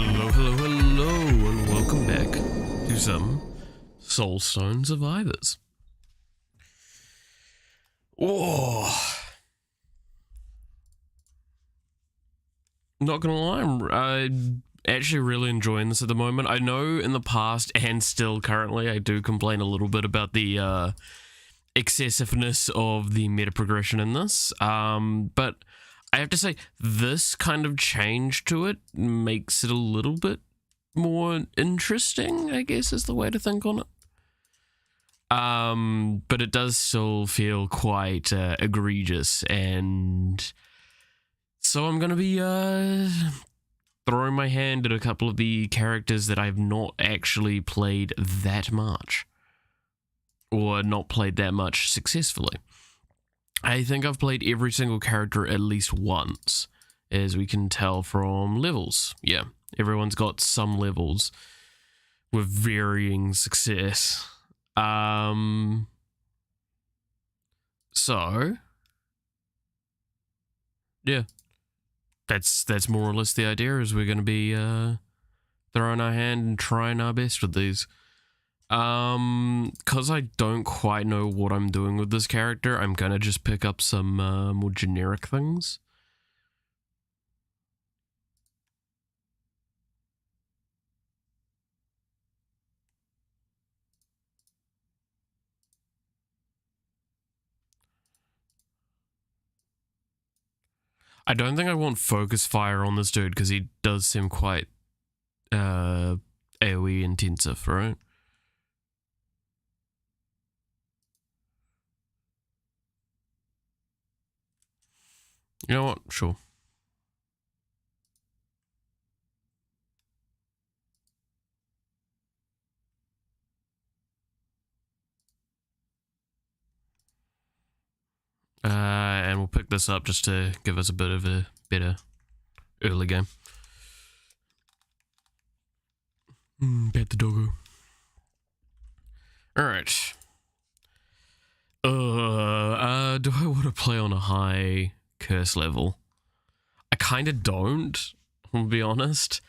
Hello, and welcome back to some Soulstone Survivors. Oh, not gonna lie, I'm actually really enjoying this at the moment. I know in the past and still currently I do complain a little bit about the excessiveness of the meta progression in this, but I have to say this kind of change to it makes it a little bit more interesting, I guess is the way to think on it. But it does still feel quite egregious, and so I'm gonna be throwing my hand at a couple of the characters that I've not actually played that much, or not played that much successfully. I think I've played every single character at least once, as we can tell from levels. Yeah, everyone's got some levels with varying success. So yeah, that's more or less the idea, is we're going to be throwing our hand and trying our best with these. Because I don't quite know what I'm doing with this character, I'm gonna just pick up some more generic things. I don't think I want focus fire on this dude because he does seem quite AoE intensive, right? You know what? Sure. And we'll pick this up just to give us a bit of a better early game. Pet the doggo. Alright. Do I want to play on a high curse level? I kind of don't, I'll be honest.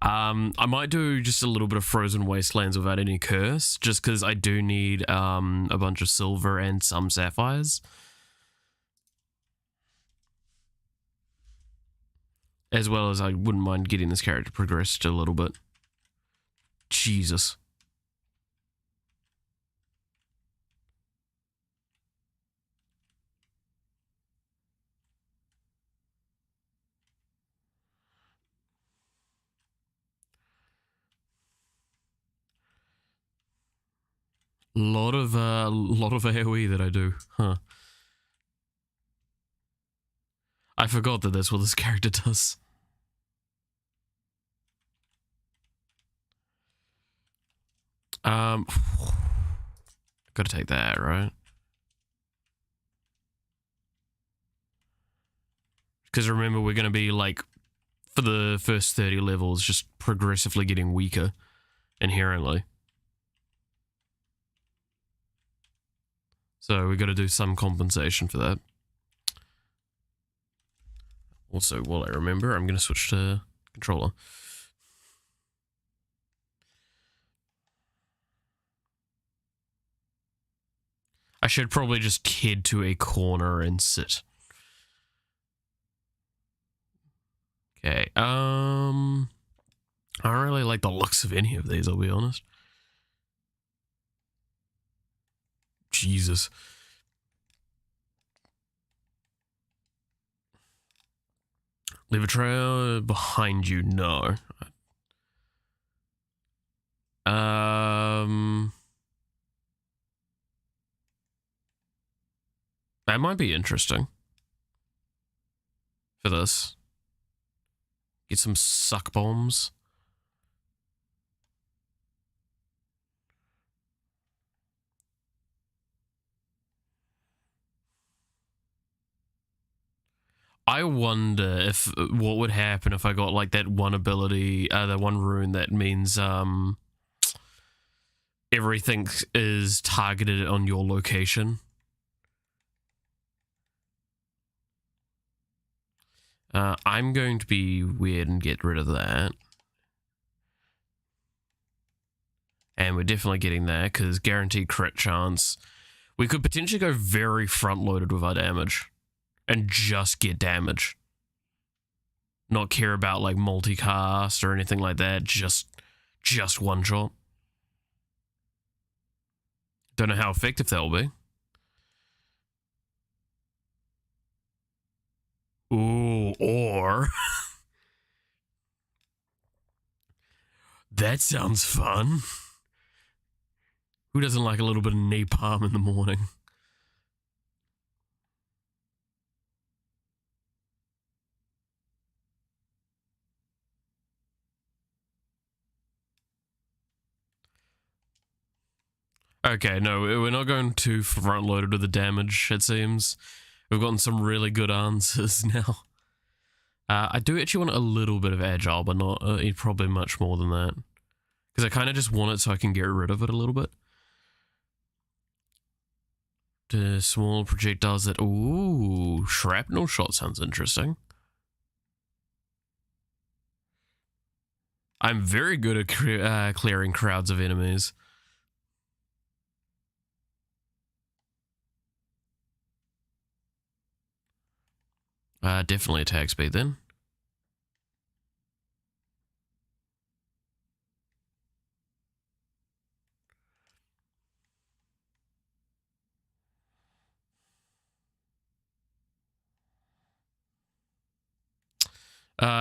I might do just a little bit of Frozen Wastelands without any curse, just because I do need a bunch of silver and some sapphires. As well as I wouldn't mind getting this character progressed a little bit. Jesus. Lot of AoE that I do, huh? I forgot that that's what this character does. Gotta take that, right? Because remember, we're gonna be like, for the first 30 levels, just progressively getting weaker, inherently. So we gotta do some compensation for that. Also, while I remember, I'm gonna switch to controller. I should probably just head to a corner and sit. Okay, I don't really like the looks of any of these, I'll be honest. Jesus. Leave a trail behind you? No. That might be interesting for this. Get some suck bombs. I wonder if what would happen if I got like that one ability, that one rune that means everything is targeted on your location. I'm going to be weird and get rid of that. we're definitely getting there, because guaranteed crit chance. We could potentially go very front-loaded with our damage and just get damage. Not care about, like, multicast or anything like that. Just one shot. Don't know how effective that will be. Ooh, or... that sounds fun. Who doesn't like a little bit of napalm in the morning? Okay, no, we're not going too front-loaded with the damage, it seems. We've gotten some really good answers now. I do actually want a little bit of agile, but not probably much more than that. Because I kind of just want it so I can get rid of it a little bit. The small projectiles that... Ooh, shrapnel shot sounds interesting. I'm very good at clearing crowds of enemies. Definitely attack speed then.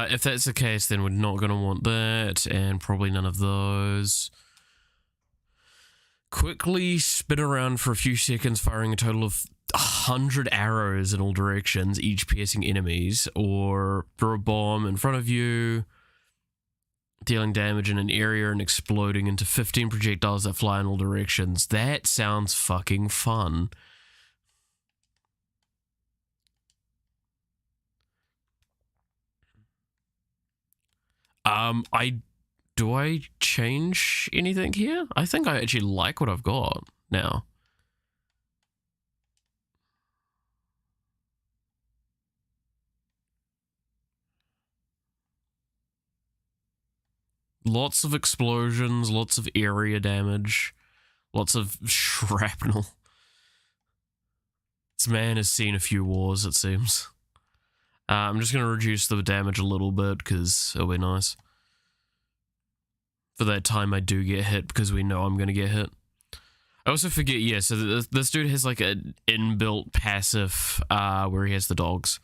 If that's the case, then we're not going to want that, and probably none of those. Quickly spin around for a few seconds, firing a total of 100 arrows in all directions, each piercing enemies, or throw a bomb in front of you, dealing damage in an area and exploding into 15 projectiles that fly in all directions. That sounds fucking fun. Do I change anything here? I think I actually like what I've got now. Lots of explosions, lots of area damage, lots of shrapnel. This man has seen a few wars, it seems. I'm just going to reduce the damage a little bit because it'll be nice. For that time I do get hit, because we know I'm going to get hit. I also forget, yeah, so this dude has like an inbuilt passive where he has the dogs.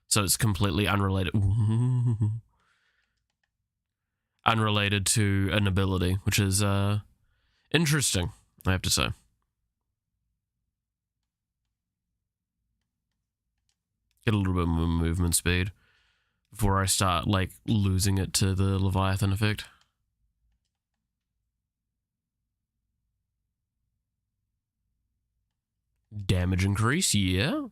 So it's completely unrelated. Unrelated to an ability, which is interesting, I have to say. Get a little bit more movement speed before I start, like, losing it to the Leviathan effect. Damage increase, yeah.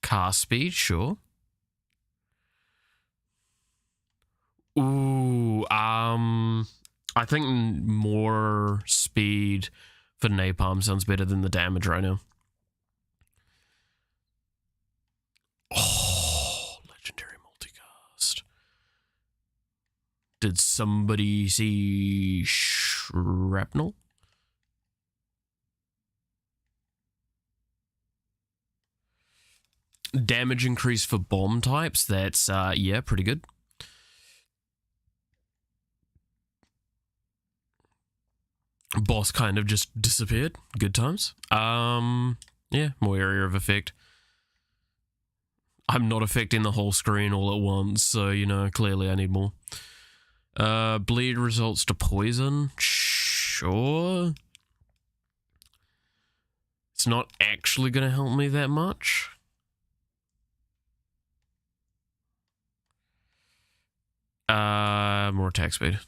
Cast speed, sure. Ooh, I think more speed for napalm sounds better than the damage right now. Oh, legendary multicast. Did somebody see shrapnel? Damage increase for bomb types, that's, yeah, pretty good. Boss kind of just disappeared. Good times. Yeah, more area of effect. I'm not affecting the whole screen all at once, so, you know, clearly I need more. Bleed results to poison. Sure. It's not actually going to help me that much. More attack speed.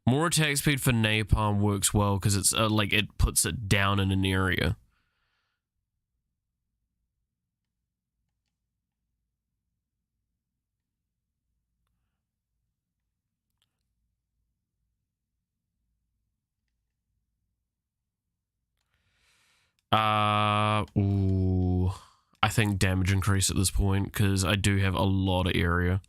More attack speed for napalm works well because it's like it puts it down in an area. Ooh. I think damage increase at this point because I do have a lot of area.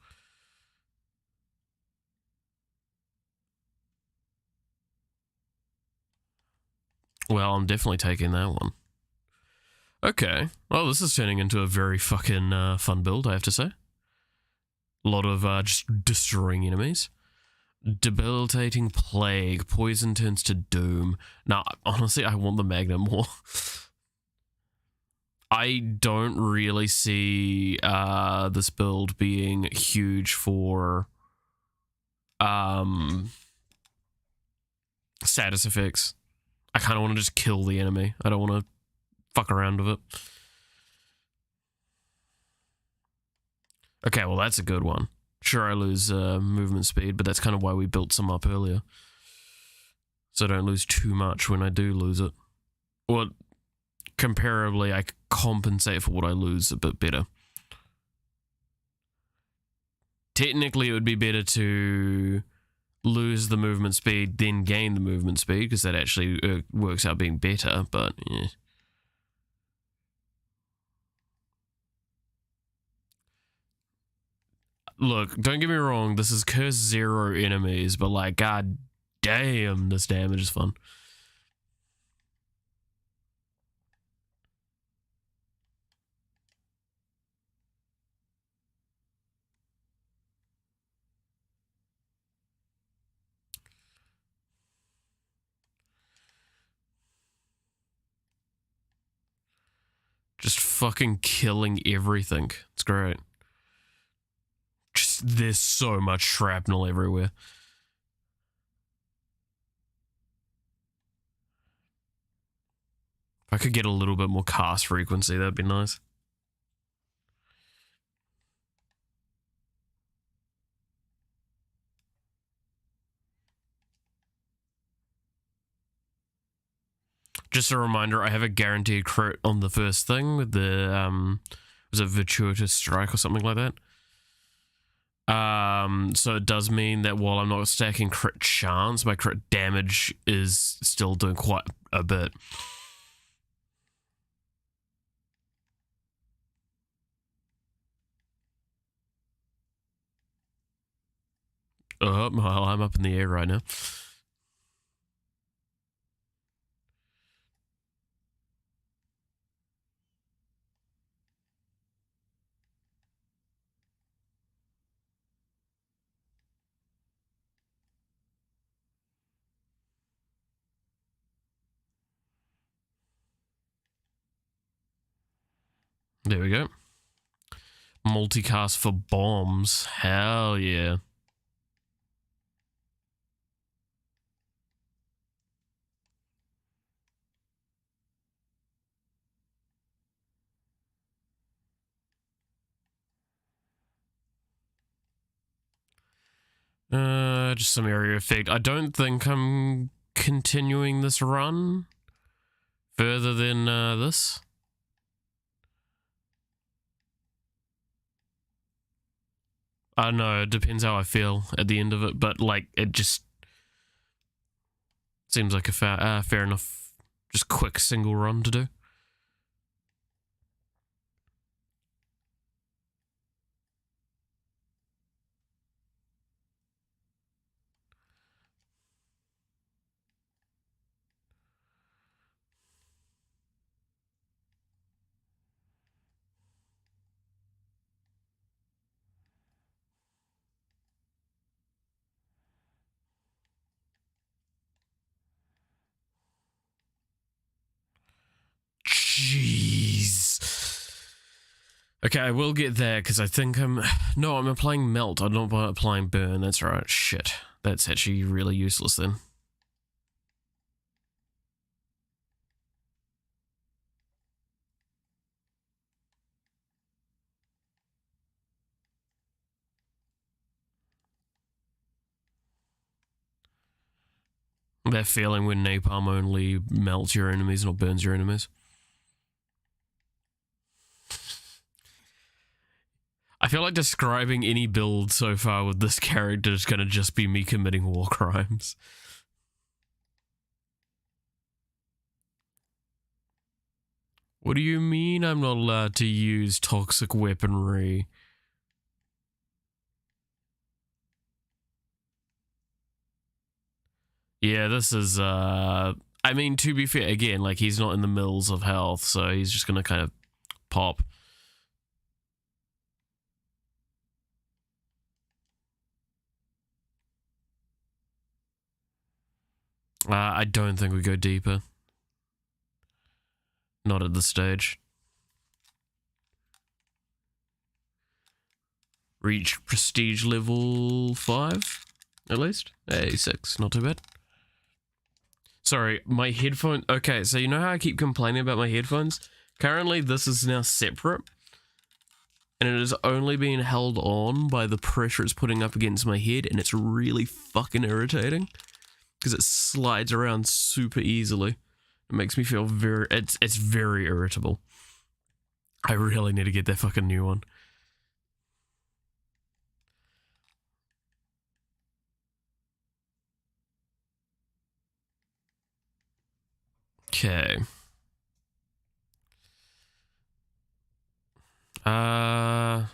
Well, I'm definitely taking that one. Okay. Well, this is turning into a very fucking fun build, I have to say. A lot of just destroying enemies. Debilitating Plague. Poison turns to Doom. Now, honestly, I want the Magnet more. I don't really see this build being huge for status effects. I kind of want to just kill the enemy. I don't want to fuck around with it. Okay, well, that's a good one. Sure, I lose movement speed, but that's kind of why we built some up earlier. So I don't lose too much when I do lose it. Or, comparably, I compensate for what I lose a bit better. Technically, it would be better to lose the movement speed, then gain the movement speed, because that actually works out being better, but yeah. Look, don't get me wrong, this is Curse 0 enemies, but like, god damn, this damage is fun. Just fucking killing everything. It's great. Just, there's so much shrapnel everywhere. If I could get a little bit more cast frequency, that'd be nice. Just a reminder, I have a guaranteed crit on the first thing with the, was it Virtuous Strike or something like that? So it does mean that while I'm not stacking crit chance, my crit damage is still doing quite a bit. Oh, well, I'm up in the air right now. There we go. Multicast for bombs. Hell yeah. Just some area effect. I don't think I'm continuing this run further than this. I don't know, it depends how I feel at the end of it, but like, it just seems like a fair enough, just quick single run to do. Jeez. Okay, I will get there because I think I'm applying Melt. I'm not applying Burn. That's right. Shit. That's actually really useless then. That feeling when Napalm only melts your enemies, not burns your enemies. I feel like describing any build so far with this character is going to just be me committing war crimes. What do you mean I'm not allowed to use toxic weaponry? Yeah, this is, I mean, to be fair, again, like, he's not in the mills of health, so he's just gonna kind of pop. I don't think we go deeper. Not at this stage. Reach prestige level 5, at least. Hey, 6, not too bad. Sorry, my headphone... Okay, so you know how I keep complaining about my headphones? Currently, this is now separate. And it is only being held on by the pressure it's putting up against my head, and it's really fucking irritating. Because it slides around super easily. It makes me feel very... It's very irritable. I really need to get that fucking new one. Okay. Alright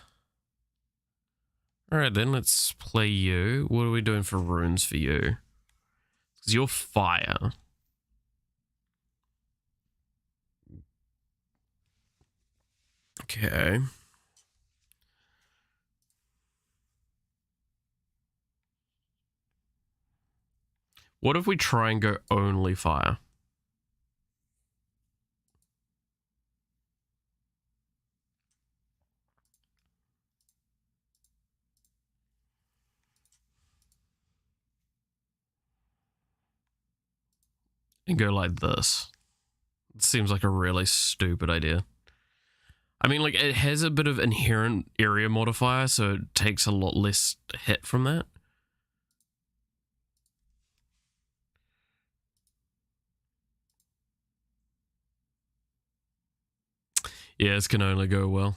then, let's play you. What are we doing for runes for you? Because you're fire. Okay. What if we try and go only fire? And go like this. It seems like a really stupid idea. I mean, like, it has a bit of inherent area modifier, so it takes a lot less hit from that. Yeah, this can only go well.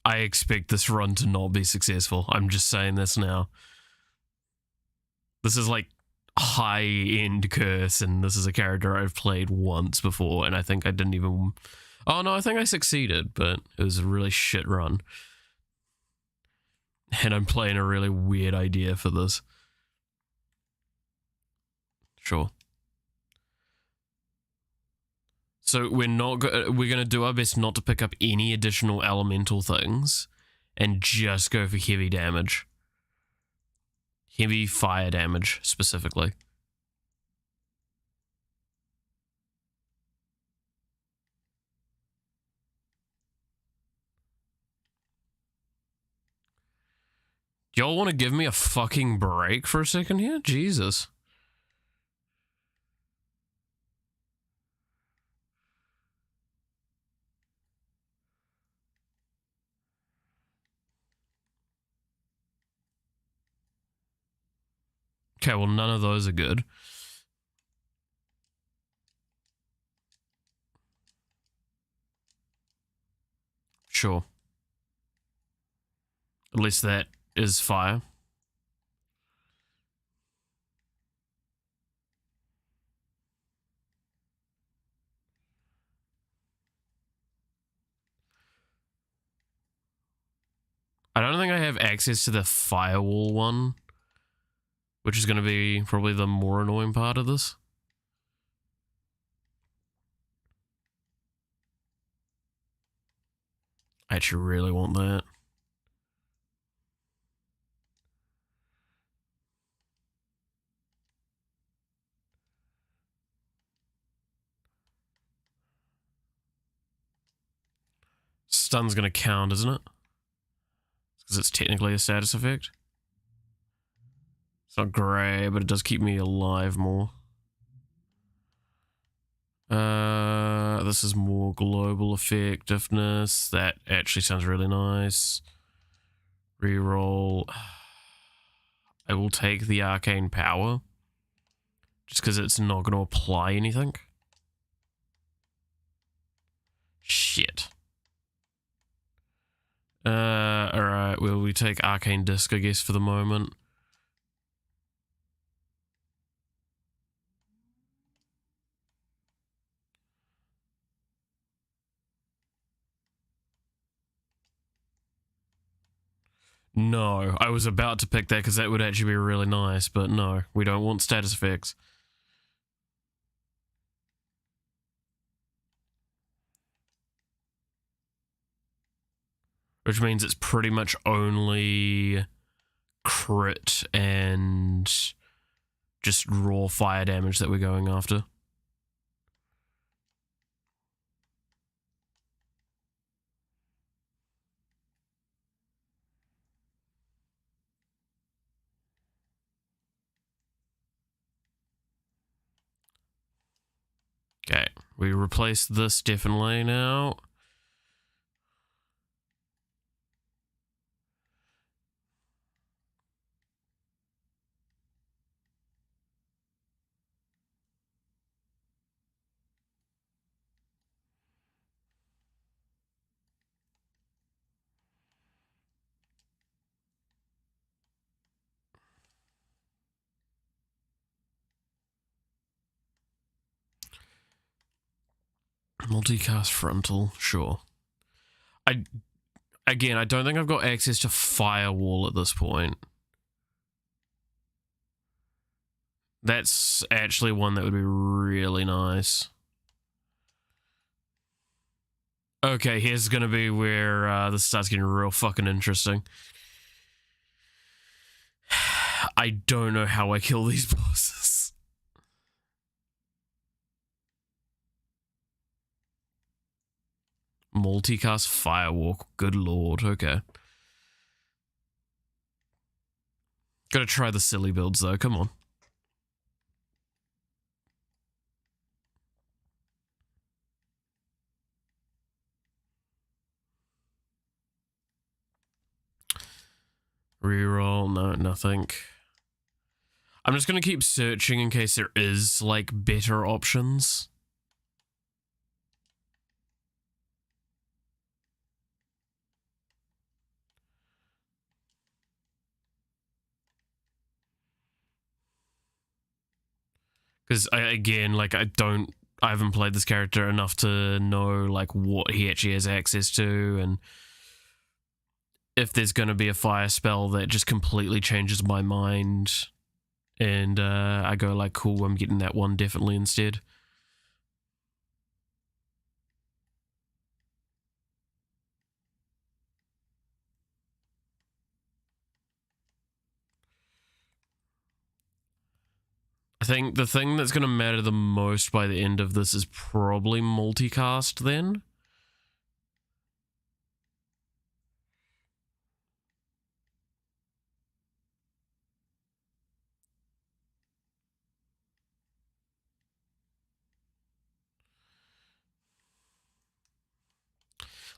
I expect this run to not be successful. I'm just saying this now. This is like high-end curse, and this is a character I've played once before, and I think I didn't even... Oh no, I think I succeeded, but it was a really shit run. And I'm playing a really weird idea for this. Sure. So we're going to do our best not to pick up any additional elemental things and just go for heavy damage. Heavy fire damage, specifically. Y'all want to give me a fucking break for a second here? Jesus. Okay, well, none of those are good. Sure. At least that is fire. I don't think I have access to the firewall one, which is going to be probably the more annoying part of this. I actually really want that. Stun's going to count, isn't it? Because it's technically a status effect. It's not great, but it does keep me alive more. This is more global effectiveness. That actually sounds really nice. Reroll. I will take the arcane power. Just because it's not going to apply anything. Alright, well, we take Arcane Disc, I guess, for the moment. No, I was about to pick that because that would actually be really nice, but no, we don't want status effects. Which means it's pretty much only crit and just raw fire damage that we're going after. Okay, we replace this definitely now. Multicast frontal, sure. Again, I don't think I've got access to firewall at this point. That's actually one that would be really nice. Okay, here's gonna be where this starts getting real fucking interesting. I don't know how I kill these bosses. Multicast firewalk, good lord, okay. Gotta try the silly builds though, come on. Reroll, no, nothing. I'm just gonna keep searching in case there is, like, better options. Because, again, like, I haven't played this character enough to know, like, what he actually has access to, and if there's gonna be a fire spell that just completely changes my mind, and I go, like, cool, I'm getting that one definitely instead. I think the thing that's going to matter the most by the end of this is probably multicast then.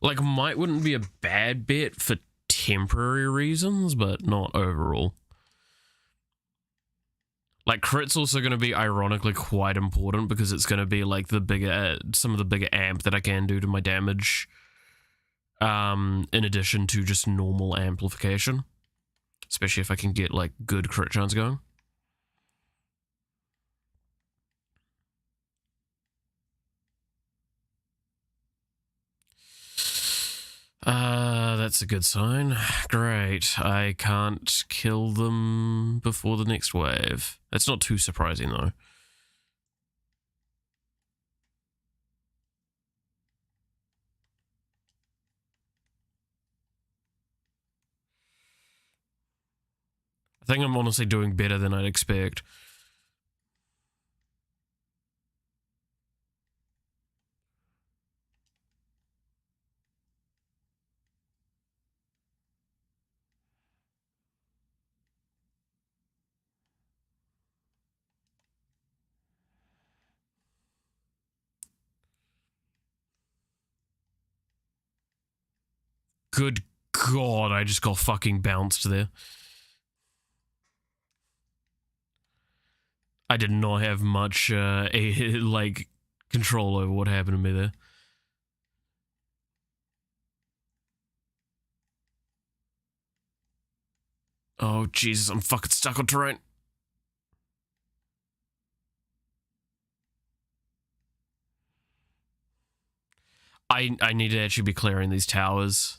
Like, might wouldn't be a bad bet for temporary reasons, but not overall. Like, crit's also going to be ironically quite important because it's going to be like the bigger, some of the bigger amp that I can do to my damage. In addition to just normal amplification. Especially if I can get, like, good crit chance going. That's a good sign. Great. I can't kill them before the next wave. That's not too surprising, though. I think I'm honestly doing better than I'd expect. Good God, I just got fucking bounced there. I did not have much, like, control over what happened to me there. Oh, Jesus, I'm fucking stuck on terrain. I need to actually be clearing these towers.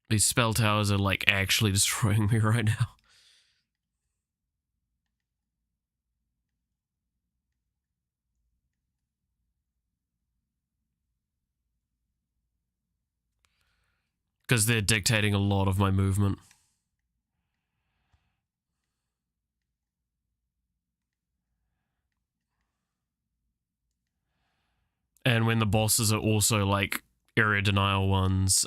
These spell towers are, like, actually destroying me right now. Because they're dictating a lot of my movement. And when the bosses are also, like, area denial ones,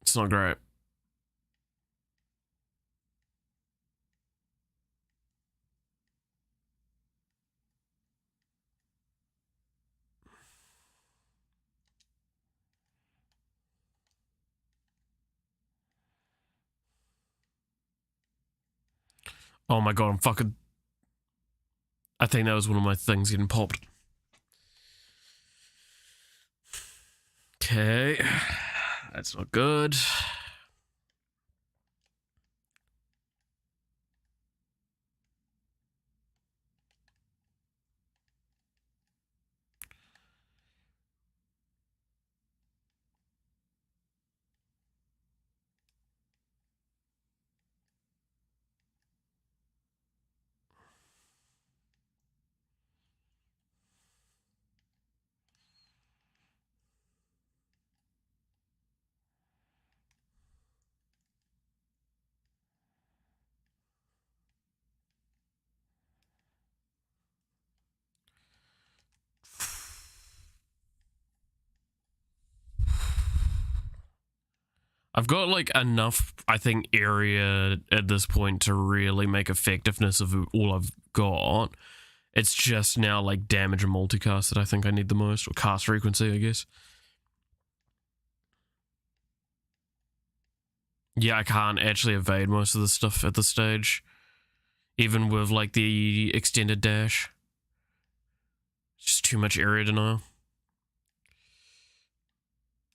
it's not great. Oh my god, I'm fucking... I think that was one of my things getting popped. Okay. That's not good. I've got, like, enough, I think, area at this point to really make effectiveness of all I've got. It's just now, like, damage and multicast that I think I need the most, or cast frequency, I guess. Yeah, I can't actually evade most of the stuff at this stage. Even with, like, the extended dash. Just too much area denial.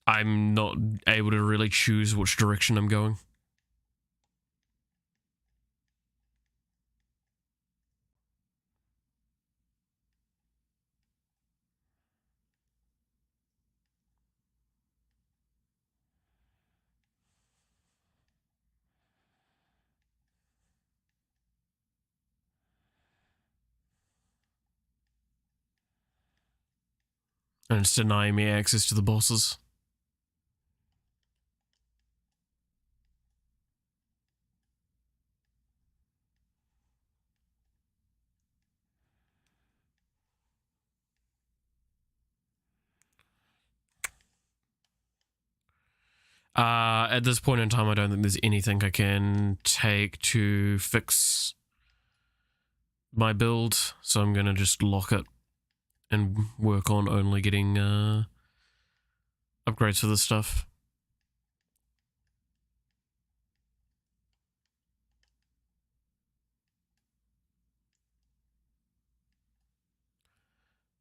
I'm not able to really choose which direction I'm going. And it's denying me access to the bosses. At this point in time, I don't think there's anything I can take to fix my build, so I'm gonna just lock it and work on only getting upgrades for this stuff.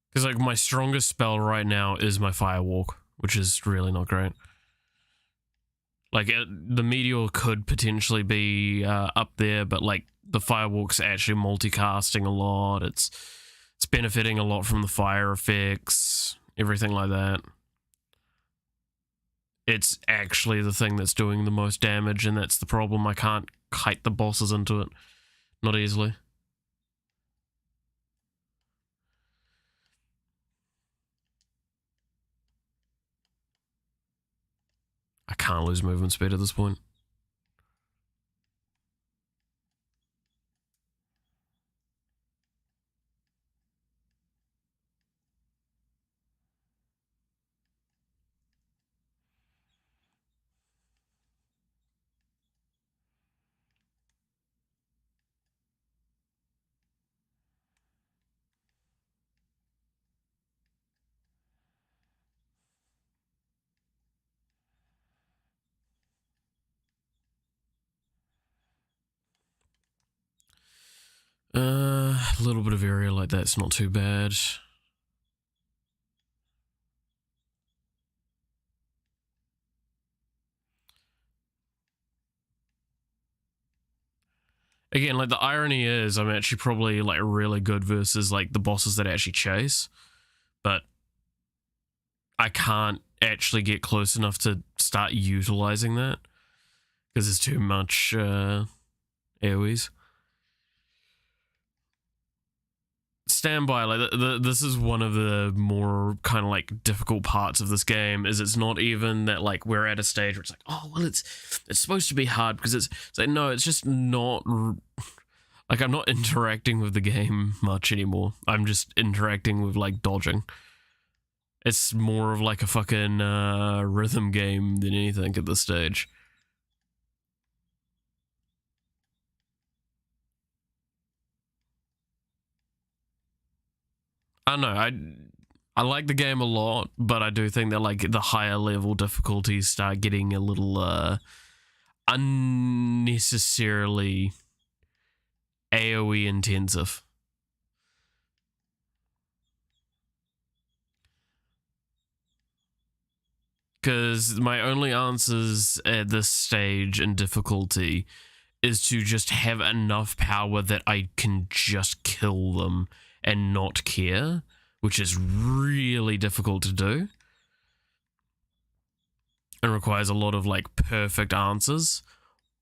Because, like, my strongest spell right now is my Firewalk, which is really not great. Like, the Meteor could potentially be up there, but, like, the Firewalk's actually multicasting a lot. It's benefiting a lot from the fire effects, everything like that. It's actually the thing that's doing the most damage, and that's the problem. I can't kite the bosses into it. Not easily. I can't lose movement speed at this point. A little bit of area like that's not too bad. Again, like, the irony is I'm actually probably, like, really good versus, like, the bosses that actually chase. But I can't actually get close enough to start utilizing that. Because there's too much AoEs. Stand by, like, this is one of the more kind of like difficult parts of this game, is it's not even that like we're at a stage where it's like, oh well, it's supposed to be hard, because it's like, no, it's just not. Like, I'm not interacting with the game much anymore. I'm just interacting with like dodging. It's more of like a fucking rhythm game than anything at this stage. I don't know. I like the game a lot, but I do think that like the higher level difficulties start getting a little unnecessarily AoE intensive. Because my only answers at this stage in difficulty is to just have enough power that I can just kill them and not care, which is really difficult to do and requires a lot of like perfect answers.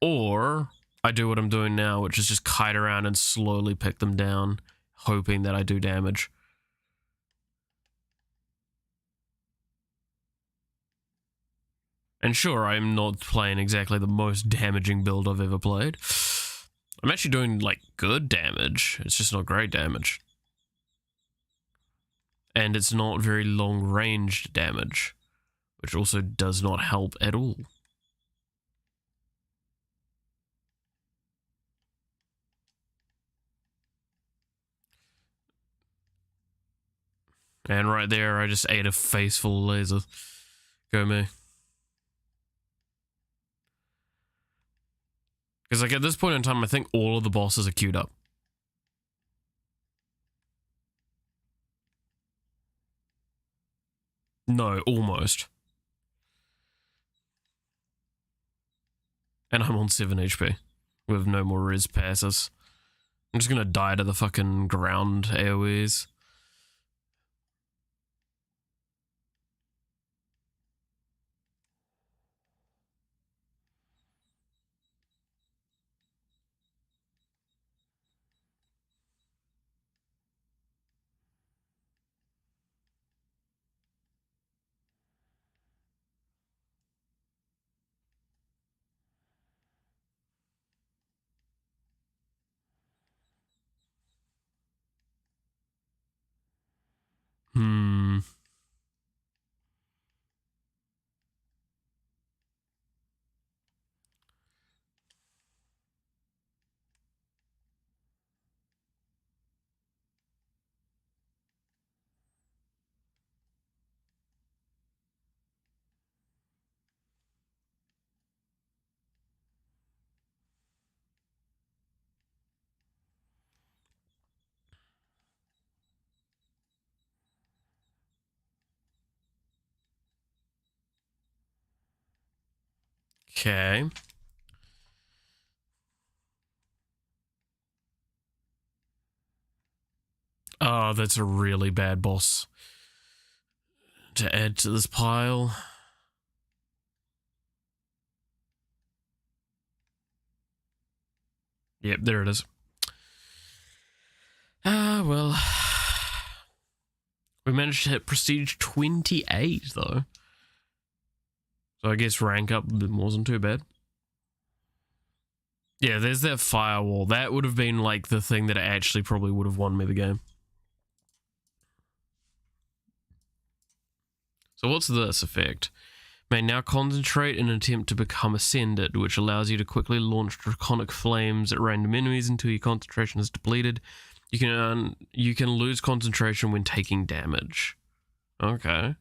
Or I do what I'm doing now, which is just kite around and slowly pick them down, hoping that I do damage. And sure, I'm not playing exactly the most damaging build I've ever played. I'm actually doing like good damage. It's just not great damage. And it's not very long ranged damage, which also does not help at all. And right there, I just ate a face full of lasers. Go me. Because like at this point in time, I think all of the bosses are queued up. No, almost. And I'm on 7 HP with no more res passes. I'm just gonna die to the fucking ground AoEs. Hmm. Okay. Oh, that's a really bad boss to add to this pile. Yep, there it is. Ah, well. We managed to hit prestige 28, though. So I guess rank up wasn't too bad. Yeah, there's that firewall. That would have been like the thing that actually probably would have won me the game. So what's this effect? May now concentrate in an attempt to become ascended, which allows you to quickly launch draconic flames at random enemies until your concentration is depleted. You can lose concentration when taking damage. Okay.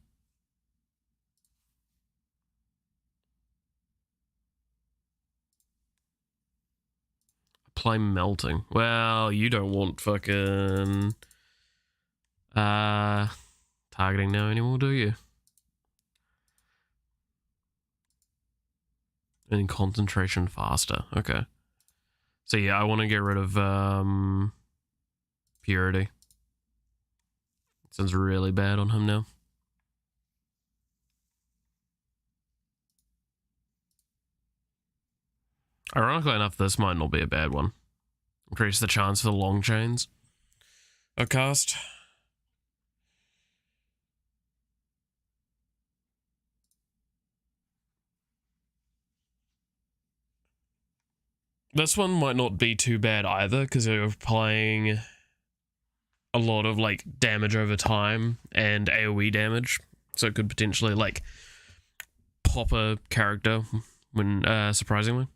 Apply melting. Well, you don't want fucking targeting now anymore, do you? And concentration faster. Okay. So yeah, I want to get rid of purity. Sounds really bad on him now. Ironically enough, this might not be a bad one. Increase the chance for the long chains of cast. This one might not be too bad either, because they're applying a lot of like damage over time and AoE damage, so it could potentially like pop a character when surprisingly.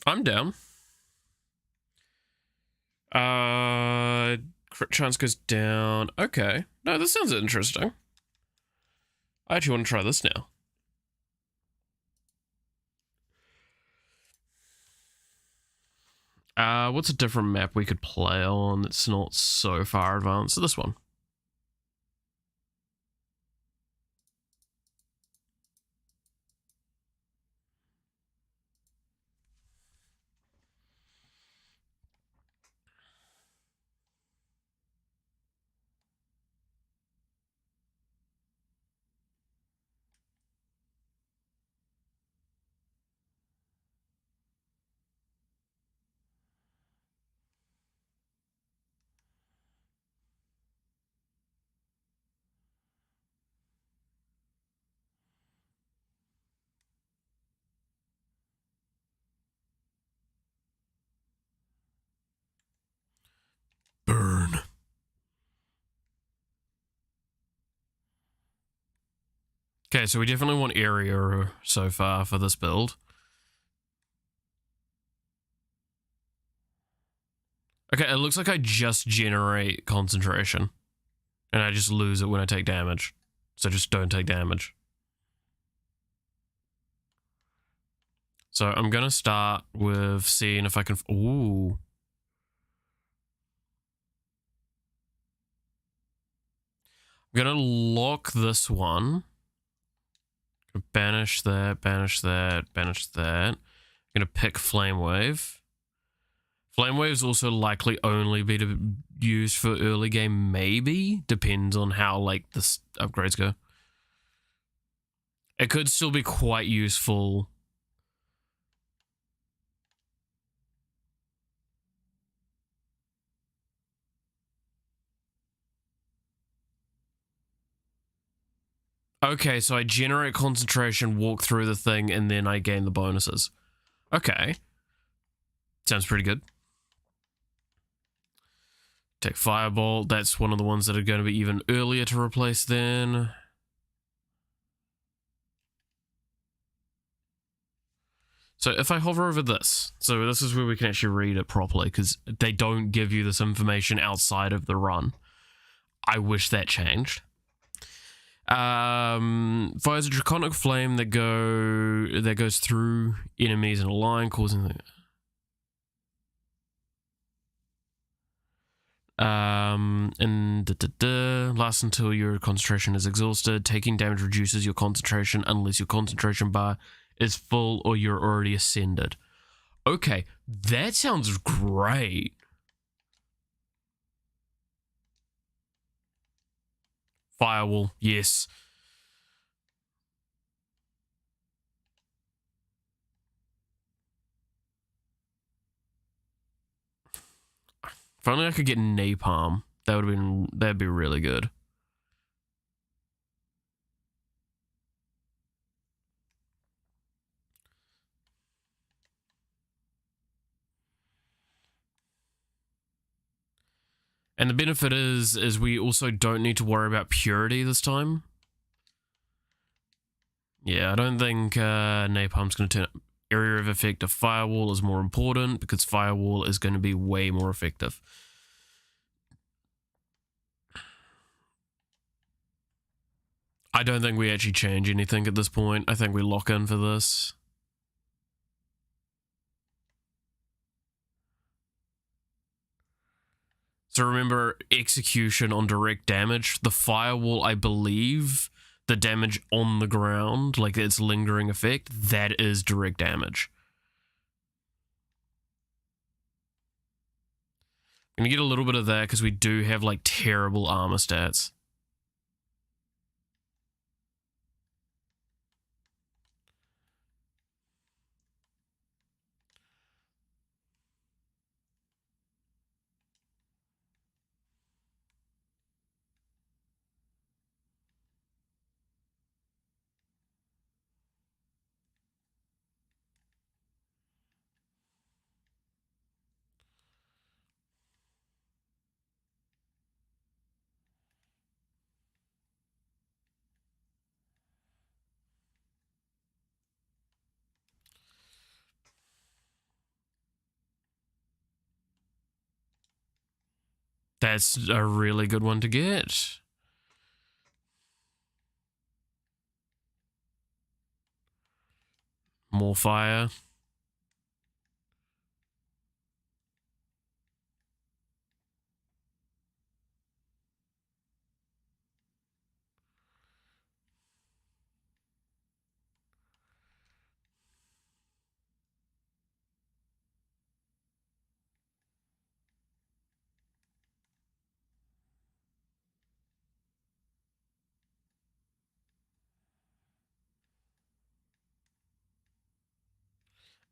I'm down. Crit chance goes down. Okay. No, this sounds interesting. I actually want to try this now. What's a different map we could play on that's not so far advanced? So this one. Burn. Okay, so we definitely want area so far for this build. Okay, it looks like I just generate concentration. And I just lose it when I take damage. So just don't take damage. So I'm going to start with seeing if I can... Ooh. I'm going to lock this one. Banish that, banish that, banish that. I'm going to pick Flame Wave. Flame Wave's also likely only be used for early game, maybe. Depends on how, like, the upgrades go. It could still be quite useful. Okay, so I generate concentration, walk through the thing, and then I gain the bonuses. Okay. Sounds pretty good. Take Firebolt. That's one of the ones that are going to be even earlier to replace then. So if I hover over this, so this is where we can actually read it properly, because they don't give you this information outside of the run. I wish that changed. Fires a draconic flame that goes through enemies in a line, causing lasts until your concentration is exhausted. Taking damage reduces your concentration unless your concentration bar is full or you're already ascended. Okay, that sounds great. Firewall, yes. If only I could get napalm, that'd be really good. And the benefit is we also don't need to worry about purity this time. Yeah, I don't think napalm's going to turn up. Area of effect of firewall is more important because firewall is going to be way more effective. I don't think we actually change anything at this point. I think we lock in for this. So remember, execution on direct damage. The firewall, I believe, the damage on the ground, like its lingering effect, that is direct damage. I'm gonna get a little bit of that because we do have like terrible armor stats. That's a really good one to get. More fire.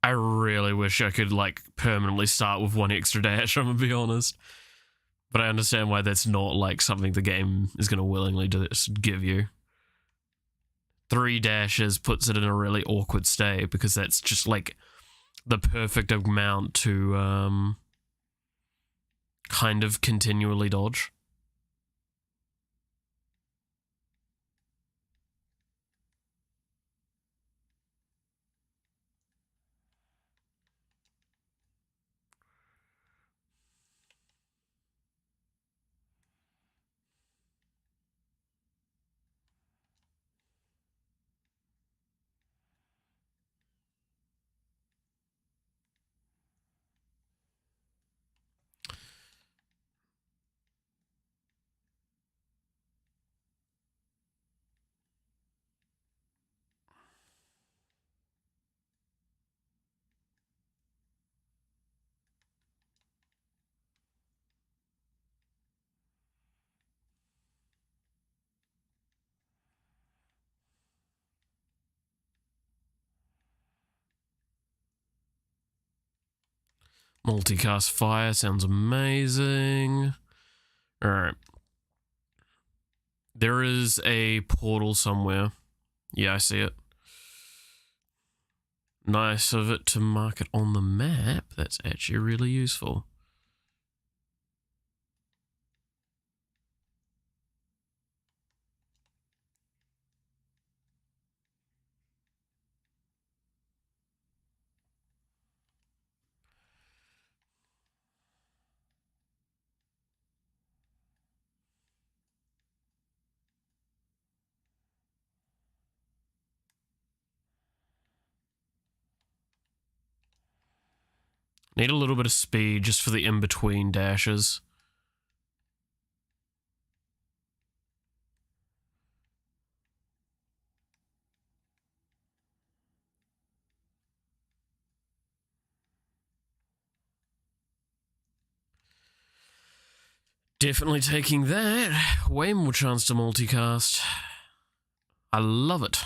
I really wish I could like permanently start with one extra dash, I'm gonna be honest. But I understand why that's not like something the game is gonna willingly give you. 3 dashes puts it in a really awkward state because that's just like the perfect amount to kind of continually dodge. Multicast fire sounds amazing. Alright. There is a portal somewhere. Yeah, I see it. Nice of it to mark it on the map. That's actually really useful. Need a little bit of speed just for the in-between dashes. Definitely taking that. Way more chance to multicast. I love it.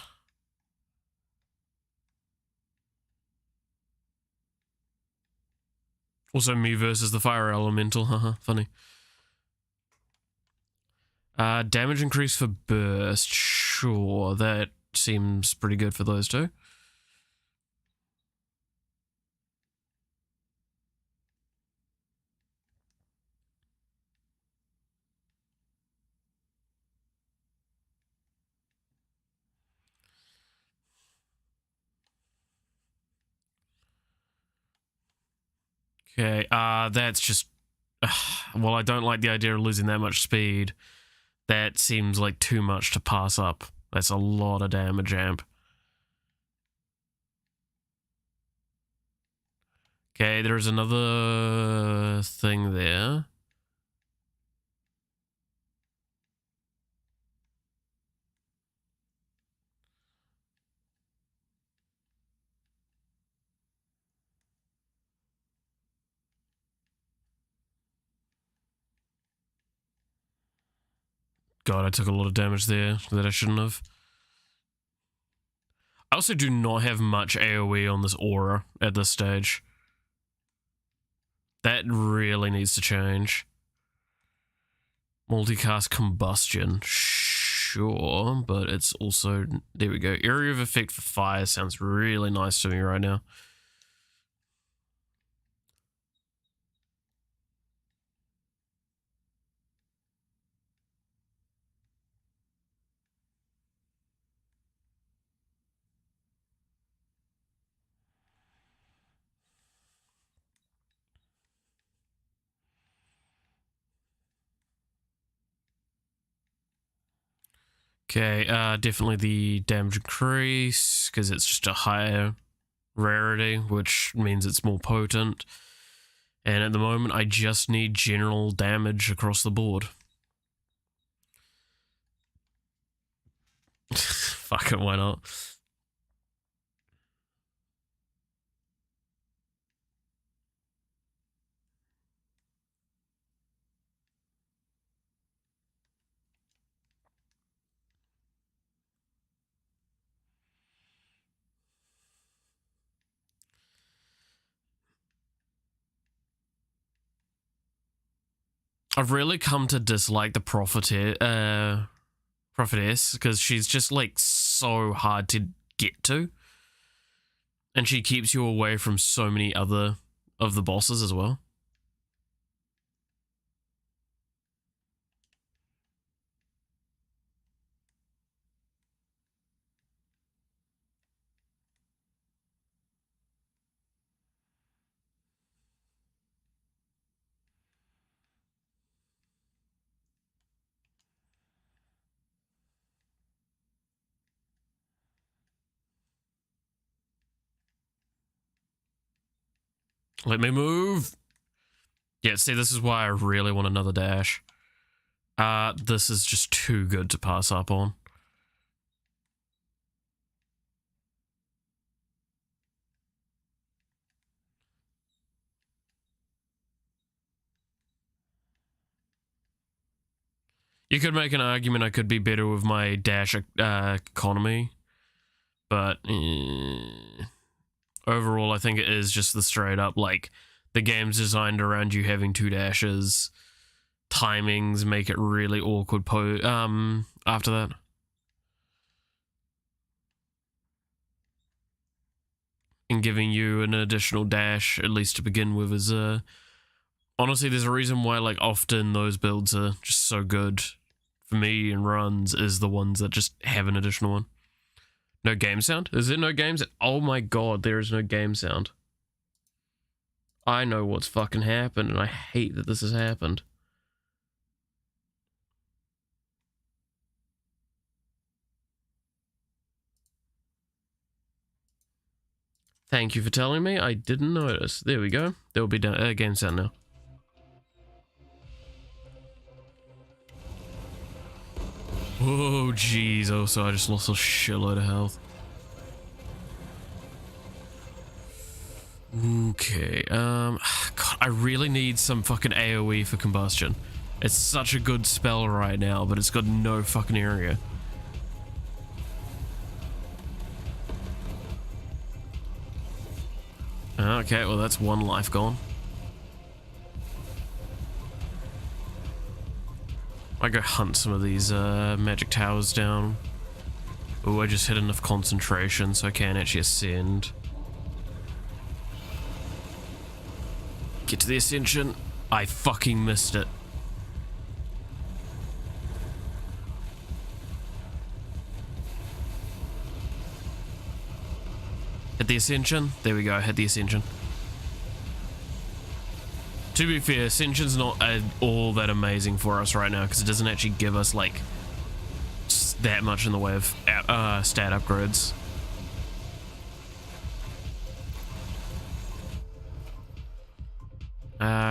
Also me versus the fire elemental, haha, funny. Damage increase for burst, sure, that seems pretty good for those two. Okay, that's just... well, I don't like the idea of losing that much speed. That seems like too much to pass up. That's a lot of damage, Amp. Okay, there's another thing there. God, I took a lot of damage there that I shouldn't have. I also do not have much AoE on this aura at this stage. That really needs to change. Multicast combustion. Sure, but it's also... There we go. Area of effect for fire sounds really nice to me right now. Okay, definitely the damage increase, because it's just a higher rarity, which means it's more potent. And at the moment, I just need general damage across the board. Fuck it, why not? I've really come to dislike the prophetess because she's just like so hard to get to, and she keeps you away from so many other of the bosses as well. Let me move. Yeah, see, this is why I really want another dash. This is just too good to pass up on. You could make an argument I could be better with my dash economy, but overall I think it is just the straight up, like, the game's designed around you having two dashes. Timings make it really awkward after that. And giving you an additional dash, at least to begin with, is honestly, there's a reason why, like, often those builds are just so good for me and runs, is the ones that just have an additional one. No game sound? Is there no games? Oh my god, there is no game sound. I know what's fucking happened, and I hate that this has happened. Thank you for telling me. I didn't notice. There we go. There will be game sound now. Oh, jeez. Oh, so I just lost a shitload of health. Okay. God, I really need some fucking AoE for combustion. It's such a good spell right now, but it's got no fucking area. Okay, well, that's one life gone. I go hunt some of these magic towers down. Oh, I just hit enough concentration so I can actually ascend. Get to the ascension. I fucking missed it. Hit the ascension. There we go, hit the ascension. To be fair, ascension's not all that amazing for us right now because it doesn't actually give us, like, that much in the way of stat upgrades.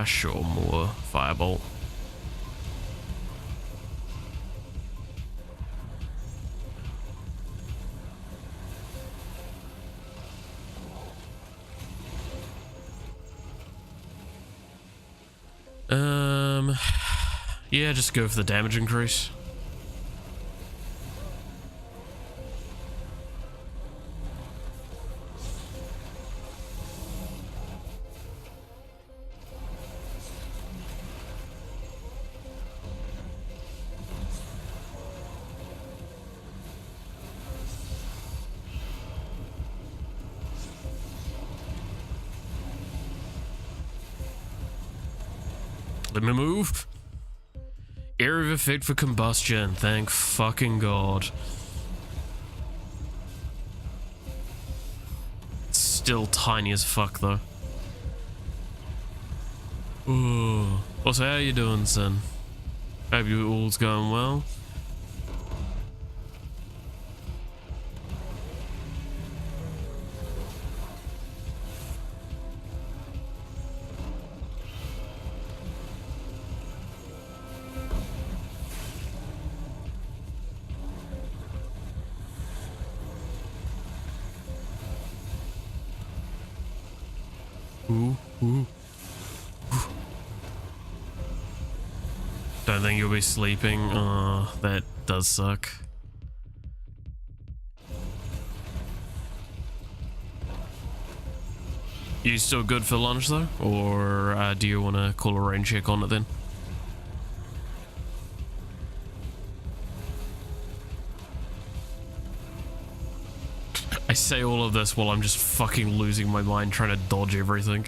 Sure, more Firebolt. Yeah, just go for the damage increase. Let me move. Area of effect for combustion. Thank fucking God. It's still tiny as fuck though. Ooh. Also, how you doing, son? Hope you all's going well. Ooh. Don't think you'll be sleeping. Oh, that does suck. You still good for lunch though? Or do you want to call a rain check on it then? I say all of this while I'm just fucking losing my mind trying to dodge everything.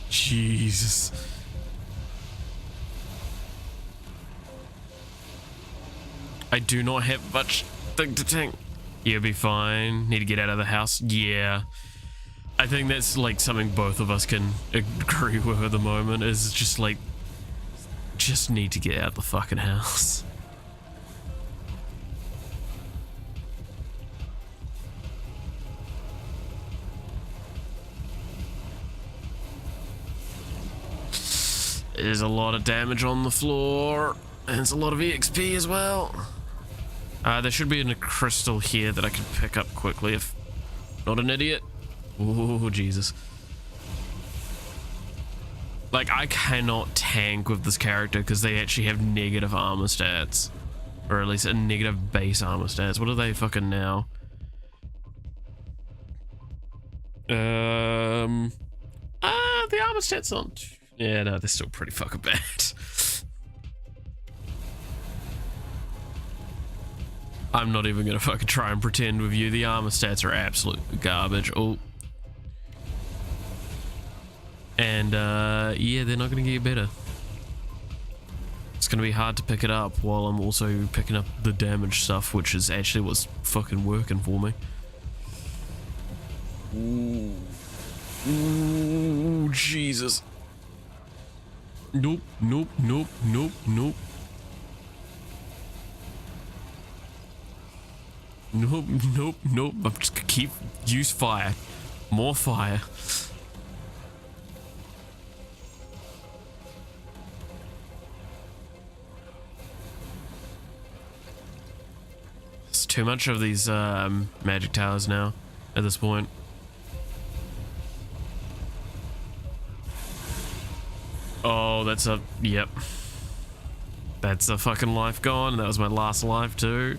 Jesus. I do not have much thing to tank. You'll be fine. Need to get out of the house. Yeah. I think that's like something both of us can agree with at the moment, is just like, just need to get out of the fucking house. There's a lot of damage on the floor, and it's a lot of EXP as well. There should be a crystal here that I can pick up quickly if not an idiot. Oh, Jesus. Like, I cannot tank with this character because they actually have negative armor stats. Or at least a negative base armor stats. What are they fucking now? The armor stats aren't... Yeah, no, they're still pretty fucking bad. I'm not even gonna fucking try and pretend with you. The armor stats are absolute garbage. Oh. And, yeah, they're not gonna get better. It's gonna be hard to pick it up while I'm also picking up the damage stuff, which is actually what's fucking working for me. Ooh. Ooh, Jesus. Nope, nope, nope, nope, nope. Nope, nope, nope. I'm just gonna keep... Use fire. More fire. It's too much of these magic towers now at this point. Oh, that's a... Yep. That's a fucking life gone. That was my last life too.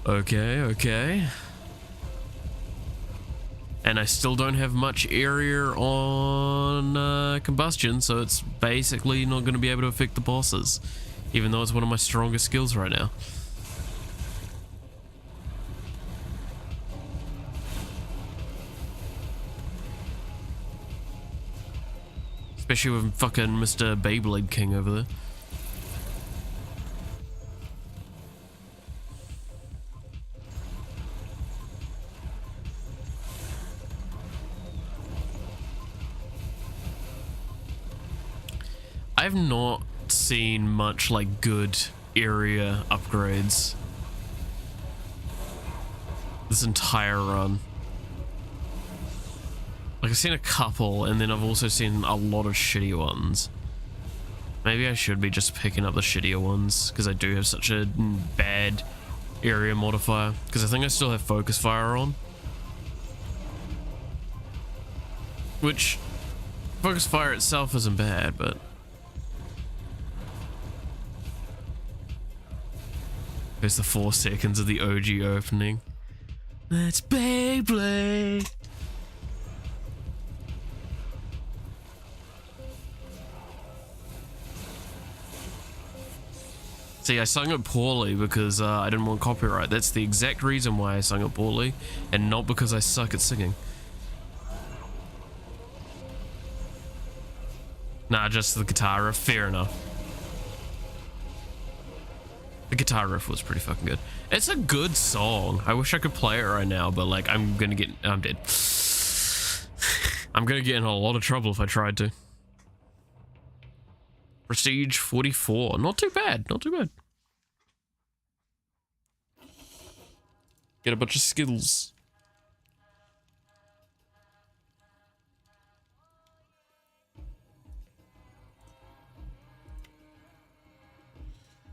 Okay, okay. And I still don't have much area on combustion, so it's basically not going to be able to affect the bosses. Even though it's one of my strongest skills right now. Especially with fucking Mr. Beyblade King over there. I've not seen much like good area upgrades this entire run. Like I've seen a couple, and then I've also seen a lot of shitty ones. Maybe I should be just picking up the shittier ones, because I do have such a bad area modifier. Because I think I still have focus fire on. Which, focus fire itself isn't bad, but... There's the 4 seconds of the OG opening. That's Beyblade! See, I sung it poorly because I didn't want copyright. That's the exact reason why I sung it poorly, and not because I suck at singing. Nah, just the guitar riff. Fair enough. The guitar riff was pretty fucking good. It's a good song. I wish I could play it right now, but like, I'm dead. I'm gonna get in a lot of trouble if I tried to. Prestige 44. Not too bad. Not too bad. Get a bunch of skills.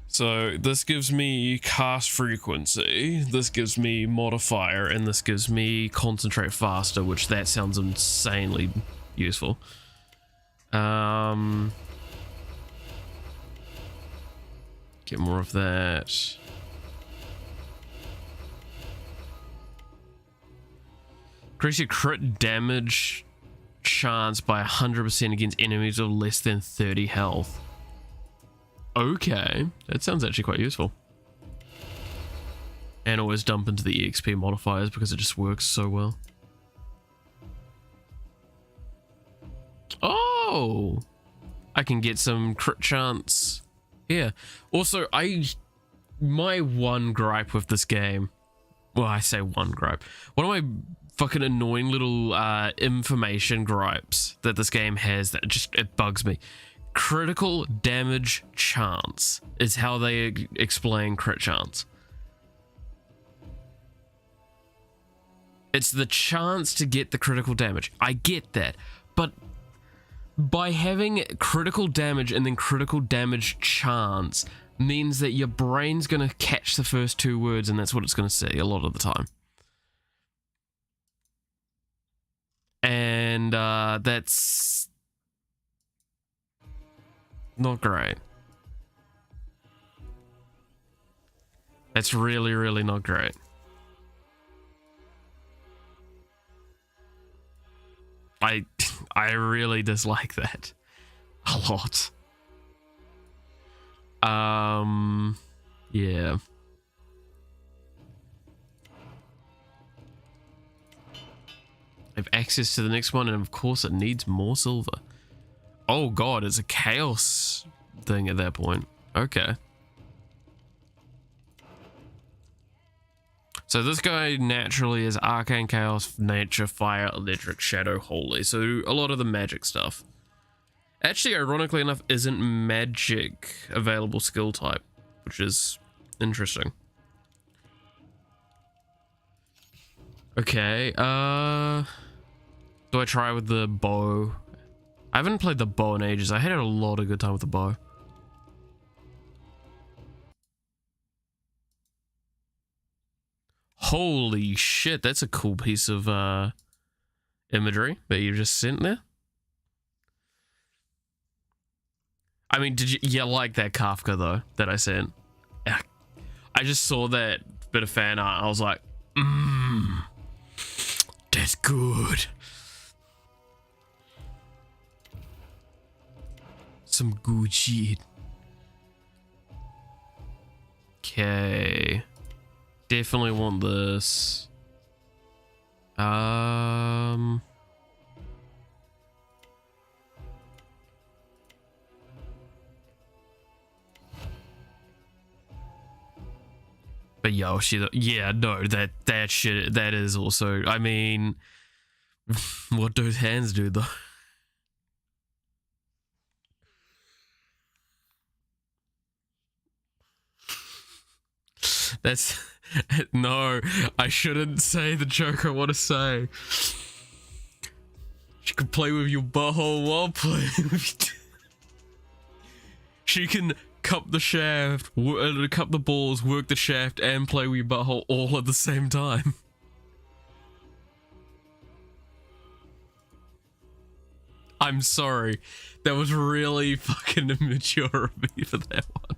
So this gives me cast frequency, this gives me modifier, and this gives me concentrate faster, which that sounds insanely useful. Get more of that. Increase your crit damage chance by 100% against enemies of less than 30 health. Okay, that sounds actually quite useful. And always dump into the EXP modifiers because it just works so well. Oh! I can get some crit chance here. Also, my one gripe with this game, well, I say one gripe. One of my fucking annoying little information gripes that this game has that it bugs me. Critical damage chance is how they explain crit chance. It's the chance to get the critical damage. I get that, but by having critical damage and then critical damage chance means that your brain's gonna catch the first 2 words and that's what it's gonna say a lot of the time. And that's not great. That's really, really not great. I really dislike that a lot. Yeah. I have access to the next one, and of course it needs more silver. Oh god, it's a chaos thing at that point. Okay. So this guy naturally is Arcane Chaos, Nature, Fire, Electric, Shadow, Holy. So a lot of the magic stuff. Actually, ironically enough, isn't magic available skill type, which is interesting. Okay, do I try with the bow? I haven't played the bow in ages. I had a lot of good time with the bow. Holy shit, that's a cool piece of imagery that you just sent there. I mean, did you like that Kafka though that I sent? I just saw that bit of fan art. I was like, that's good. Some good shit. Okay. Definitely want this. But Yoshi, yeah, no, that shit, that is also, I mean, what those hands do though. That's... No, I shouldn't say the joke I want to say. She can play with your butthole while playing with you. She can cup the shaft, cup the balls, work the shaft, and play with your butthole all at the same time. I'm sorry. That was really fucking immature of me for that one.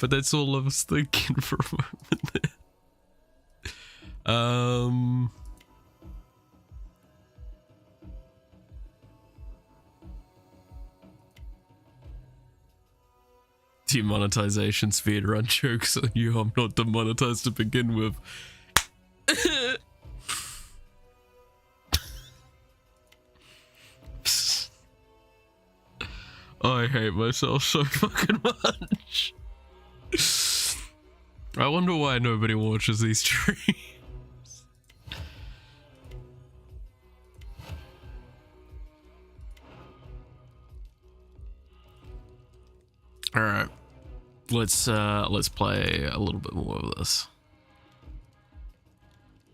But that's all I was thinking for a moment there. Demonetization speedrun jokes on you. I'm not demonetized to begin with. I hate myself so fucking much. I wonder why nobody watches these streams. All right, let's play a little bit more of this.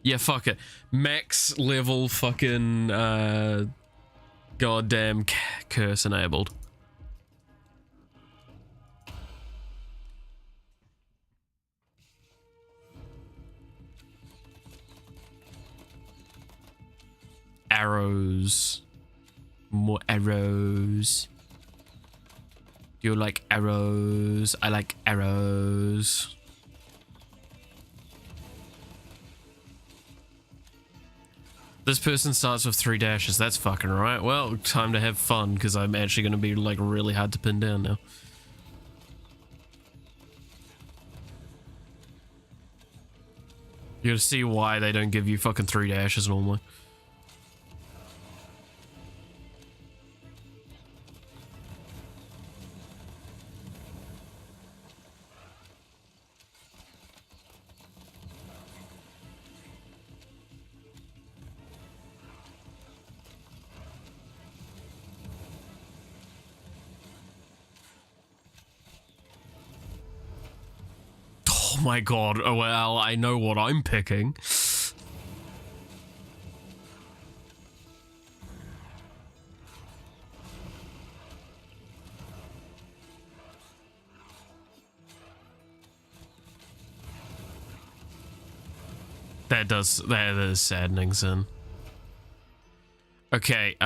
Yeah, fuck it. Max level fucking goddamn curse enabled. Arrows. More arrows. You like arrows? I like arrows. This person starts with 3 dashes. That's fucking right. Well, time to have fun, because I'm actually going to be like really hard to pin down now. You gotta see why they don't give you fucking 3 dashes normally. Oh my god, oh well, I know what I'm picking. That is saddening, Sin. Okay,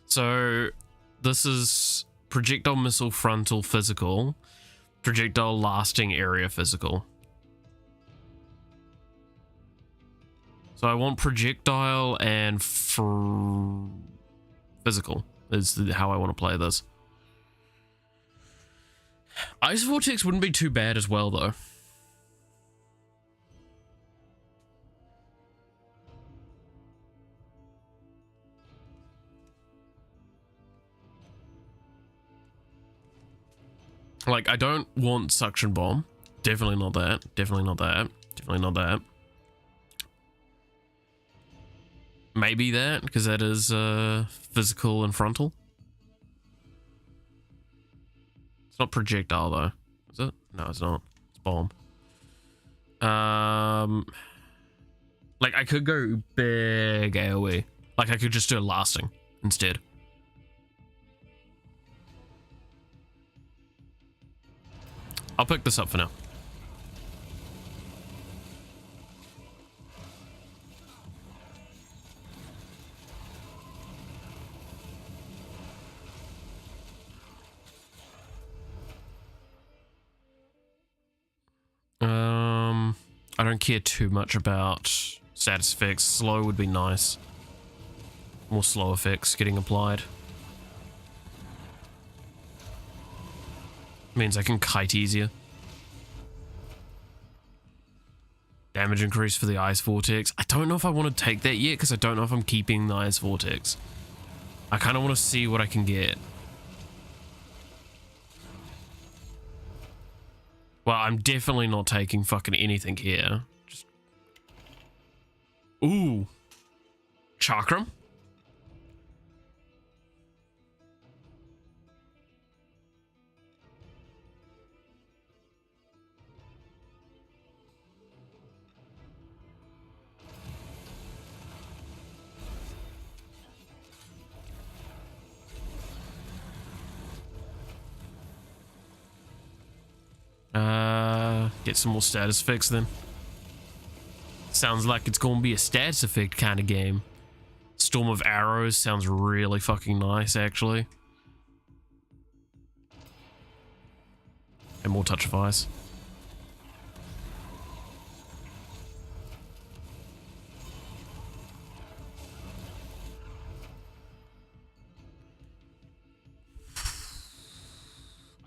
So, this is projectile missile frontal physical, projectile lasting area physical. So I want projectile and physical is how I want to play this. Ice Vortex wouldn't be too bad as well, though. Like, I don't want Suction Bomb. Definitely not that. Definitely not that. Definitely not that. Maybe that, because that is physical and frontal. It's not projectile, though. Is it? No, it's not. It's bomb. Like, I could go big AoE. Like, I could just do a lasting instead. I'll pick this up for now. I don't care too much about status effects. Slow would be nice. More slow effects getting applied. Means I can kite easier. Damage increase for the Ice Vortex. I don't know if I want to take that yet, because I don't know if I'm keeping the Ice Vortex. I kind of want to see what I can get. Well, I'm definitely not taking fucking anything here. Just... Ooh. Chakram? Get some more status effects then. Sounds like it's gonna be a status effect kind of game. Storm of Arrows sounds really fucking nice, actually. And more Touch of Ice.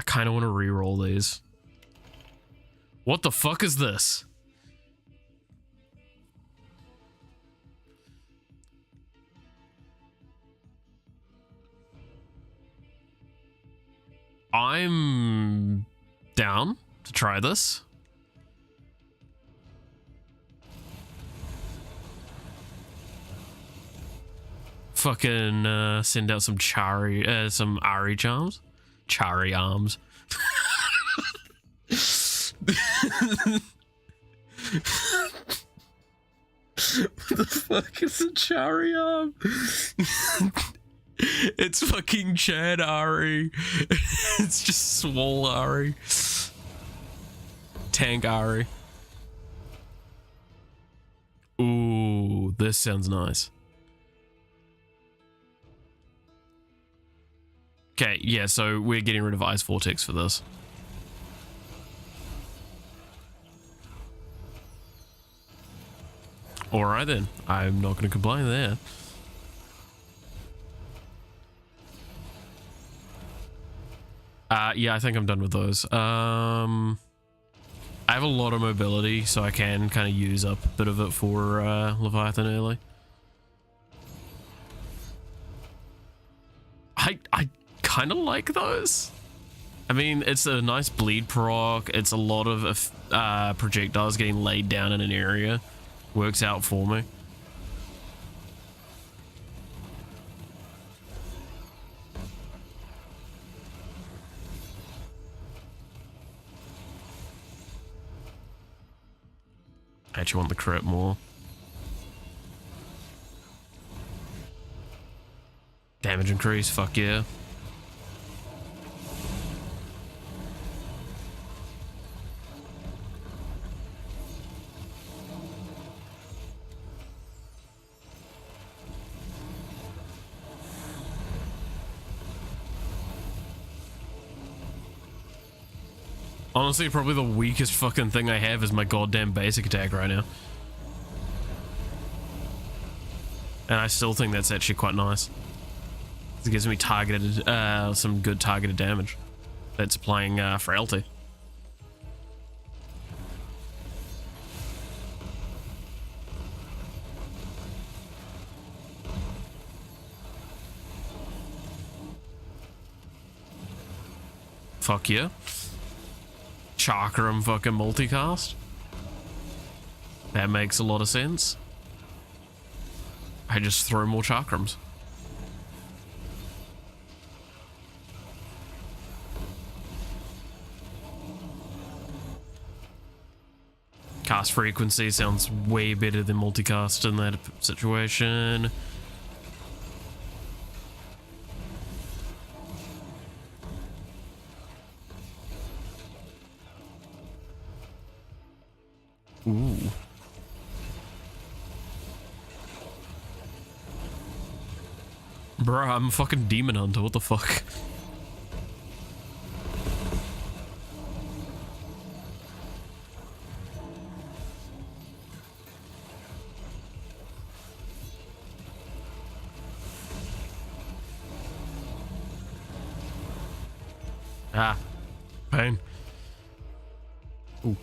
I kind of want to re-roll these. What the fuck is this? I'm down to try this. Fucking send out some some Ari charms. Chari arms. What the fuck is a Chari arm? It's fucking Chad Ari. It's just Swole Ari. Tank Ari. Ooh, this sounds nice. Okay, yeah, so we're getting rid of Ice Vortex for this. Alright then, I'm not going to complain there. Yeah, I think I'm done with those. I have a lot of mobility, so I can kind of use up a bit of it for Leviathan early. I kind of like those. I mean, it's a nice bleed proc. It's a lot of projectiles getting laid down in an area. Works out for me. I actually want the crit more. Damage increase, fuck yeah. Honestly, probably the weakest fucking thing I have is my goddamn basic attack right now. And I still think that's actually quite nice. It gives me targeted, some good targeted damage. That's applying frailty. Fuck yeah. Chakram fucking multicast. That makes a lot of sense. I just throw more chakrams. Cast frequency sounds way better than multicast in that situation. Ooh. Bruh, I'm a fucking demon hunter, what the fuck? Ah, pain. Ooh.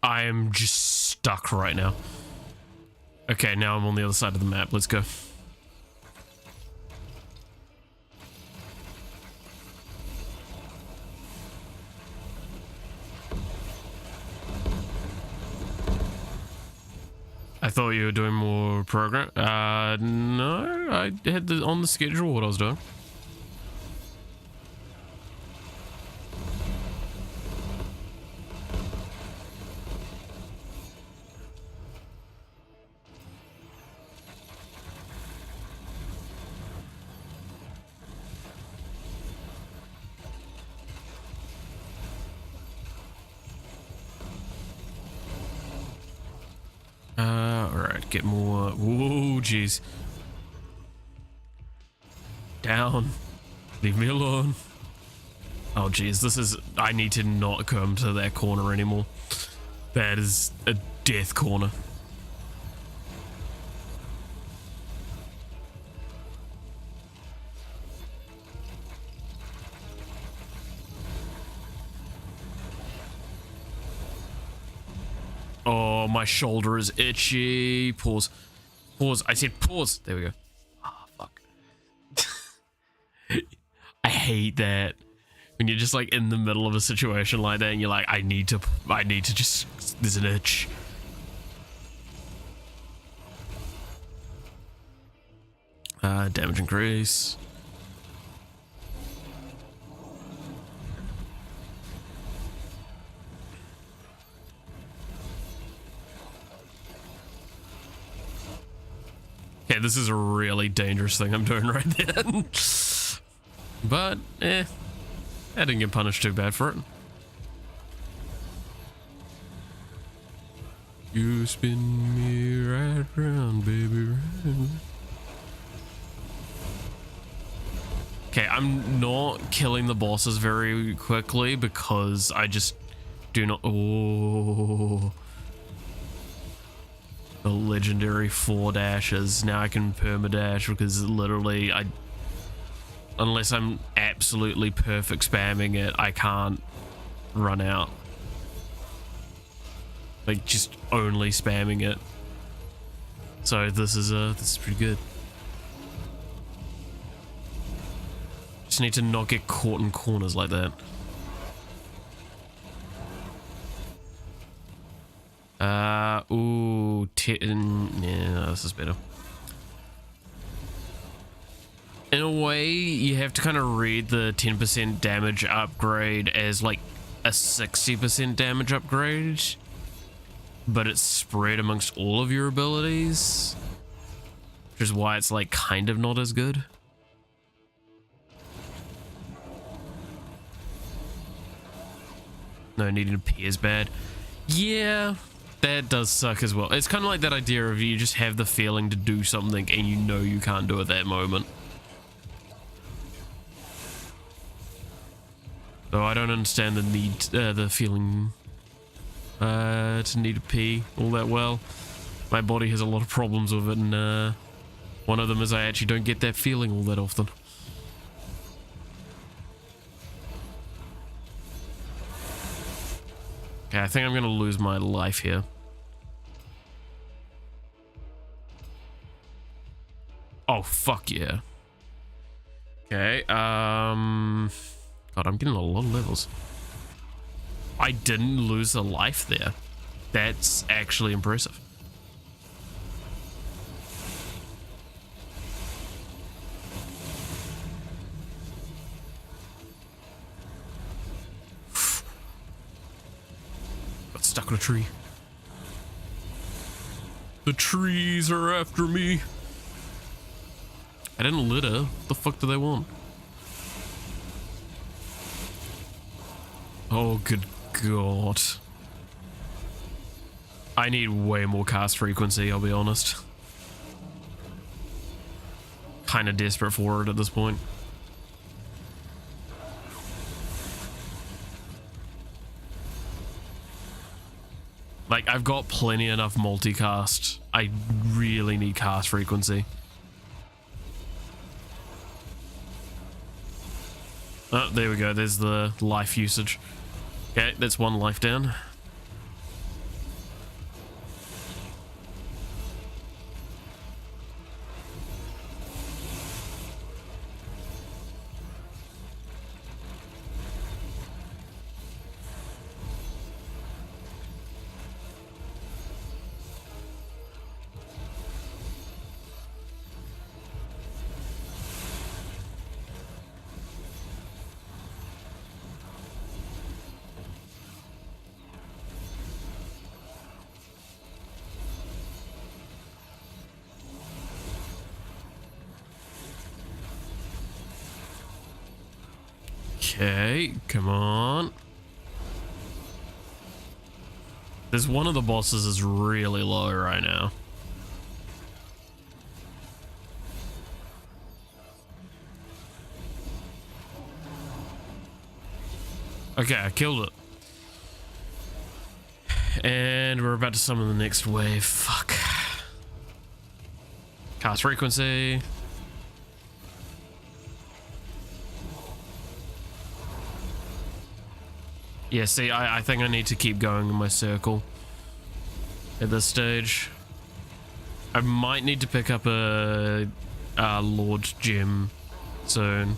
I am just stuck right now. Okay, now I'm on the other side of the map. Let's go. I thought you were doing more program. No, I had on the schedule what I was doing. Alright, get more. Whoa, jeez. Down. Leave me alone. Oh, jeez, this is. I need to not come to that corner anymore. That is a death corner. Oh, my shoulder is itchy. Pause. Pause. I said pause. There we go. Oh, fuck. I hate that. When you're just like in the middle of a situation like that and you're like, I need to just, there's an itch. Damage increase. Okay, this is a really dangerous thing I'm doing right then. But, I didn't get punished too bad for it. You spin me right round, baby, round. Okay, I'm not killing the bosses very quickly because I just do not... Oh... The legendary 4 dashes. Now I can perma-dash because literally unless I'm absolutely perfect spamming it, I can't run out. Like, just only spamming it. So this is pretty good. Just need to not get caught in corners like that. Ooh, yeah, this is better. In a way, you have to kind of read the 10% damage upgrade as like a 60% damage upgrade, but it's spread amongst all of your abilities, which is why it's like kind of not as good. No, needing to pee is bad. Yeah, that does suck as well. It's kind of like that idea of you just have the feeling to do something and you know you can't do it at that moment. So I don't understand the need, the feeling to need to pee all that well. My body has a lot of problems with it, and one of them is I actually don't get that feeling all that often. Okay, I think I'm gonna lose my life here. Oh, fuck yeah. Okay, God, I'm getting a lot of levels. I didn't lose a life there. That's actually impressive. Got stuck on a tree. The trees are after me. I didn't litter. What the fuck do they want? Oh, good God. I need way more cast frequency, I'll be honest. Kind of desperate for it at this point. Like, I've got plenty enough multicast. I really need cast frequency. Oh, there we go. There's the life usage. Okay, that's one life down. Okay, come on. There's one of the bosses is really low right now. Okay, I killed it. And we're about to summon the next wave. Fuck. Cast frequency. Yeah, see, I think I need to keep going in my circle at this stage. I might need to pick up a Lord Gem soon.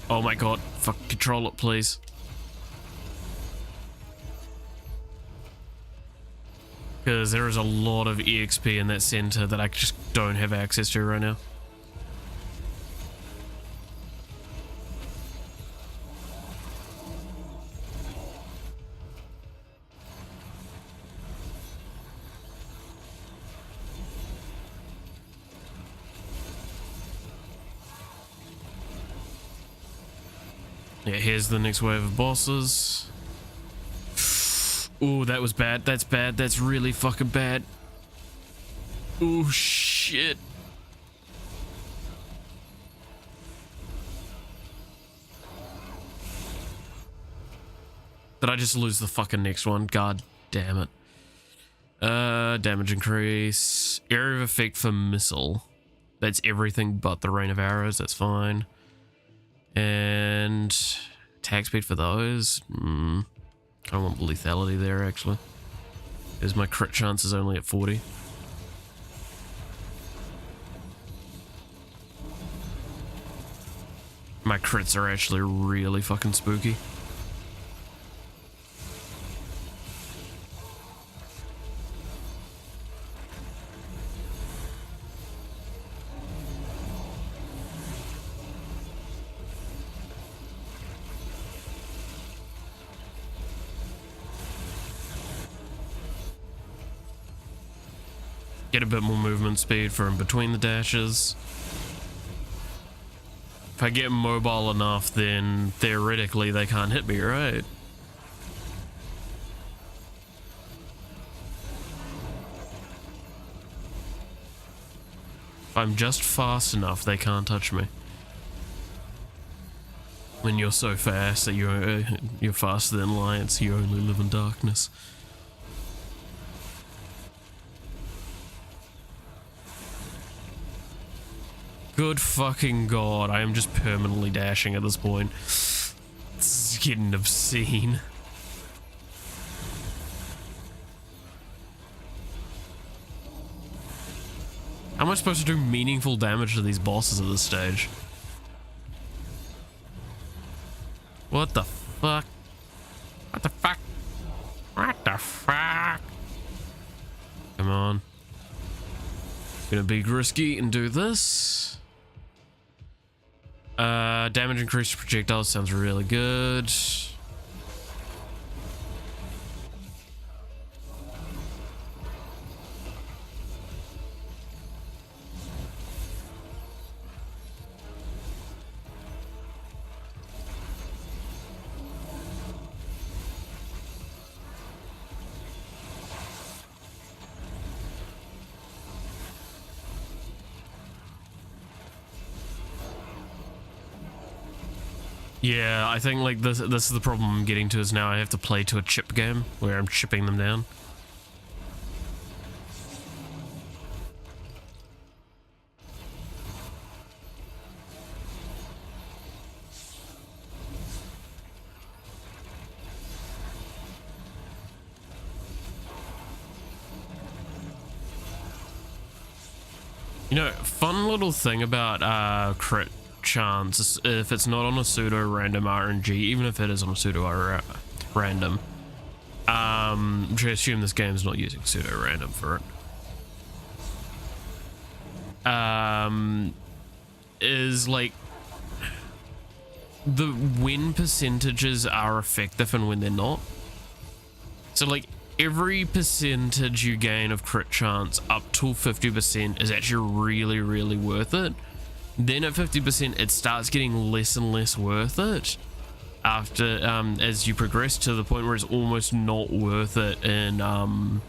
Oh my god, fuck, control it, please. Because there is a lot of EXP in that center that I just don't have access to right now. Yeah, here's the next wave of bosses. Ooh, that was bad. That's bad. That's really fucking bad. Ooh, shit. Did I just lose the fucking next one? God damn it. Damage increase. Area of effect for missile. That's everything but the rain of arrows. That's fine. And attack speed for those. I want lethality there, actually. Because my crit chance is only at 40. My crits are actually really fucking spooky. Get a bit more movement speed for in between the dashes. If I get mobile enough, then theoretically they can't hit me, right? If I'm just fast enough, they can't touch me. When you're so fast that you're faster than lights, you only live in darkness. Good fucking god, I am just permanently dashing at this point. This is getting obscene. How am I supposed to do meaningful damage to these bosses at this stage? What the fuck? What the fuck? What the fuck? Come on. Gonna be risky and do this. Damage increased projectiles sounds really good. Yeah, I think like this is the problem I'm getting to is now I have to play to a chip game where I'm chipping them down. You know, fun little thing about crit chance, if it's not on a pseudo random RNG, even if it is on a pseudo random, which I assume this game's not using pseudo random for it, is like the win percentages are effective and when they're not. So like every percentage you gain of crit chance up to 50% is actually really, really worth it. Then at 50%, it starts getting less and less worth it. after as you progress to the point where it's almost not worth it in kind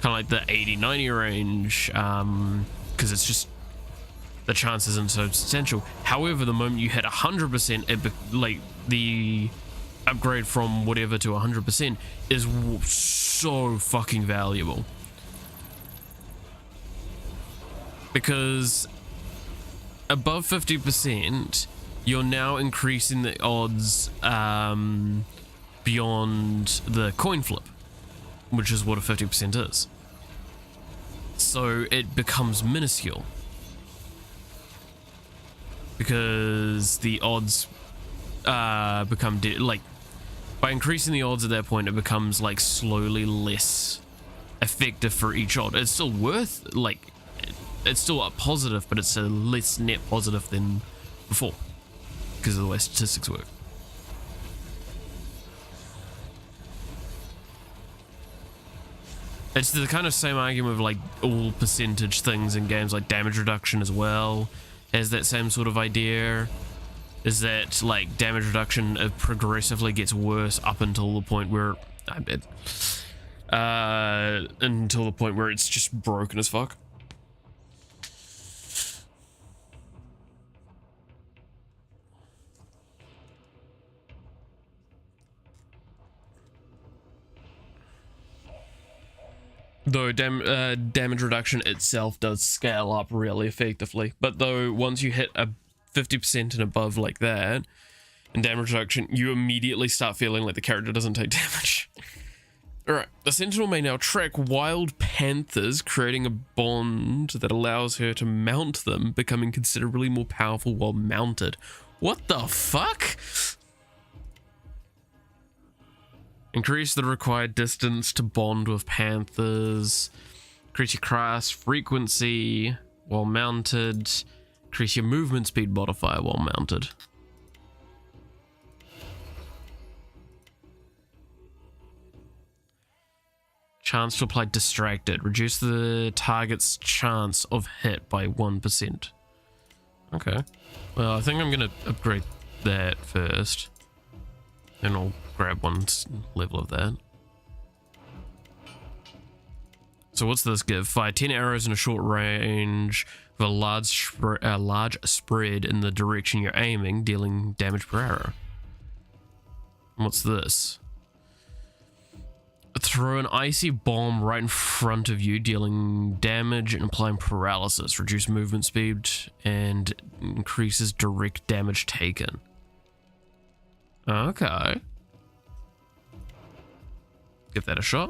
of like the 80-90 range, because it's just the chance isn't so substantial. However, the moment you hit 100%, like the upgrade from whatever to 100% is so fucking valuable, because above 50% you're now increasing the odds beyond the coin flip, which is what a 50% is. So it becomes minuscule, because the odds become like, by increasing the odds at that point, it becomes like slowly less effective for each odd. It's still worth, like, it's still a positive, but it's a less net positive than before, because of the way statistics work. It's the kind of same argument of like all percentage things in games, like damage reduction as well has that same sort of idea, is that like damage reduction progressively gets worse up until the point where it's just broken as fuck. Though damage reduction itself does scale up really effectively, but though once you hit a 50% and above like that in damage reduction, you immediately start feeling like the character doesn't take damage. Alright, the Sentinel may now track wild panthers, creating a bond that allows her to mount them, becoming considerably more powerful while mounted. What the fuck? Increase the required distance to bond with panthers. Increase your class frequency while mounted. Increase your movement speed modifier while mounted. Chance to apply distracted. Reduce the target's chance of hit by 1%. Okay. Well, I think I'm going to upgrade that first. Then I'll grab one level of that. So what's this give? Fire 10 arrows in a short range with a large spread in the direction you're aiming, dealing damage per arrow. What's this? Throw an icy bomb right in front of you, dealing damage and applying paralysis. Reduce movement speed and increases direct damage taken. Okay. Give that a shot.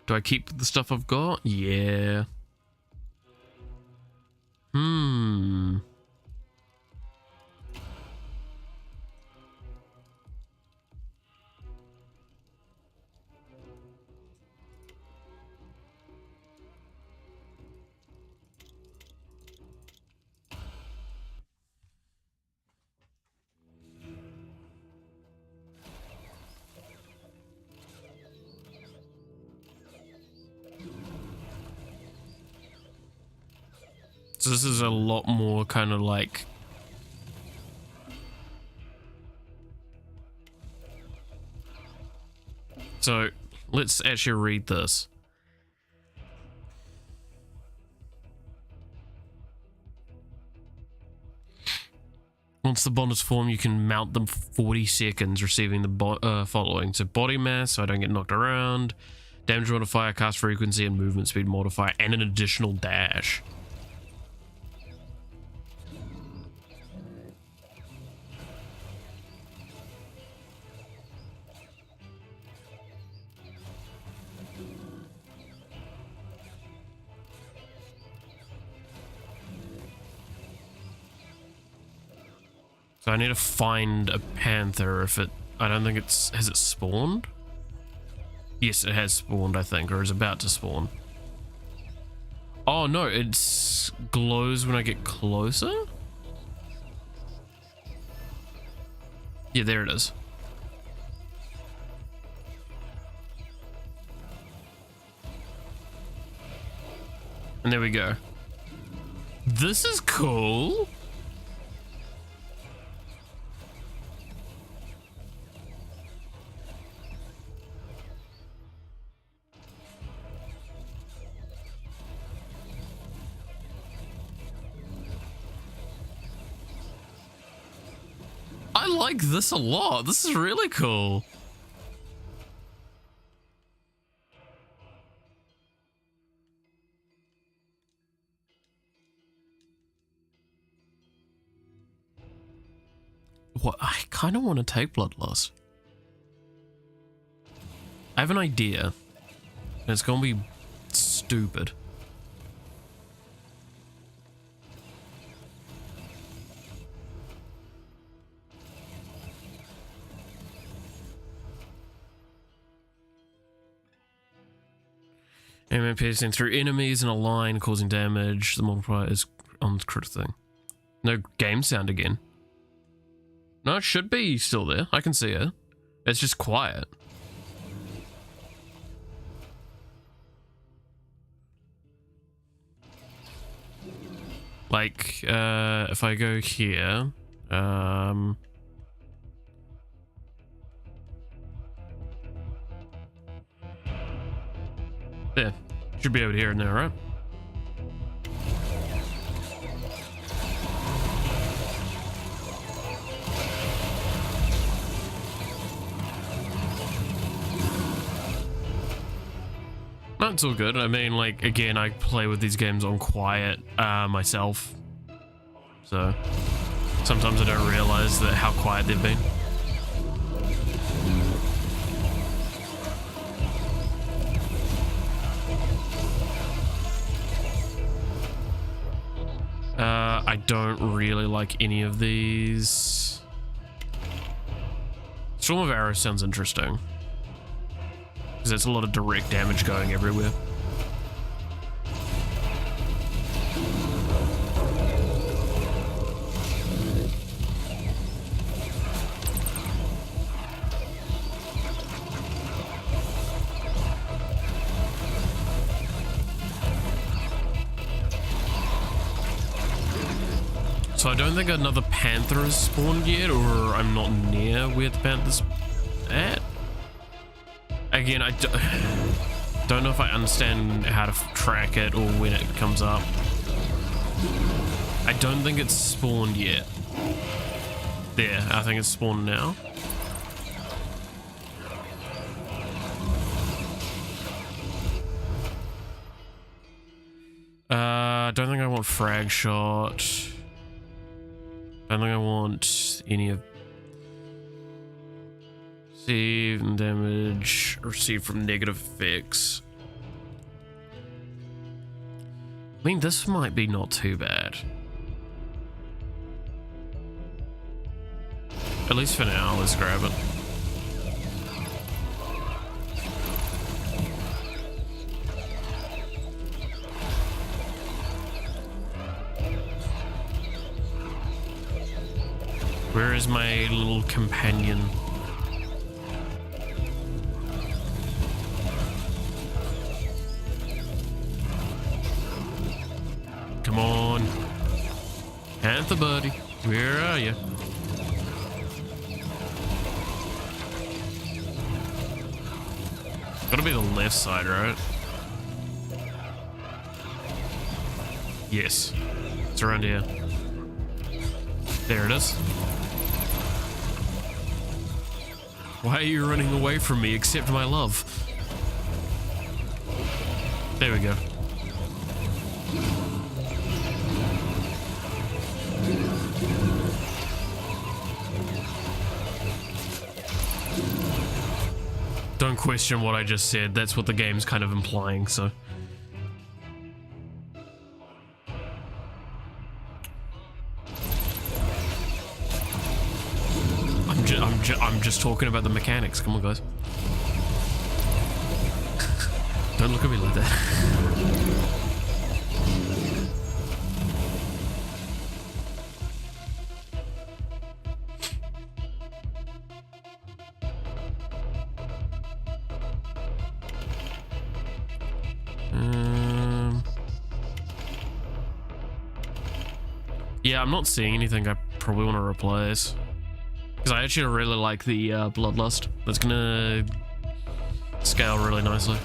Do I keep the stuff I've got? Yeah. So this is a lot more kind of like... So let's actually read this. Once the bond is formed, you can mount them for 40 seconds, receiving the following. So body mass, so I don't get knocked around, damage modifier, cast frequency, and movement speed modifier, and an additional dash. So I need to find a panther. If it, I don't think it's, has it spawned? Yes, it has spawned, I think, or is about to spawn. Oh no, it glows when I get closer? Yeah, there it is. And there we go. This is cool. I like this a lot. This is really cool. What? I kind of want to take Bloodlust. I have an idea. And it's going to be stupid. Aiming piercing through enemies in a line, causing damage. The multiplier is on the critical thing. No game sound again. No, it should be still there. I can see it. It's just quiet. Like, if I go here, yeah, should be able to hear it now, right? That's all good. I mean, like, again, I play with these games on quiet myself, so sometimes I don't realize that how quiet they've been. I don't really like any of these. Storm of Arrows sounds interesting. Because there's a lot of direct damage going everywhere. So I don't think another panther has spawned yet, or I'm not near where the panther's at. Again, I don't know if I understand how to track it or when it comes up. I don't think it's spawned yet. There, I think it's spawned now. I don't think I want frag shot. I don't think I want any of... Receive damage received from negative effects. I mean, this might be not too bad. At least for now, let's grab it. Where is my little companion? Come on. Panther buddy, where are you? Gotta be the left side, right? Yes. It's around here. There it is. Why are you running away from me? Accept my love. There we go. Don't question what I just said. That's what the game's kind of implying, so. I'm just talking about the mechanics. Come on, guys. Don't look at me like that. Yeah, I'm not seeing anything I probably want to replace. Because I actually really like the Bloodlust. That's gonna scale really nicely.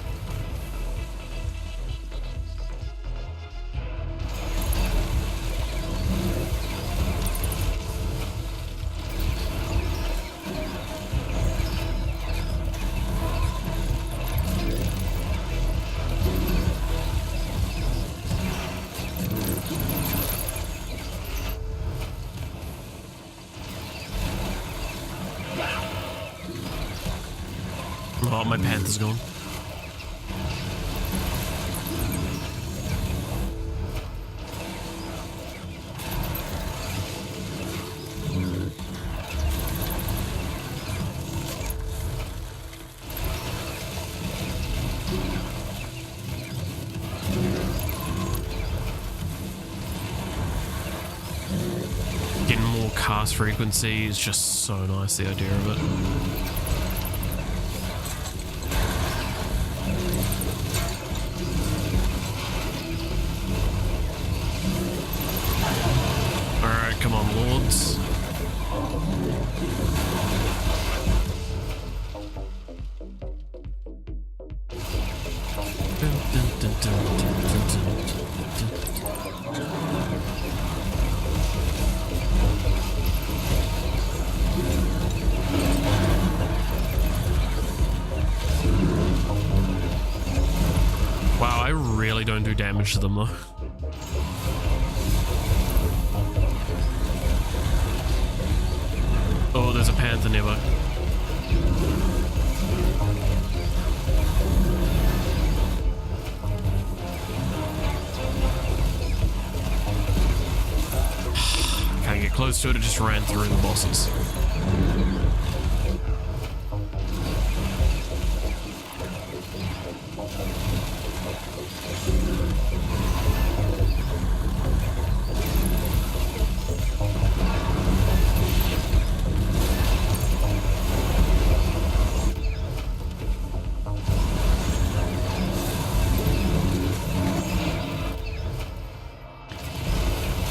Oh, my panther's gone. Getting more cast frequency is just so nice, the idea of it. Come on, lords. Wow, I really don't do damage to them though. Oh, there's a panther nearby. Can't get close to it, it just ran through the bosses.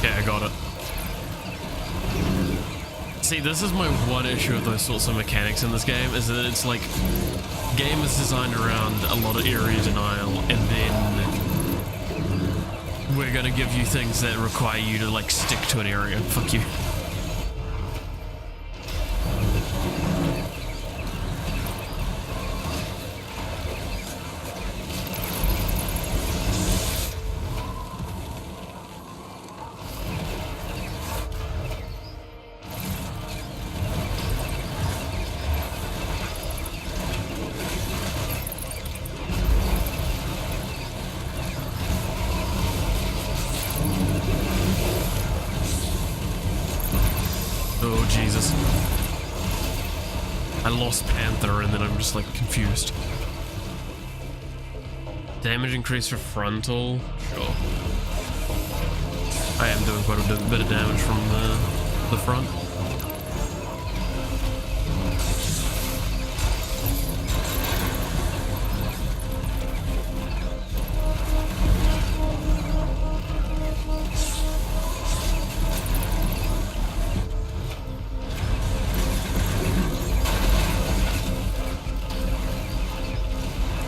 Yeah, I got it. See, this is my one issue with those sorts of mechanics in this game, is that it's like, game is designed around a lot of area denial, and then we're gonna give you things that require you to like stick to an area. Fuck you. Oh, Jesus. I lost Panther and then I'm just like confused. Damage increase for frontal? Sure. I am doing quite a bit of damage from the front.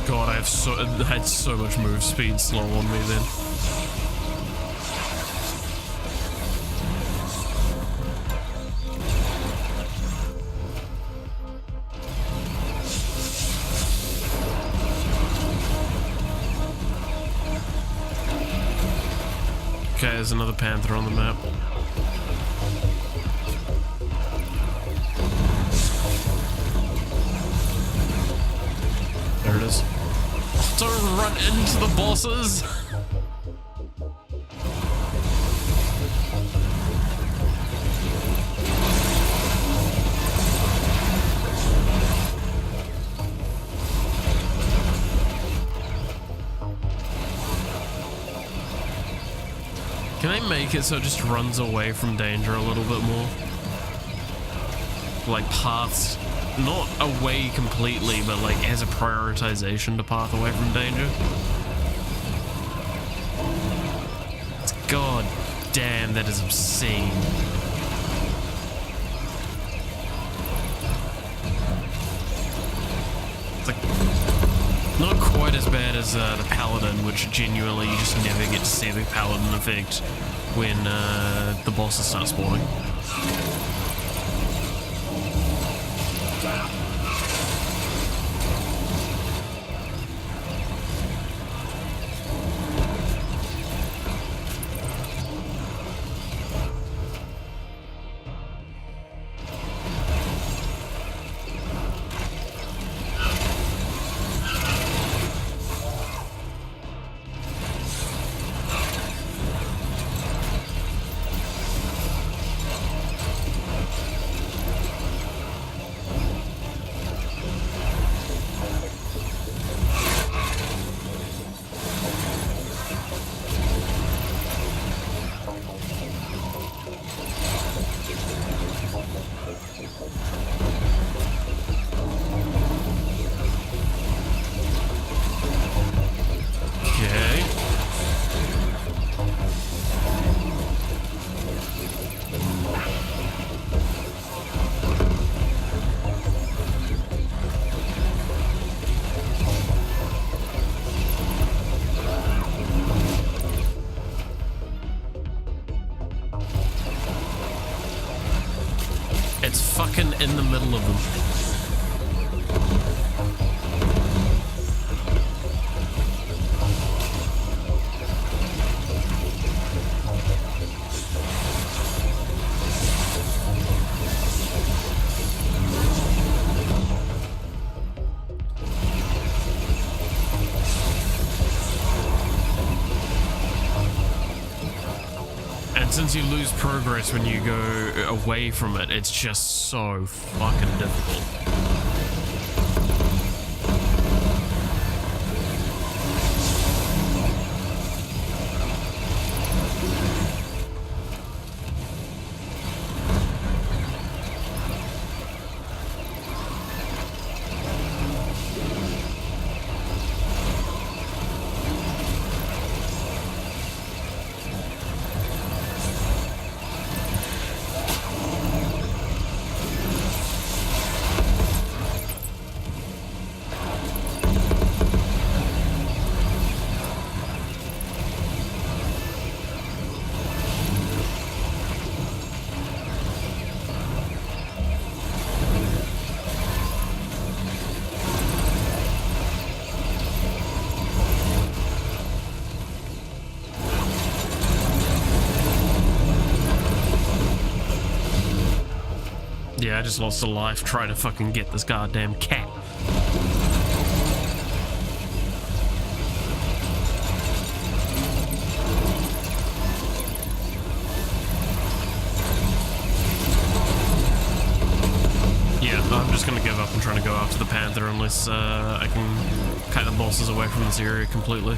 God, I had so much move speed slow on me then. Okay, there's another panther on the map. There it is. Don't run into the bosses! Can I make it so it just runs away from danger a little bit more? Like paths, not away completely, but like as a prioritization to path away from danger. God damn, that is obscene. It's like not quite as bad as the Paladin, which genuinely you just never get to see the Paladin effect when the bosses start spawning. It's fucking in the middle of them. Since you lose progress when you go away from it, it's just so fucking difficult. Yeah, I just lost a life trying to fucking get this goddamn cat. Yeah, I'm just gonna give up and trying to go after the panther unless I can cut the bosses away from this area completely.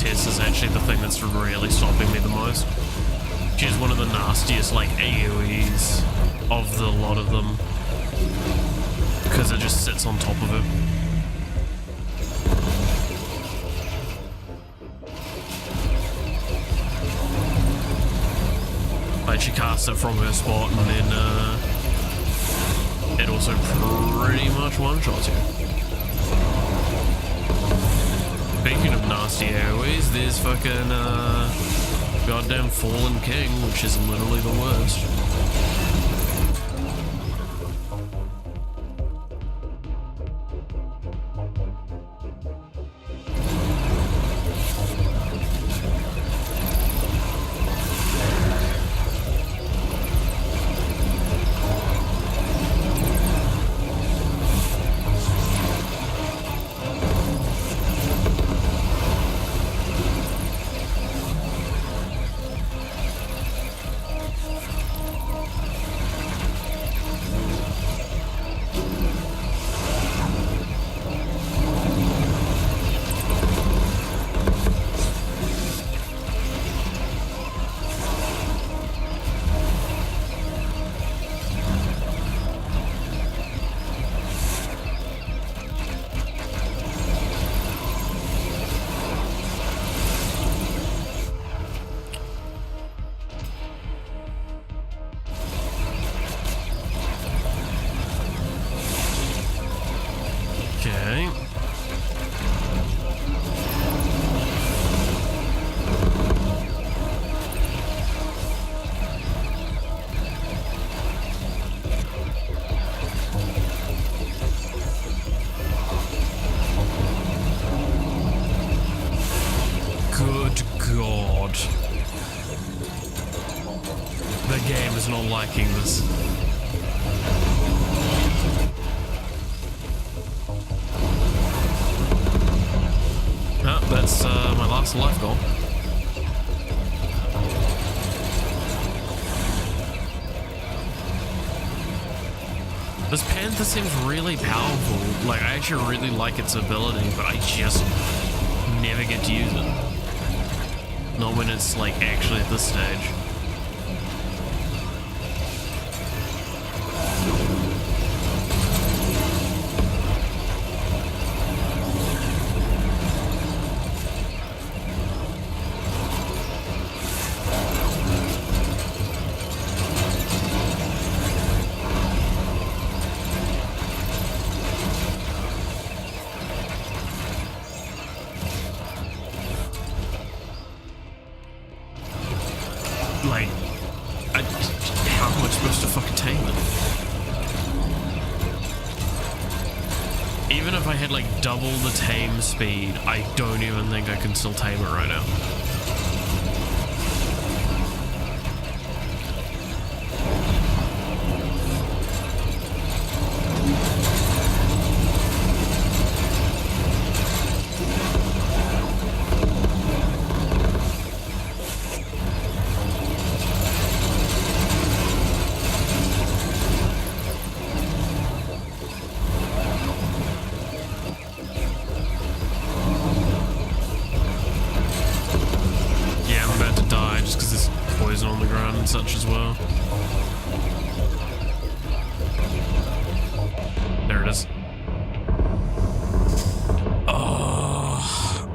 Is actually the thing that's really stopping me the most. She's one of the nastiest, like, AoEs of the lot of them, because it just sits on top of it. Like, she casts it from her spot, and then it also pretty much one-shots you. Speaking of nasty AoEs, there's fucking goddamn Fallen King, which is literally the worst. God. The game is not liking this. Oh, that's my last life goal. This panther seems really powerful. Like, I actually really like its ability, but I just never get to use it. Not when it's, like, actually at this stage. Like, how am I supposed to fucking tame it? Even if I had like double the tame speed, I don't even think I can still tame it right now. On the ground and such as well. There it is. Oh,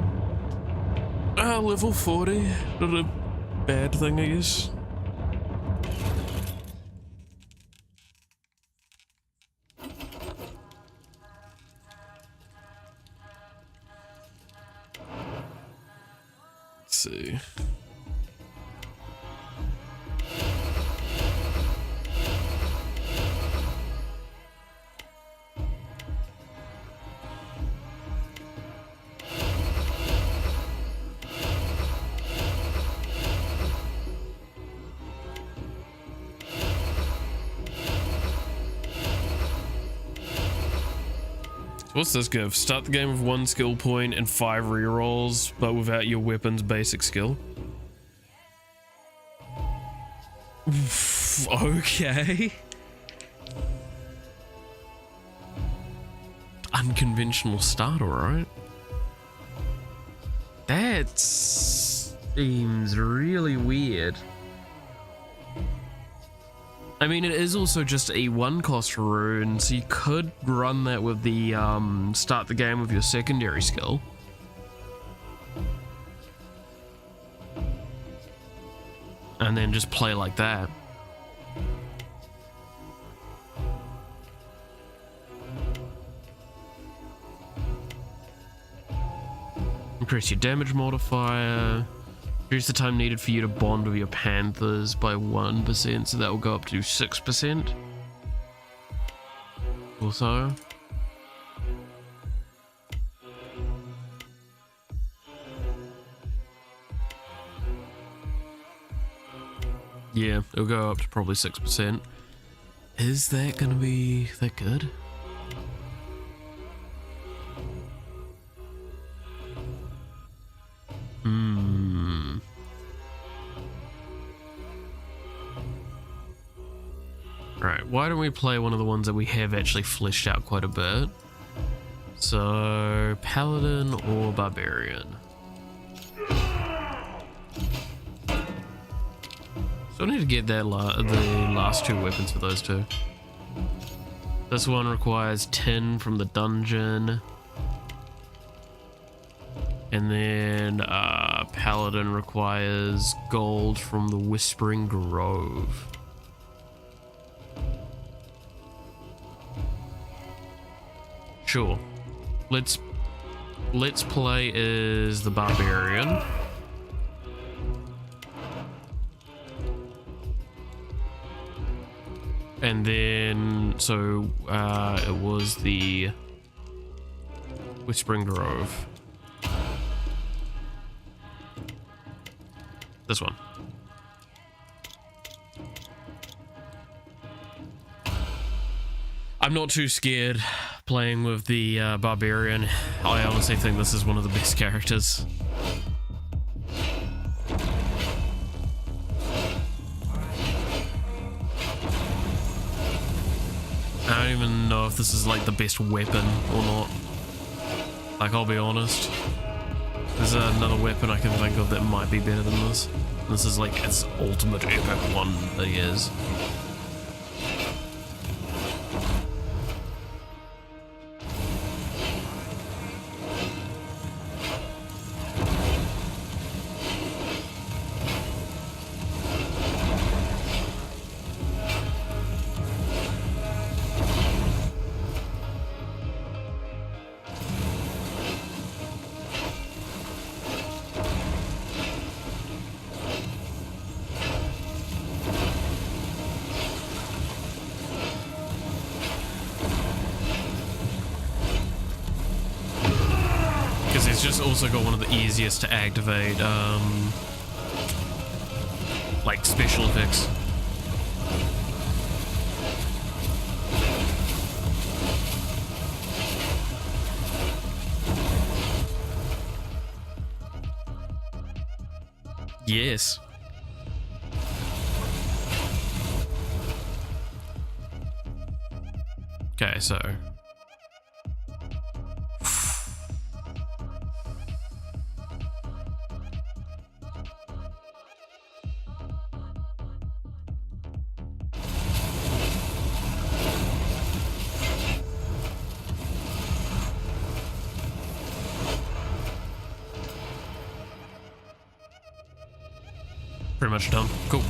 level 40. Not a bad thing, I guess. Let's see. What's this give? Start the game with 1 skill point and 5 rerolls, but without your weapon's basic skill. Okay. Unconventional start, alright. That seems really weird. I mean, it is also just a 1-cost rune, so you could run that with the, start the game with your secondary skill. And then just play like that. Increase your damage modifier. Reduce the time needed for you to bond with your panthers by 1%, so that will go up to 6%. Also. Yeah, it'll go up to probably 6%. Is that gonna be that good? Alright, why don't we play one of the ones that we have actually fleshed out quite a bit? So, Paladin or Barbarian? So I need to get that the last 2 weapons for those 2. This one requires tin from the dungeon. And then Paladin requires gold from the Whispering Grove. Sure. Let's play as the Barbarian. And then, so it was the Whispering Grove. This one. I'm not too scared playing with the Barbarian. I honestly think this is one of the best characters. I don't even know if this is like the best weapon or not. Like, I'll be honest. There's another weapon I can think of that might be better than this. This is like its ultimate epic one that he is. It's just also got one of the easiest to activate, like, special effects. Yes. Okay, so... pretty much done. Cool.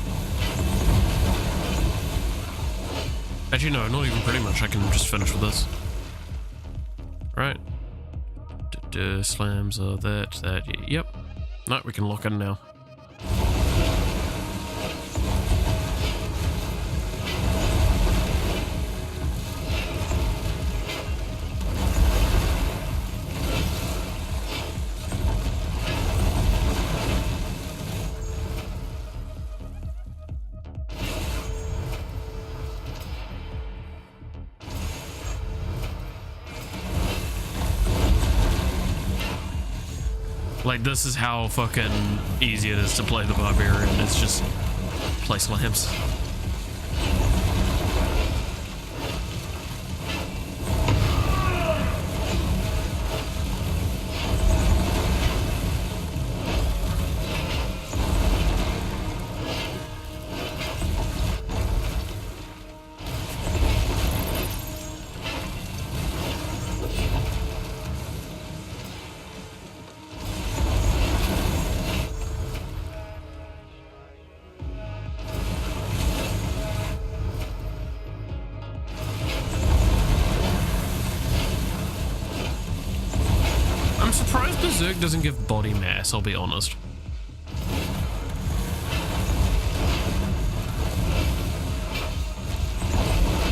Actually, no, not even pretty much. I can just finish with this. Right. Slams are that. Yep. No, we can lock in now. Like, this is how fucking easy it is to play the Barbarian. It's just play slams. Berserk doesn't give body mass, I'll be honest.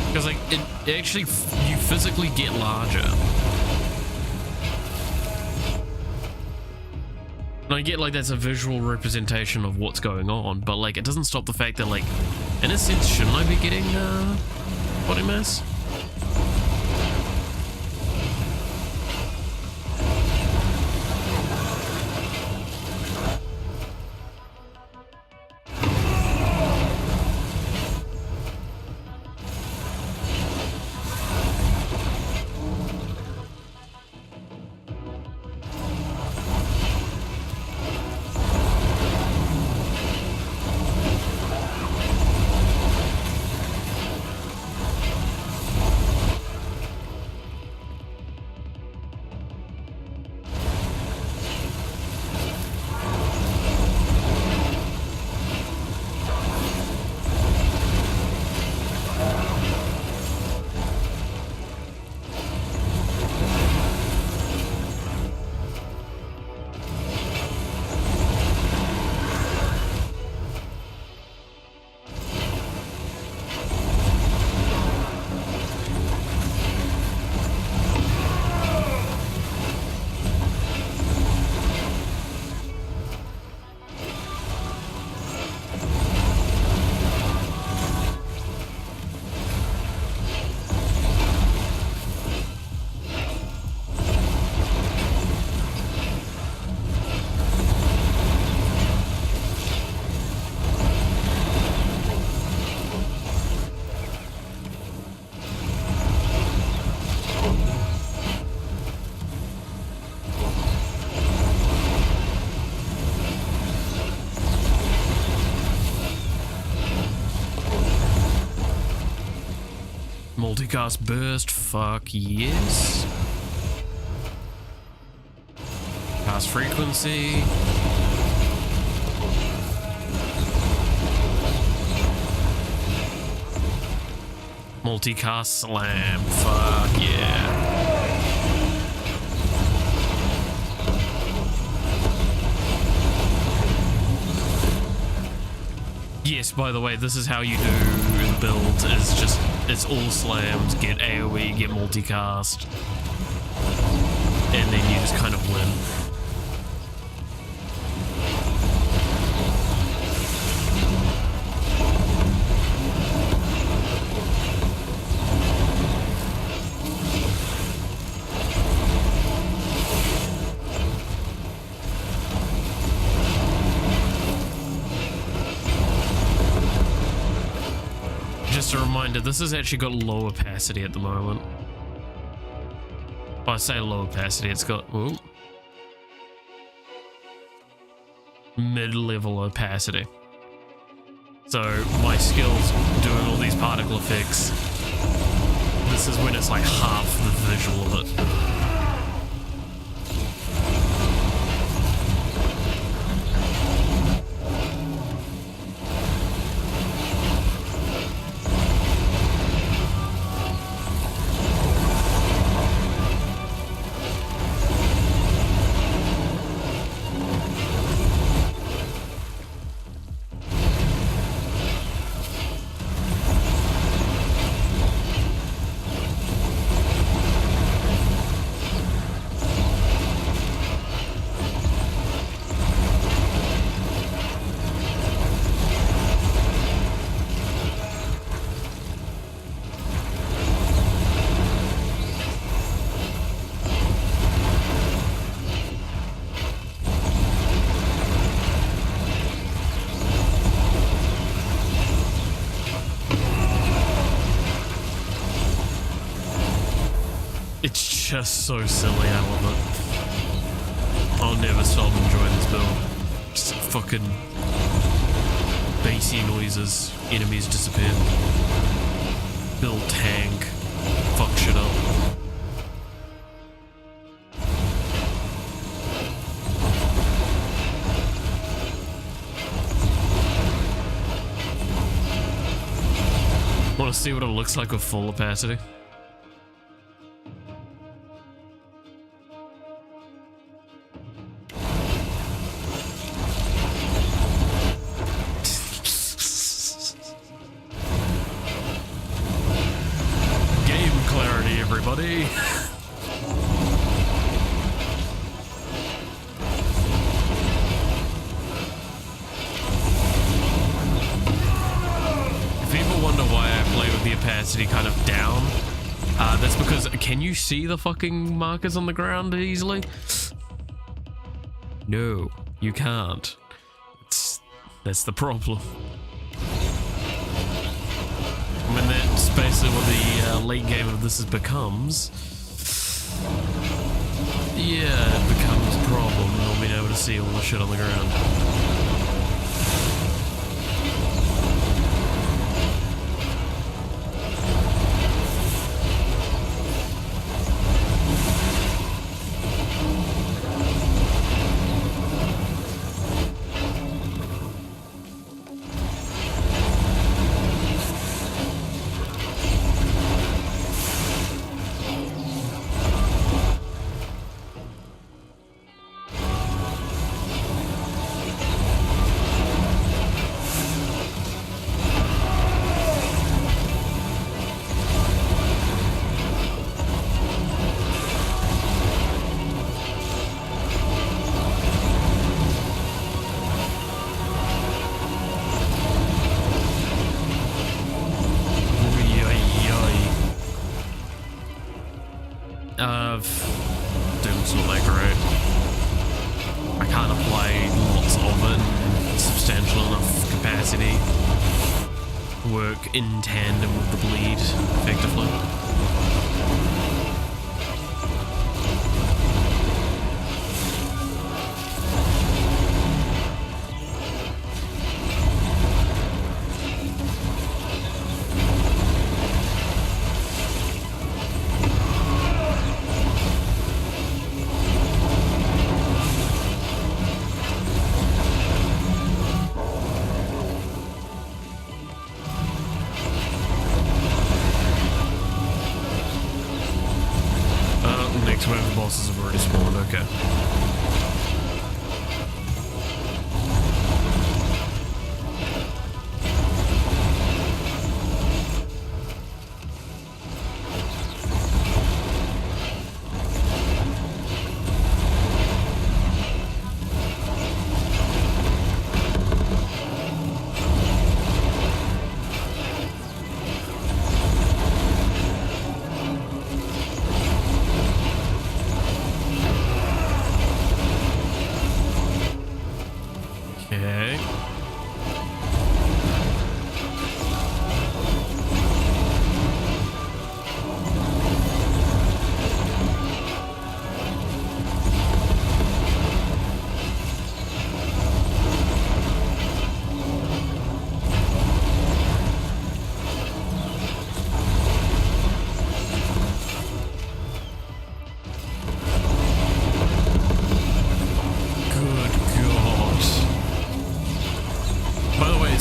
Because, like, it actually, you physically get larger. And I get, like, that's a visual representation of what's going on, but, like, it doesn't stop the fact that, like, in a sense, shouldn't I be getting body mass? Multicast burst, fuck yes. Cast frequency. Multicast slam, fuck yeah. Yes, by the way, this is how you do the build, is just, it's all slams, get AoE, get multicast, and then you just kind of win. Just a reminder, this has actually got low opacity at the moment. Well, I say low opacity, it's got mid-level opacity. So my skills doing all these particle effects, this is when it's like half the visual of it. It's just so silly, I love it. I'll never stop enjoying this build. Just fucking bassy noises, enemies disappear. Build tank, fuck shit up. Want to see what it looks like with full opacity? Everybody. If people wonder why I play with the opacity kind of down, that's because, can you see the fucking markers on the ground easily? No, you can't. That's the problem. I mean, that's basically what the late game of this becomes. Yeah, it becomes a problem, not being able to see all the shit on the ground. Doom's not that great. I can't apply lots of it in substantial enough capacity. Work in tandem with the bleed, effectively.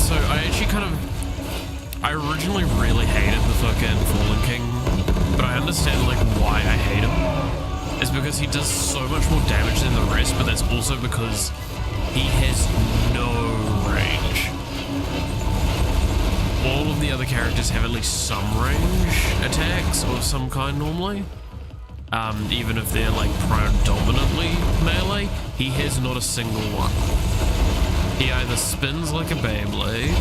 So I actually I originally really hated the fucking Fallen King, but I understand like why I hate him. It's because he does so much more damage than the rest, but that's also because he has no range. All of the other characters have at least some range attacks of some kind normally. Even if they're like predominantly melee, he has not a single one. He either spins like a Beyblade,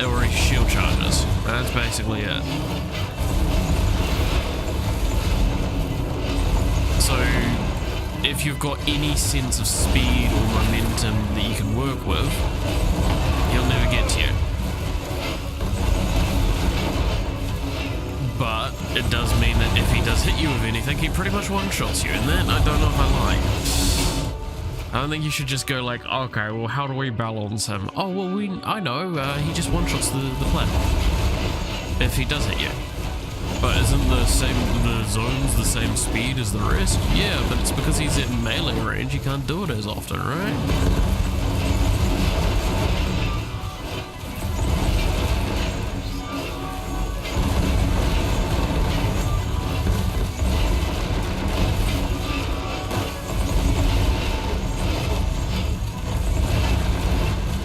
or he shield charges. That's basically it. So, if you've got any sense of speed or momentum that you can work with, he'll never get to you. But it does mean that if he does hit you with anything, he pretty much one-shots you, and that I don't know if I like. I don't think you should just go like, okay, well, how do we balance him? Oh, well, I know, he just one-shots the platform if he does hit you. But isn't the zones the same speed as the rest? Yeah, but it's because he's at melee range, he can't do it as often, right?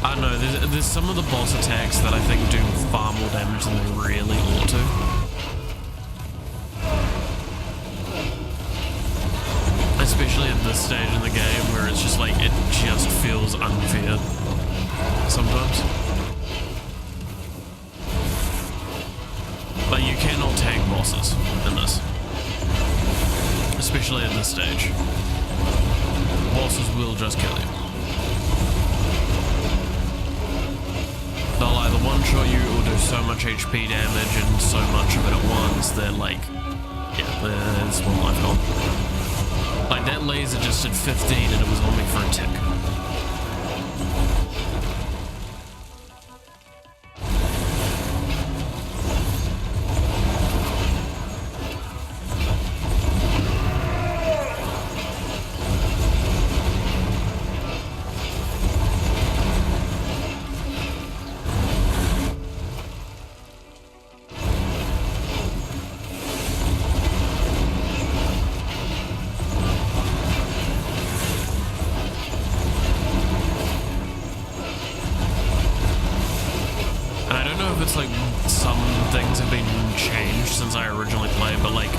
I don't know, there's some of the boss attacks that I think do far more damage than they really ought to. Especially at this stage in the game where it's just like, it just feels unfair sometimes. Like, you cannot tank bosses in this. Especially at this stage. Bosses will just kill you. They'll either one-shot you or do so much HP damage and so much of it at once that, like, yeah, there's one life gone. Like, that laser just did 15 and it was on me for a tick. It's like some things have been changed since I originally played, but like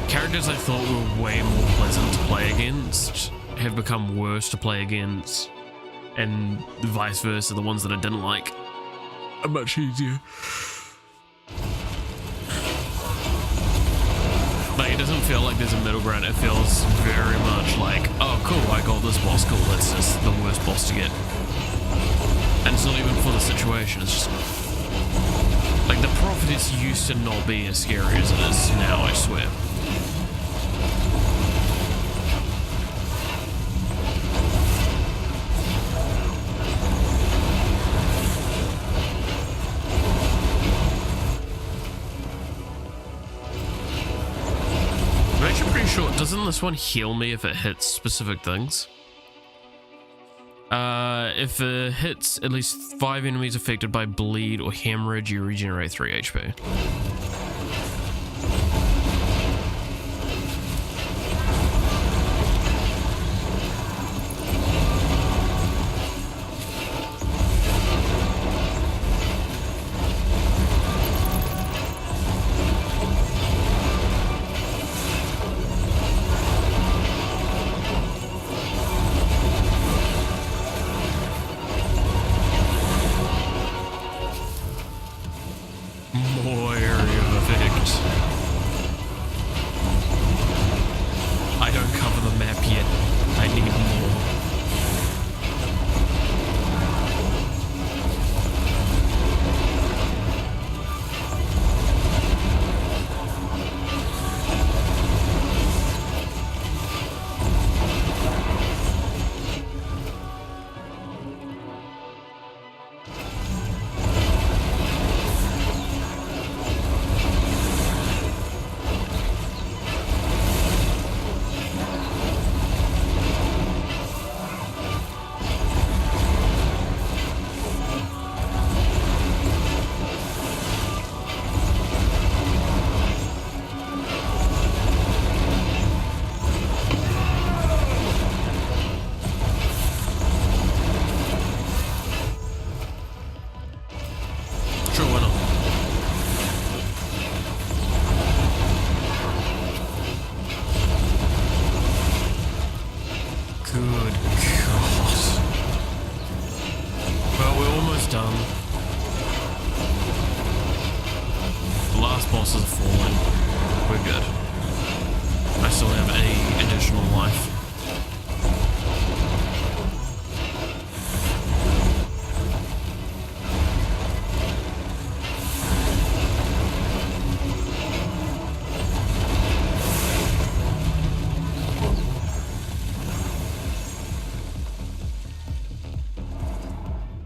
characters I thought were way more pleasant to play against have become worse to play against, and vice versa. The ones that I didn't like are much easier. Like, it doesn't feel like there's a middle ground. It feels very much like, oh cool, I got this boss, cool, that's just the worst boss to get. And it's not even for the situation, it's just like, the Prophetess used to not be as scary as it is now, I swear. I'm actually pretty sure, doesn't this one heal me if it hits specific things? If it hits at least 5 enemies affected by bleed or hemorrhage, you regenerate 3 HP. More area.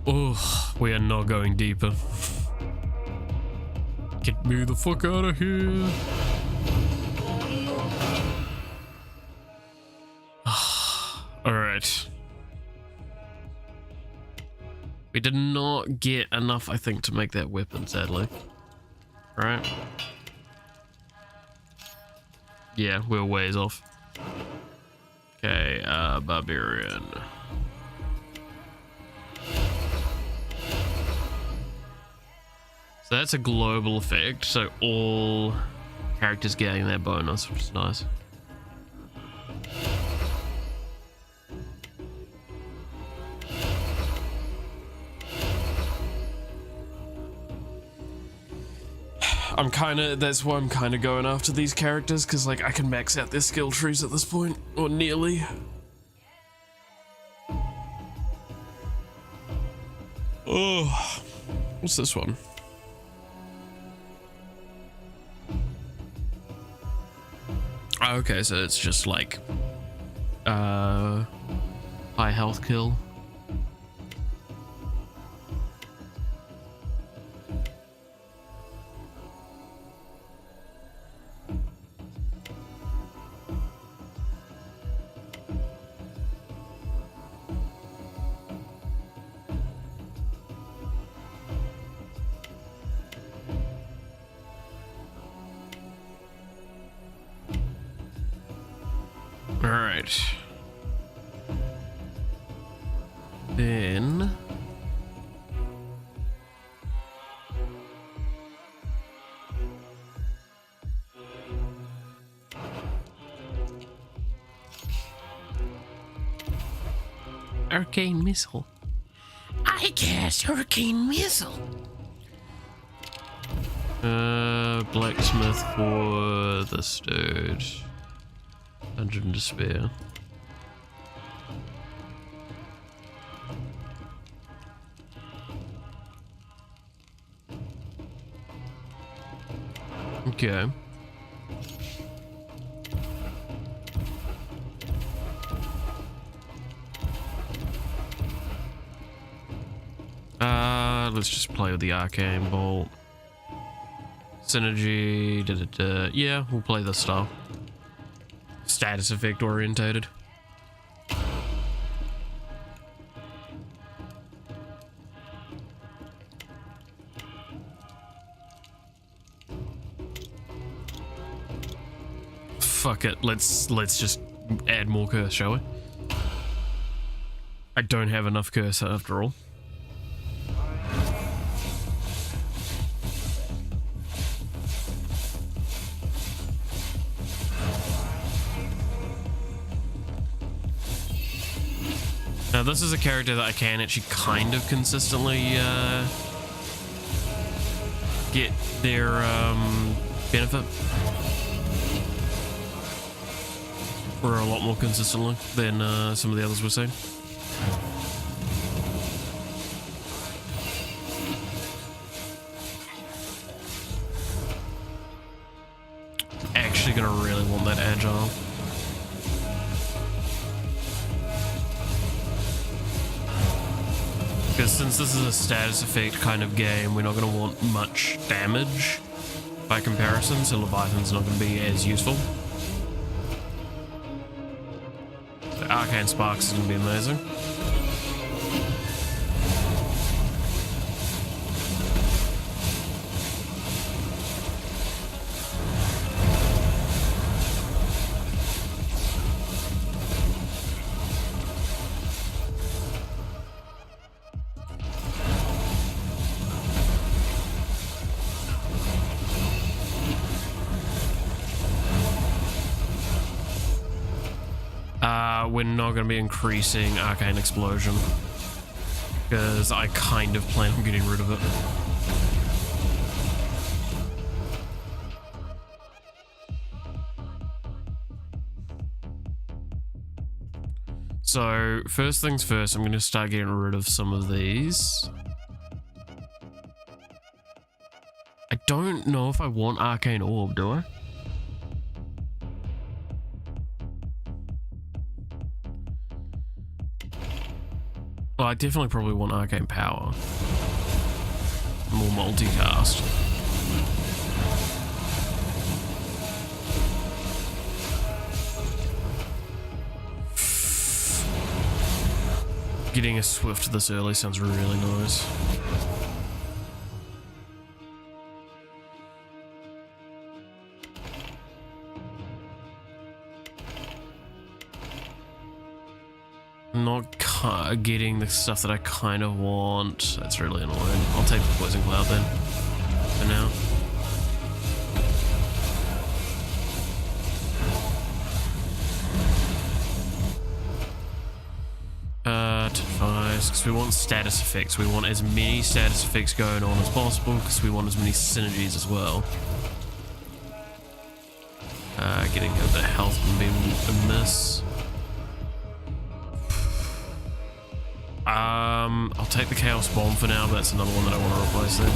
Oh, we are not going deeper. Get me the fuck out of here. Alright. We did not get enough, I think, to make that weapon, sadly. Right? Yeah, we're ways off. Okay, Barbarian. So that's a global effect, so all characters getting that bonus, which is nice. That's why I'm kind of going after these characters, because like I can max out their skill trees at this point, or nearly. Oh, what's this one? Oh, okay, so it's just like high health kill. Alright. Then... Arcane Missile. I cast Hurricane Missile. Blacksmith for this dude. Dungeon Despair. Okay. Let's just play with the Arcane Bolt. Synergy, yeah, we'll play this style. Status effect orientated. Fuck it, let's just add more curse, shall we? I don't have enough curse after all. Now this is a character that I can actually kind of consistently get their benefit. Or a lot more consistently than some of the others we're seeing. Actually gonna really want that agile. Because since this is a status effect kind of game, we're not going to want much damage by comparison, so Leviathan's not going to be as useful. So Arcane Sparks is going to be amazing. We're not going to be increasing Arcane Explosion because I kind of plan on getting rid of it. So first things first, I'm going to start getting rid of some of these. I don't know if I want Arcane Orb, do I? Well, I definitely probably want arcane power. More multicast. Getting a swift this early sounds really nice. Not getting the stuff that I kind of want. That's really annoying. I'll take the Poison Cloud then, for now. Because we want status effects. We want as many status effects going on as possible because we want as many synergies as well. Getting a bit of health can be a miss. I'll take the Chaos Bomb for now, but that's another one that I want to replace then.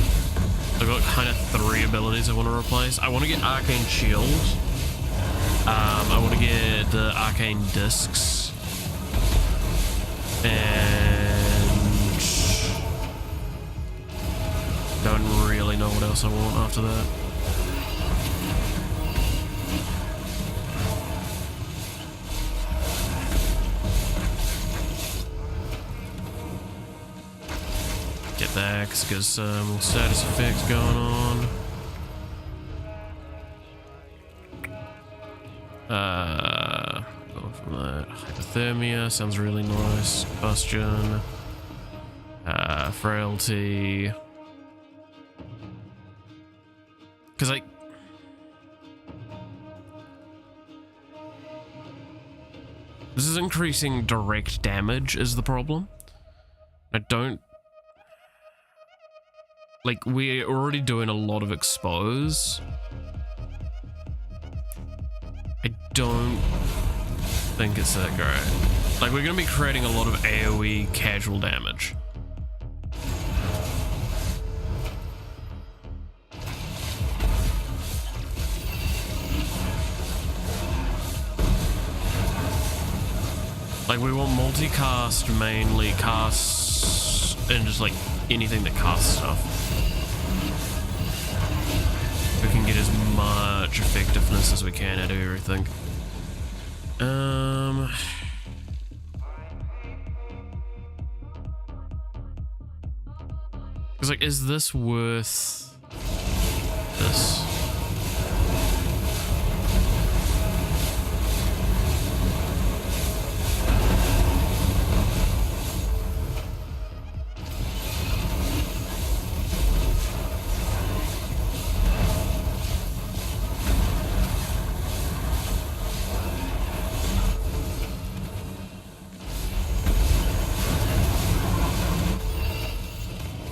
I've got kind of 3 abilities I want to replace. I want to get Arcane Shield. I want to get the Arcane Discs. And don't really know what else I want after that. Get that, because more status effects going on. Going from that. Hypothermia sounds really nice. Combustion. Frailty. Because this is increasing direct damage is the problem. I don't... Like, we're already doing a lot of expose. I don't think it's that great. Like, we're going to be creating a lot of AoE casual damage. Like, we want multicast mainly, casts, and just like anything that casts stuff. We can get as much effectiveness as we can out of everything. Because, like, is this worth this?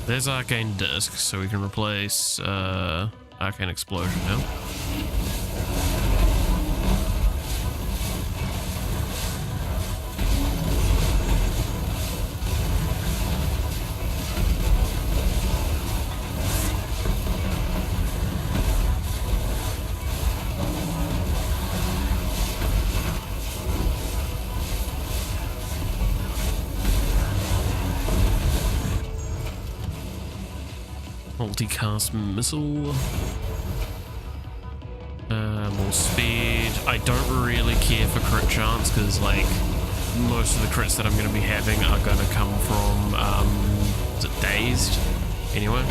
There's Arcane Disc, so we can replace Arcane Explosion now. Multicast missile. More speed. I don't really care for crit chance because, like, most of the crits that I'm going to be having are going to come from is it Dazed anyway.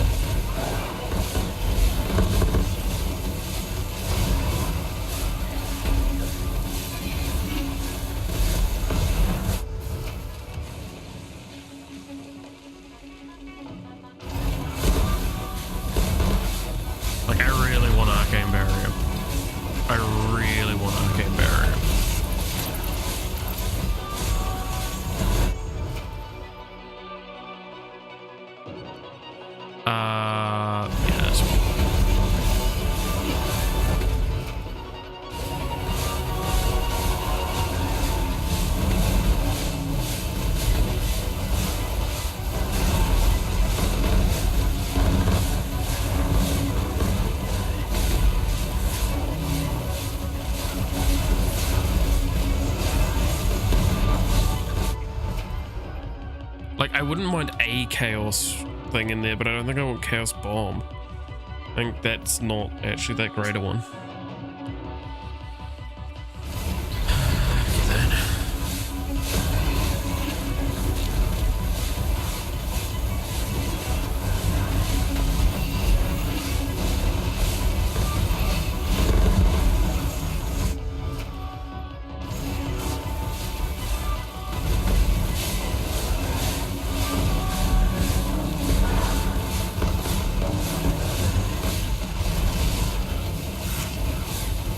Like, I wouldn't mind a chaos thing in there, but I don't think I want chaos bomb. I think that's not actually that great a one.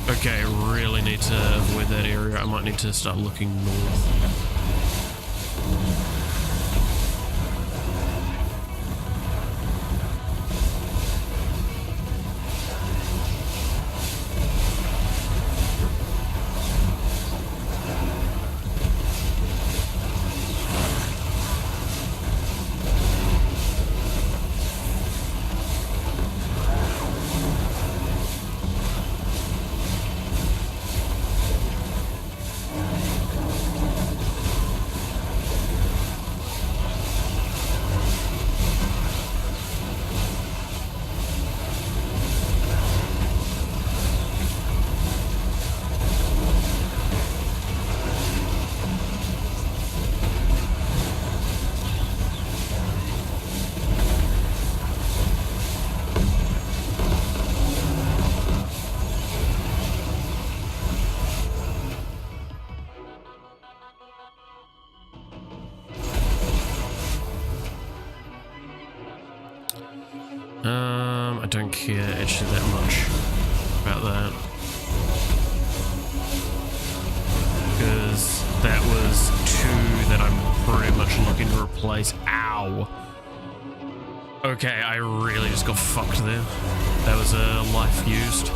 Okay, I really need to avoid that area. I might need to start looking north. I don't care actually that much about that. Because that was two that I'm pretty much looking to replace. Ow! Okay, I really just got fucked there. That was a life used.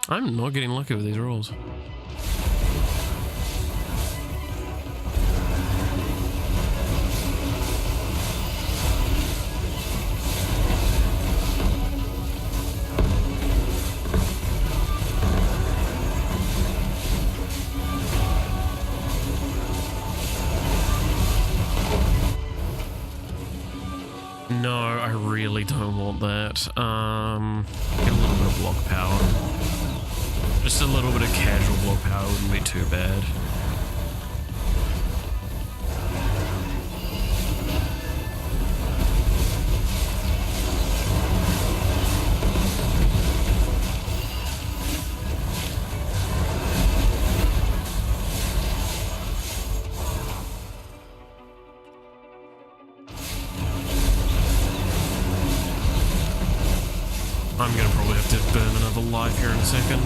I'm not getting lucky with these rolls. No, I really don't want that. Get a little bit of block power. Just a little bit of casual block power wouldn't be too bad. I'm gonna probably have to burn another life here in a second.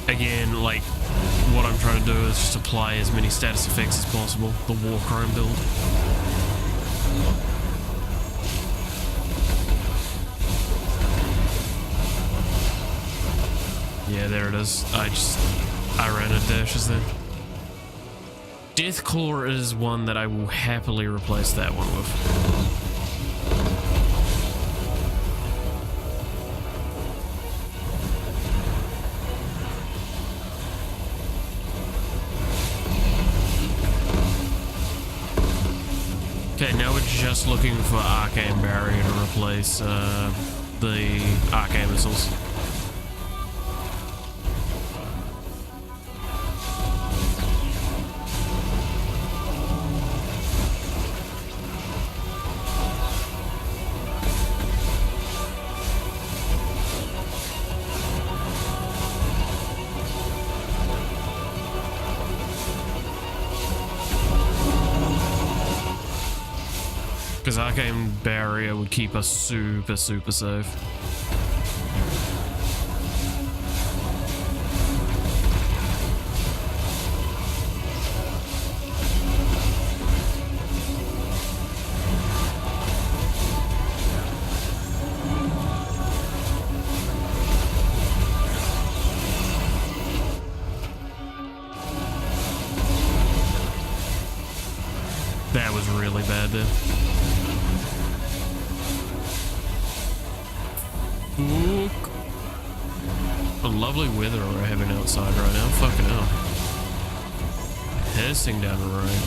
Again, like, what I'm trying to do is just apply as many status effects as possible. The War Chrome build. Yeah, there it is. I ran out of dashes there. Deathclaw is one that I will happily replace that one with. Okay, now we're just looking for Arcane Barrier to replace the Arcane Missiles. Because Arcane Barrier would keep us super, super safe. That was really bad there. Look. A lovely weather we're having outside right now. Fucking hell. Pissing down the rain.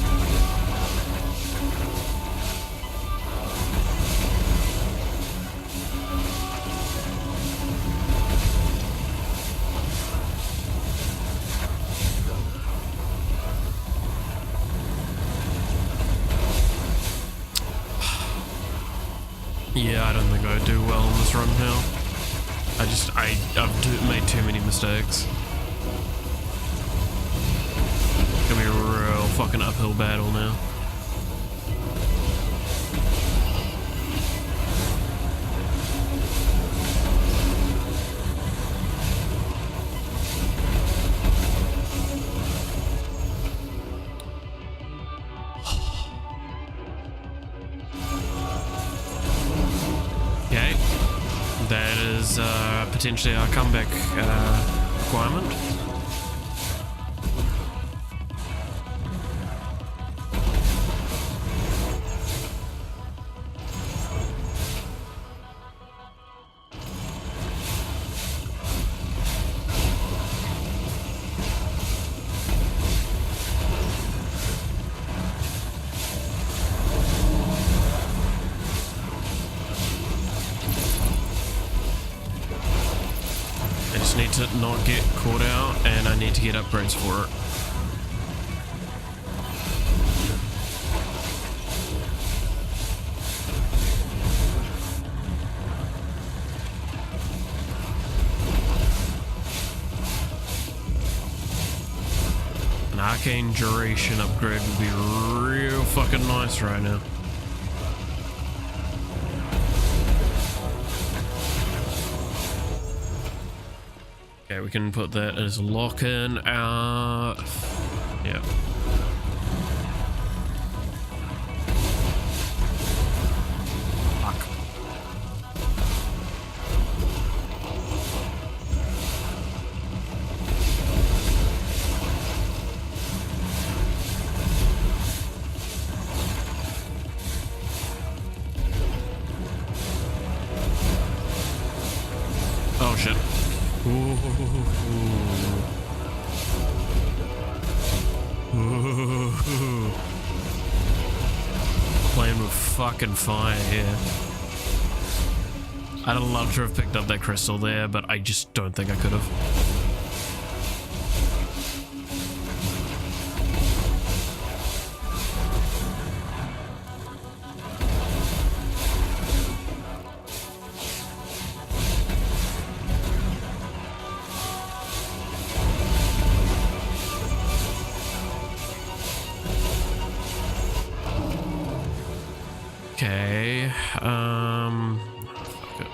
Yeah, I don't think I'd do well on this run now. I've made too many mistakes. It's gonna be a real fucking uphill battle now. Okay, that is potentially our comeback requirement. Need to not get caught out, and I need to get upgrades for it. An arcane duration upgrade would be real fucking nice right now. Okay, we can put that as lock-in. Yeah. Fuck. Oh shit. Ooh. Playing with fucking fire here. I'd love to have picked up that crystal there, but I just don't think I could have. Okay, fuck it.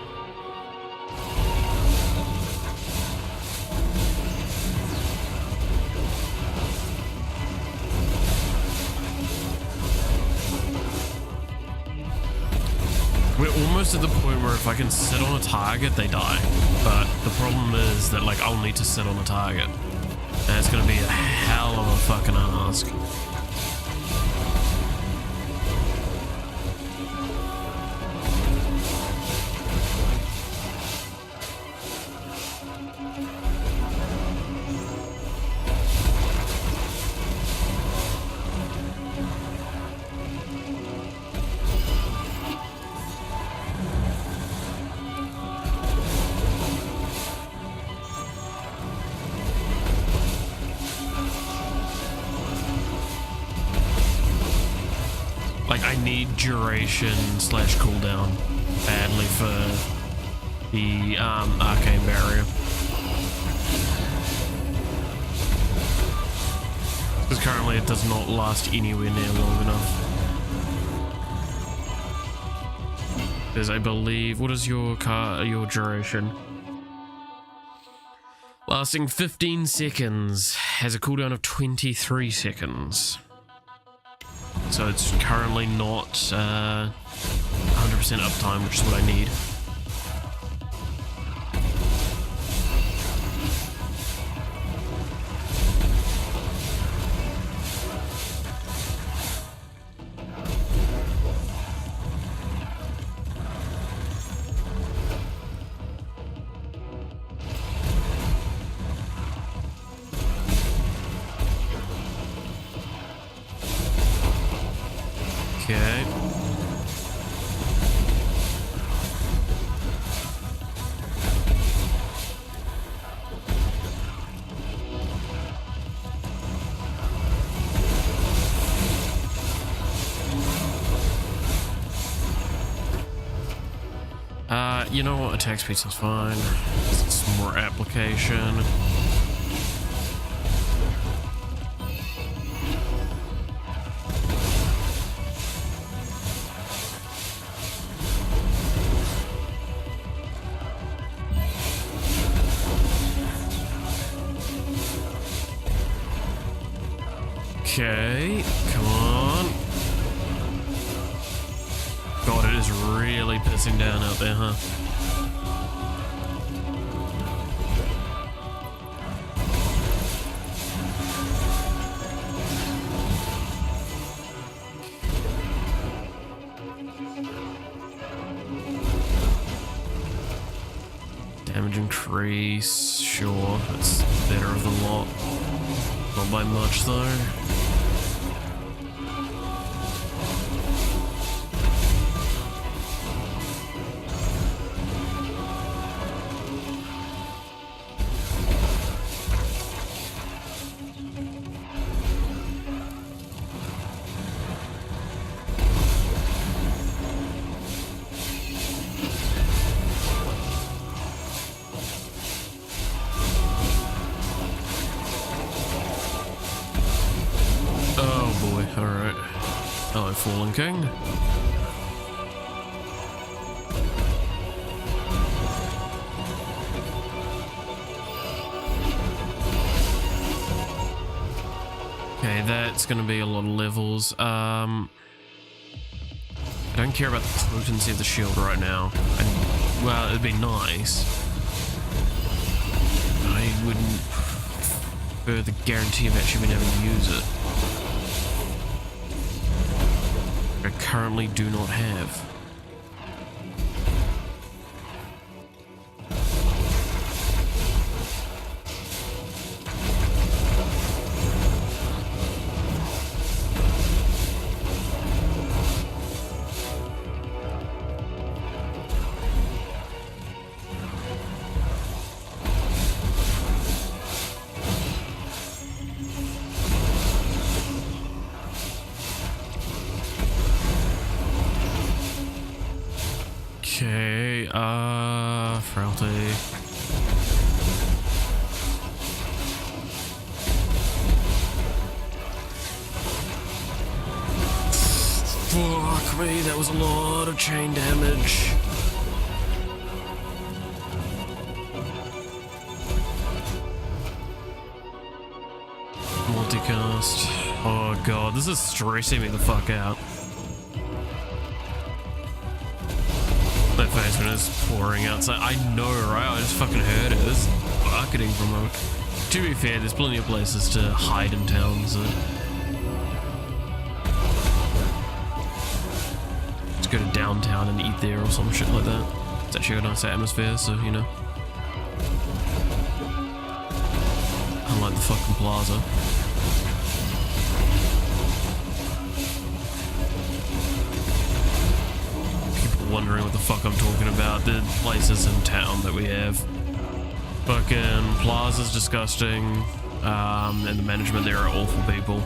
We're almost at the point where if I can sit on a target, they die. But the problem is that, like, I'll need to sit on a target. And it's gonna be a hell of a fucking ask. Like, I need duration slash cooldown badly for the arcane barrier. Because currently it does not last anywhere near long enough. Because I believe, what is your duration? Lasting 15 seconds, has a cooldown of 23 seconds. So it's currently not 100% uptime, which is what I need. Okay. You know what? Attack speed sounds fine. Some more application. Okay, come on. God, it is really pissing down out there, huh? Damage increase, sure, that's better of the lot. Not by much though. Alright. Hello, Fallen King. Okay, that's gonna be a lot of levels. I don't care about the potency of the shield right now. Well, it'd be nice. I wouldn't prefer the guarantee of actually being able to use it. I currently do not have. Okay, frailty. Fuck me, that was a lot of chain damage. Multicast. Oh god, this is stressing me the fuck out. That face when it's pouring outside. I know, right? I just fucking heard it. It's bucketing from it. To be fair, there's plenty of places to hide in town, so just go to downtown and eat there or some shit like that. It's actually a nice atmosphere, so you know. Unlike the fucking plaza. Wondering what the fuck I'm talking about. The places in town that we have. Fucking Plaza's disgusting, and the management there are awful people.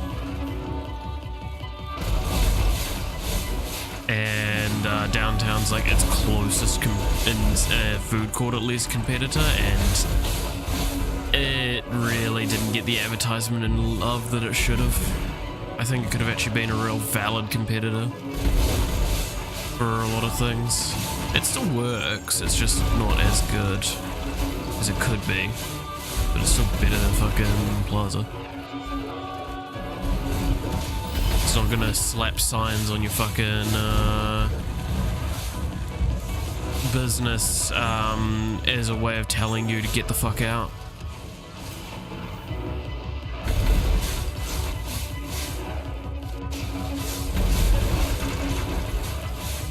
And downtown's like its closest food court at least competitor, and it really didn't get the advertisement and love that it should have. I think it could have actually been a real valid competitor for a lot of things. It still works, it's just not as good as it could be. But it's still better than fucking Plaza. It's not gonna slap signs on your fucking business as a way of telling you to get the fuck out.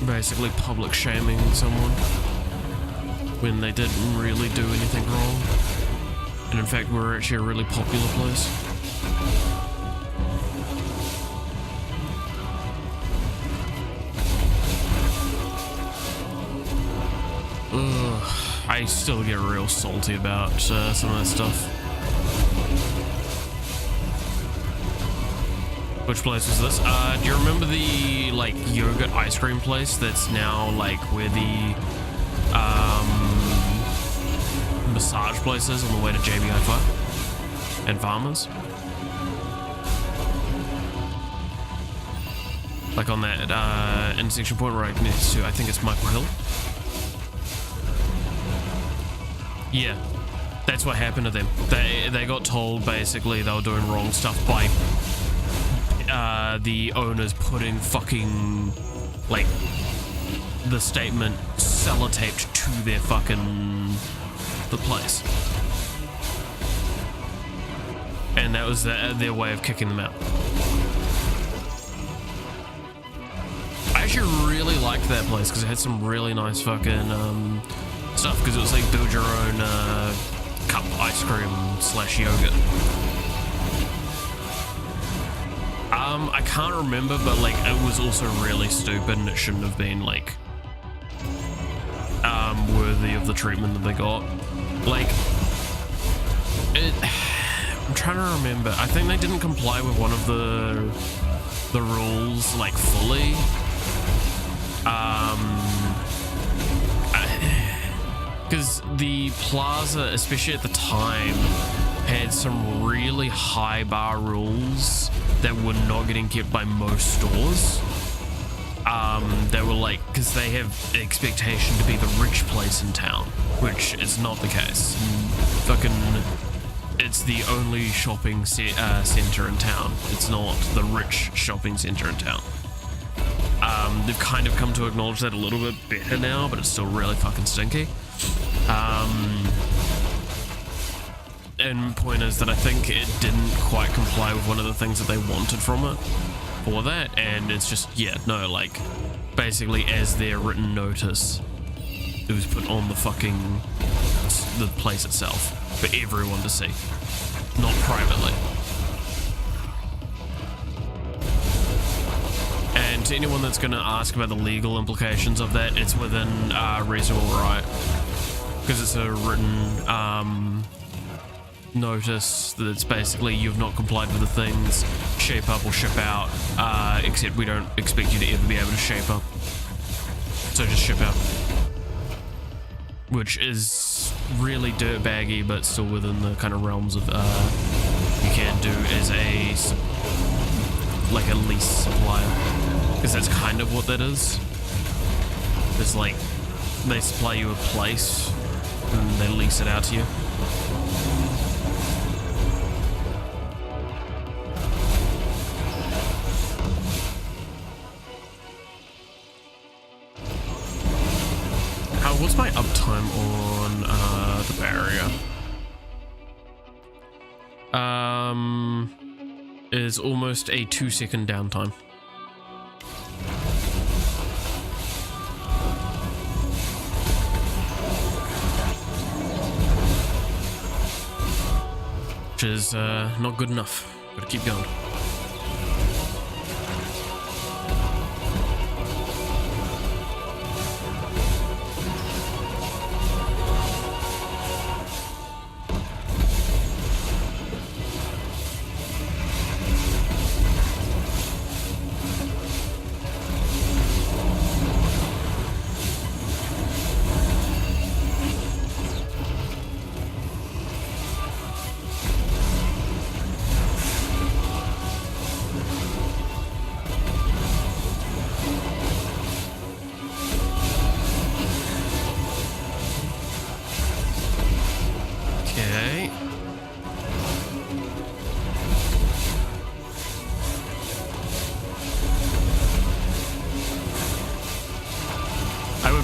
Basically public shaming someone when they didn't really do anything wrong. And in fact, we're actually a really popular place. Ugh, I still get real salty about some of that stuff. Which place was this? Do you remember the like yogurt ice cream place that's now like where the massage place is on the way to JBI5 and Farmers? Like on that intersection point right next to, I think it's Michael Hill. Yeah, that's what happened to them. They got told basically they were doing wrong stuff by the owners putting fucking like the statement sellotaped to their fucking the place, and that was their way of kicking them out. I actually really liked that place because it had some really nice fucking stuff, because it was like build your own cup ice cream / yogurt. I can't remember, but like it was also really stupid and it shouldn't have been like worthy of the treatment that they got. Like I'm trying to remember. I think they didn't comply with one of the rules like fully. Because the plaza, especially at the time, had some really high bar rules that were not getting kept by most stores. They were like, because they have an expectation to be the rich place in town, which is not the case. Fucking, it's the only shopping center in town. It's not the rich shopping center in town. They've kind of come to acknowledge that a little bit better now, but it's still really fucking stinky. And point is that I think it didn't quite comply with one of the things that they wanted from it for that, and it's just, yeah, no, like, basically as their written notice, it was put on the fucking, the place itself, for everyone to see, not privately. And to anyone that's going to ask about the legal implications of that, it's within reasonable right, because it's a written notice that it's basically you've not complied with the things, shape up or ship out, except we don't expect you to ever be able to shape up, so just ship out. Which is really dirtbaggy, but still within the kind of realms of you can do as a like a lease supplier, because that's kind of what that is. It's like they supply you a place and they lease it out to you. What's my uptime on the barrier? Is almost a 2-second downtime. Which is not good enough. Gotta keep going.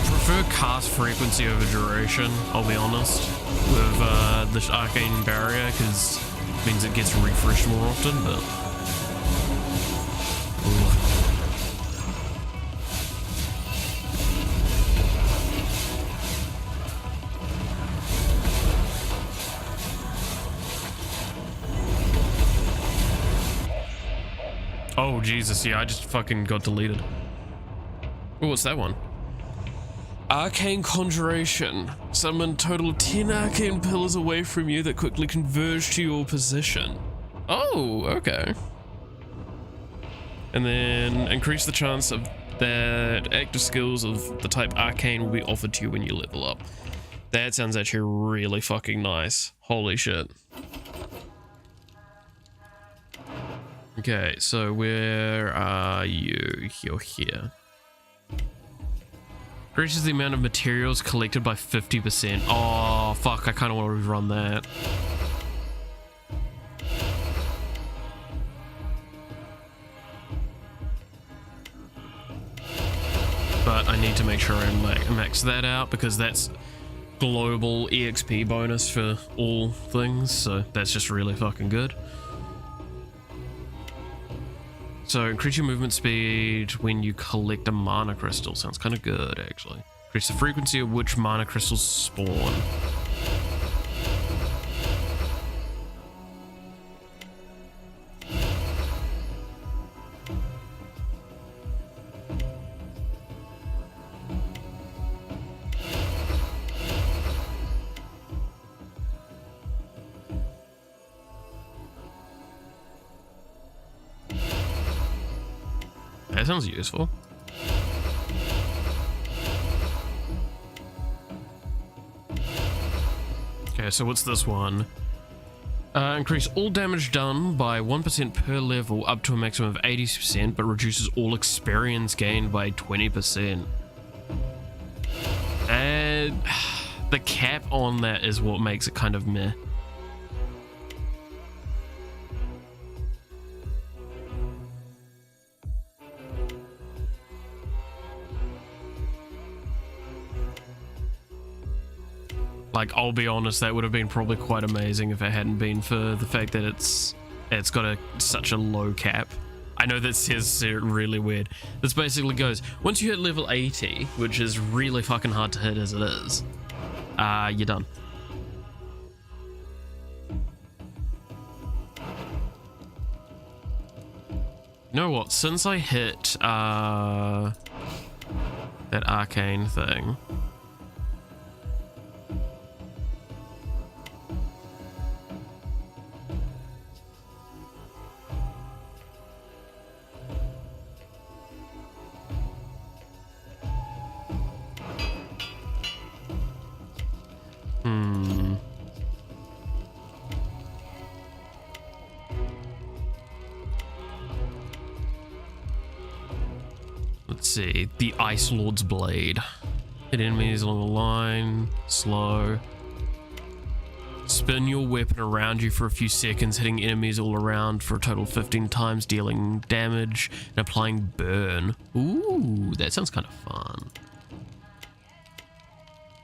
prefer cast frequency over duration, I'll be honest, with the Arcane Barrier, because it means it gets refreshed more often, but... Ooh. Oh, Jesus, yeah, I just fucking got deleted. Oh, what's that one? Arcane Conjuration. Summon total 10 arcane pillars away from you that quickly converge to your position. Oh, okay. And then increase the chance of that active skills of the type arcane will be offered to you when you level up. That sounds actually really fucking nice. Holy shit. Okay, so where are you? You're here. Increases the amount of materials collected by 50%. Oh, fuck, I kind of want to rerun that. But I need to make sure I max that out, because that's global EXP bonus for all things, so that's just really fucking good. So increase your movement speed when you collect a mana crystal. Sounds kind of good, actually. Increase the frequency at which mana crystals spawn. That sounds useful. Okay, so what's this one? Increase all damage done by 1% per level up to a maximum of 80%, but reduces all experience gained by 20%. And the cap on that is what makes it kind of meh. Like, I'll be honest, that would have been probably quite amazing if it hadn't been for the fact that it's got such a low cap. I know that says really weird. This basically goes, once you hit level 80, which is really fucking hard to hit as it is, you're done. You know what, since I hit that arcane thing, let's see, the Ice Lord's Blade. Hit enemies along the line, slow. Spin your weapon around you for a few seconds, hitting enemies all around for a total of 15 times, dealing damage and applying burn. Ooh, that sounds kind of fun.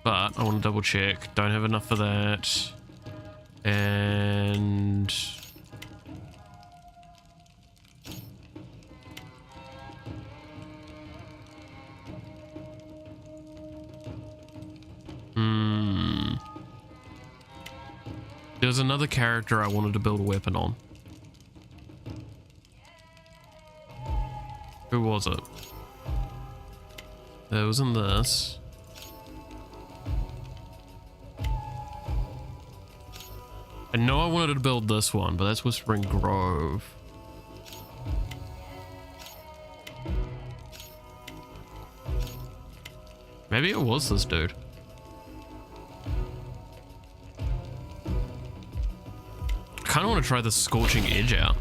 But I want to double check. Don't have enough for that. And... There's another character I wanted to build a weapon on. Who was it? It was in this. I know I wanted to build this one, but that's Whispering Grove. Maybe it was this dude. I kind of want to try the Scorching Edge out.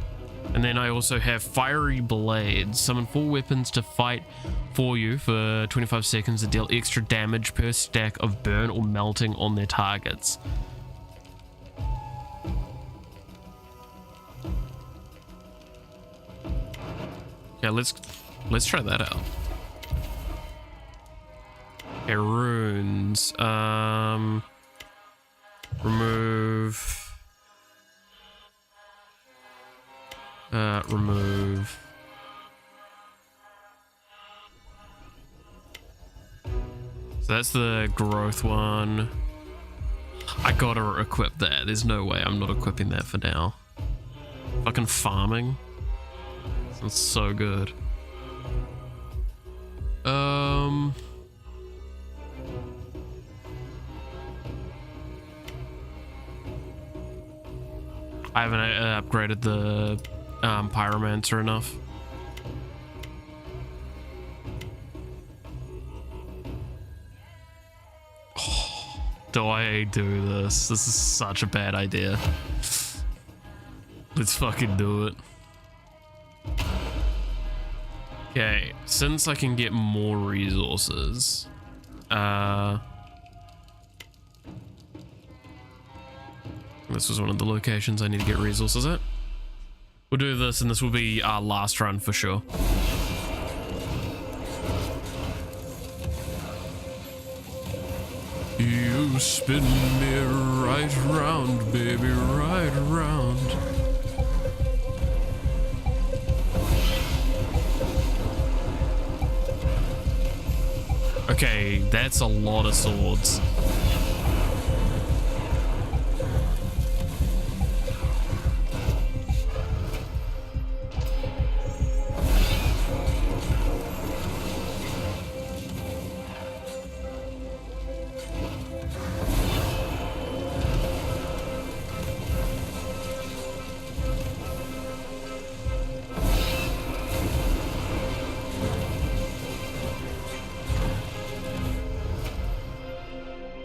And then I also have Fiery Blades. Summon 4 weapons to fight for you for 25 seconds to deal extra damage per stack of burn or melting on their targets. Yeah, let's try that out. Okay, Okay, runes. Remove. Remove. So that's the growth one. I gotta equip that. There's no way I'm not equipping that for now. Fucking farming. Sounds so good. I haven't upgraded the pyromancer enough. Oh, do I do this? This is such a bad idea. Let's fucking do it. Okay, since I can get more resources, this was one of the locations I need to get resources at. We'll do this, and this will be our last run for sure. You spin me right round, baby, right round. Okay, that's a lot of swords.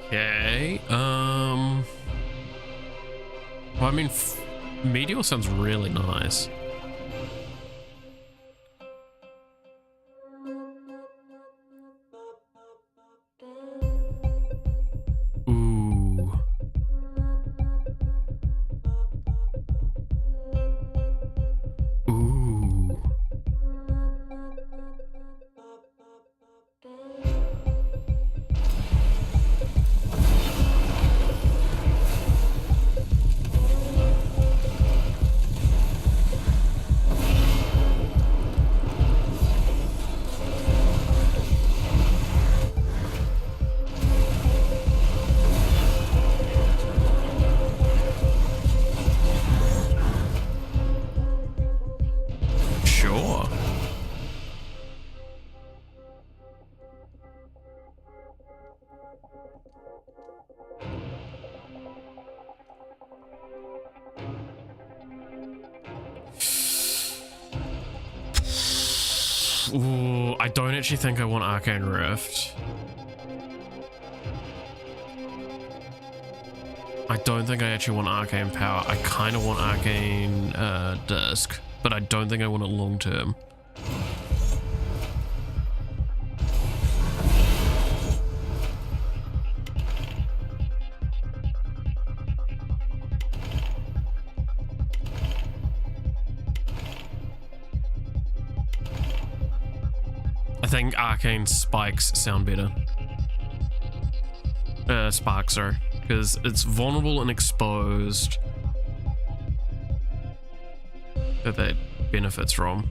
Okay, well, I mean, Meteor sounds really nice. Ooh. Ooh. Sure. Ooh, I don't actually think I want Arcane Rift. I don't think I actually want Arcane Power. I kind of want Arcane Disc, but I don't think I want it long term. I think Arcane Spikes sound better. Sparks, sorry. Because it's vulnerable and exposed. That benefits from.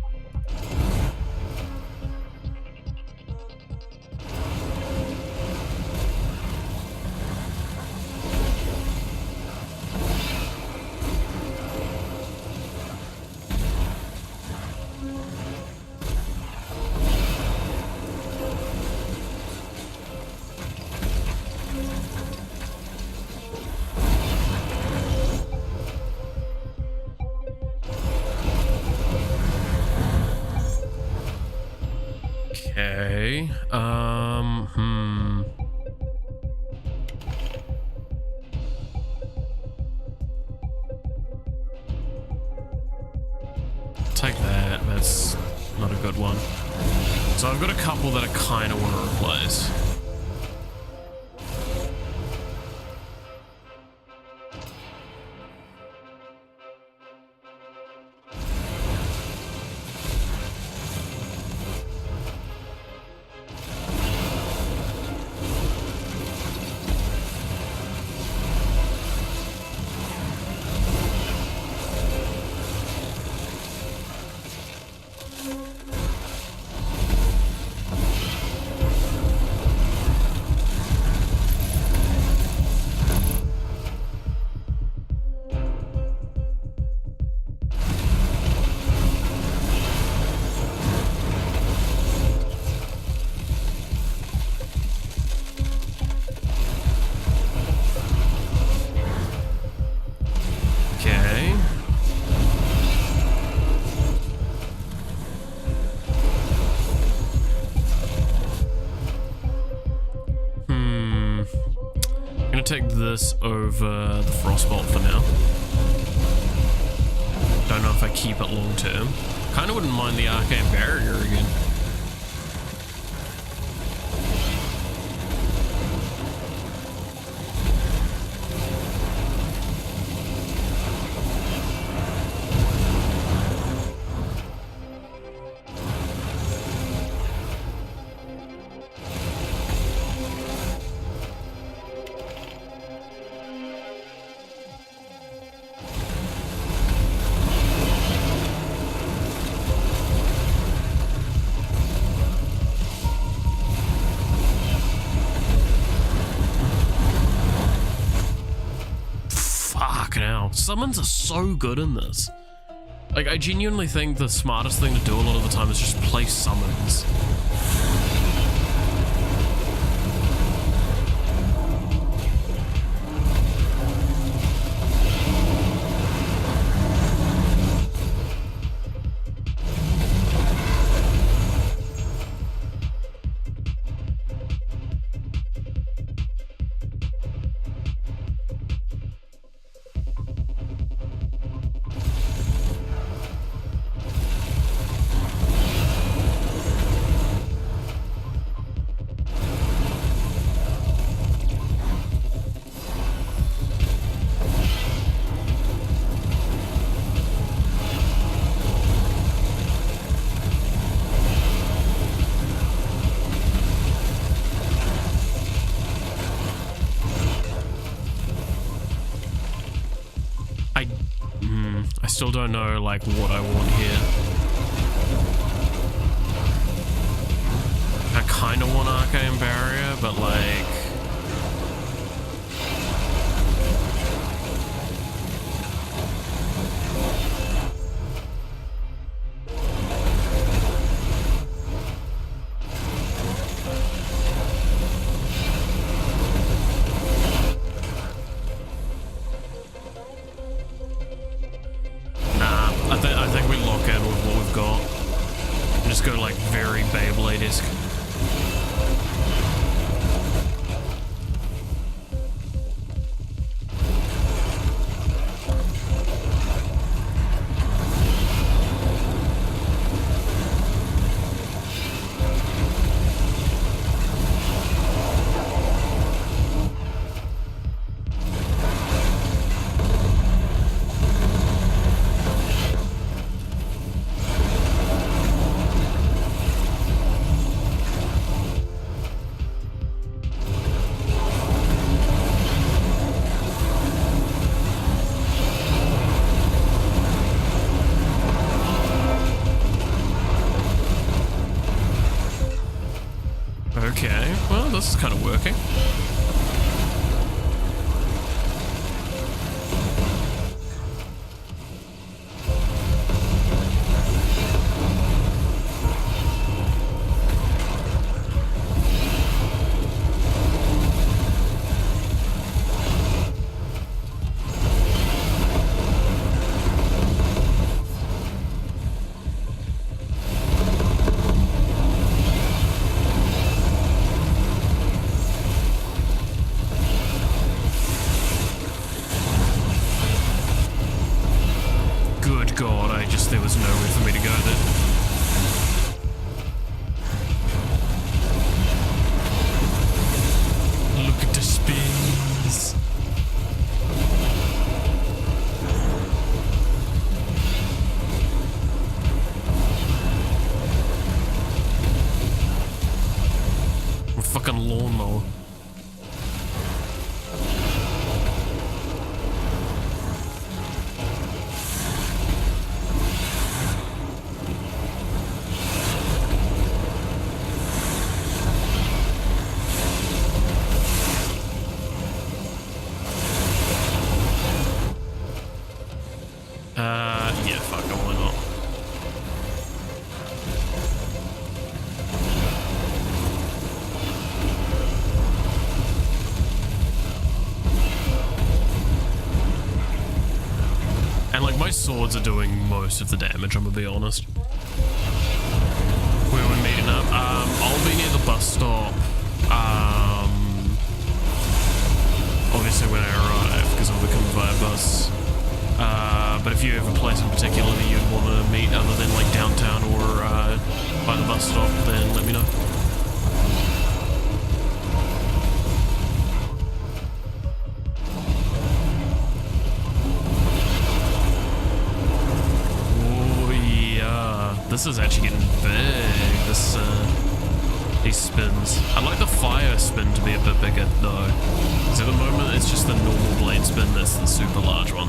Okay, Take that, that's not a good one. So I've got a couple that I kind of want to replace. take this over the Frostbolt for now. Don't know if I keep it long term. Kind of wouldn't mind the Arcane Barrier again. Summons are so good in this. Like, I genuinely think the smartest thing to do a lot of the time is just play summons. I still don't know, like, what I want here. I kind of want Arcane Barrier, but, like... I think we lock in with what we've got. And just go like very Beyblade-esque. Okay, well, this is kind of working. God, there was nowhere for me to go there. Look at the spins. A fucking lawnmower. Yeah, fuck it, why not? And like, my swords are doing most of the damage, I'm gonna be honest. Where we're meeting up? I'll be near the bus stop. but if you have a place in particular that you'd want to meet other than like downtown or by the bus stop, then let me know. Oh yeah, this is actually getting big. These spins. I'd like the fire spin to be a bit bigger though, because at the moment it's just the normal blade spin that's the super large one.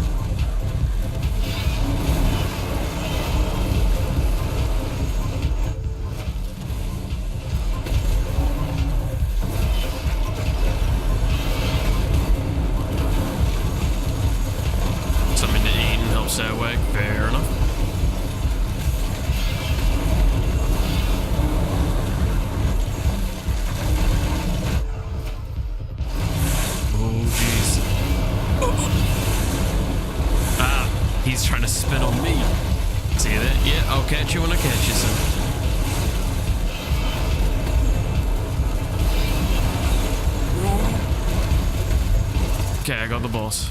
Something to eat and help stay awake, fair enough. He's trying to spin on me. See that? Yeah, I'll catch you when I catch you, son. Okay, I got the boss.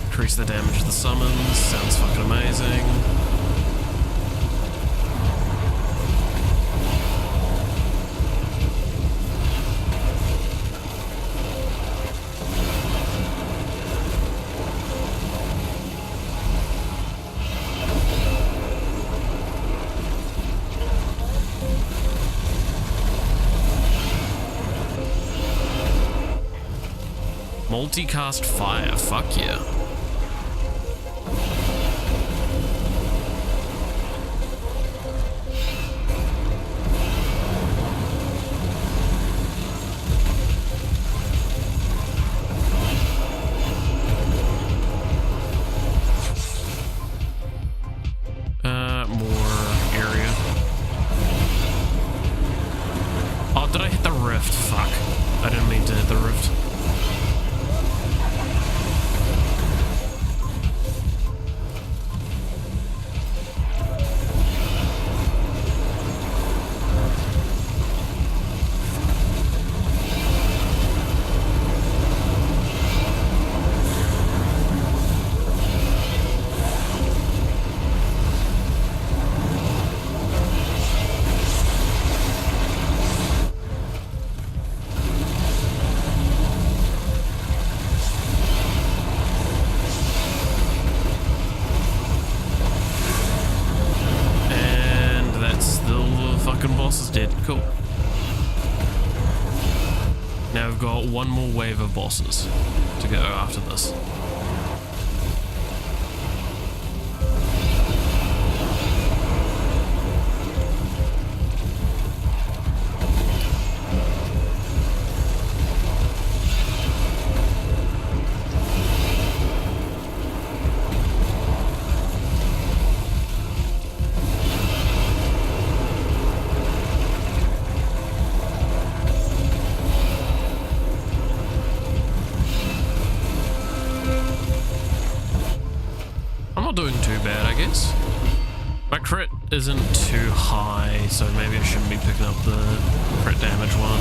Increase the damage of the summons. Sounds fucking amazing. Multicast fire, fuck yeah. More area. Oh, did I hit the rift? Fuck. I didn't mean to hit the rift. Boss is dead. Cool. Now we've got one more wave of bosses to go after this. Doing too bad, I guess. My crit isn't too high, so maybe I shouldn't be picking up the crit damage one.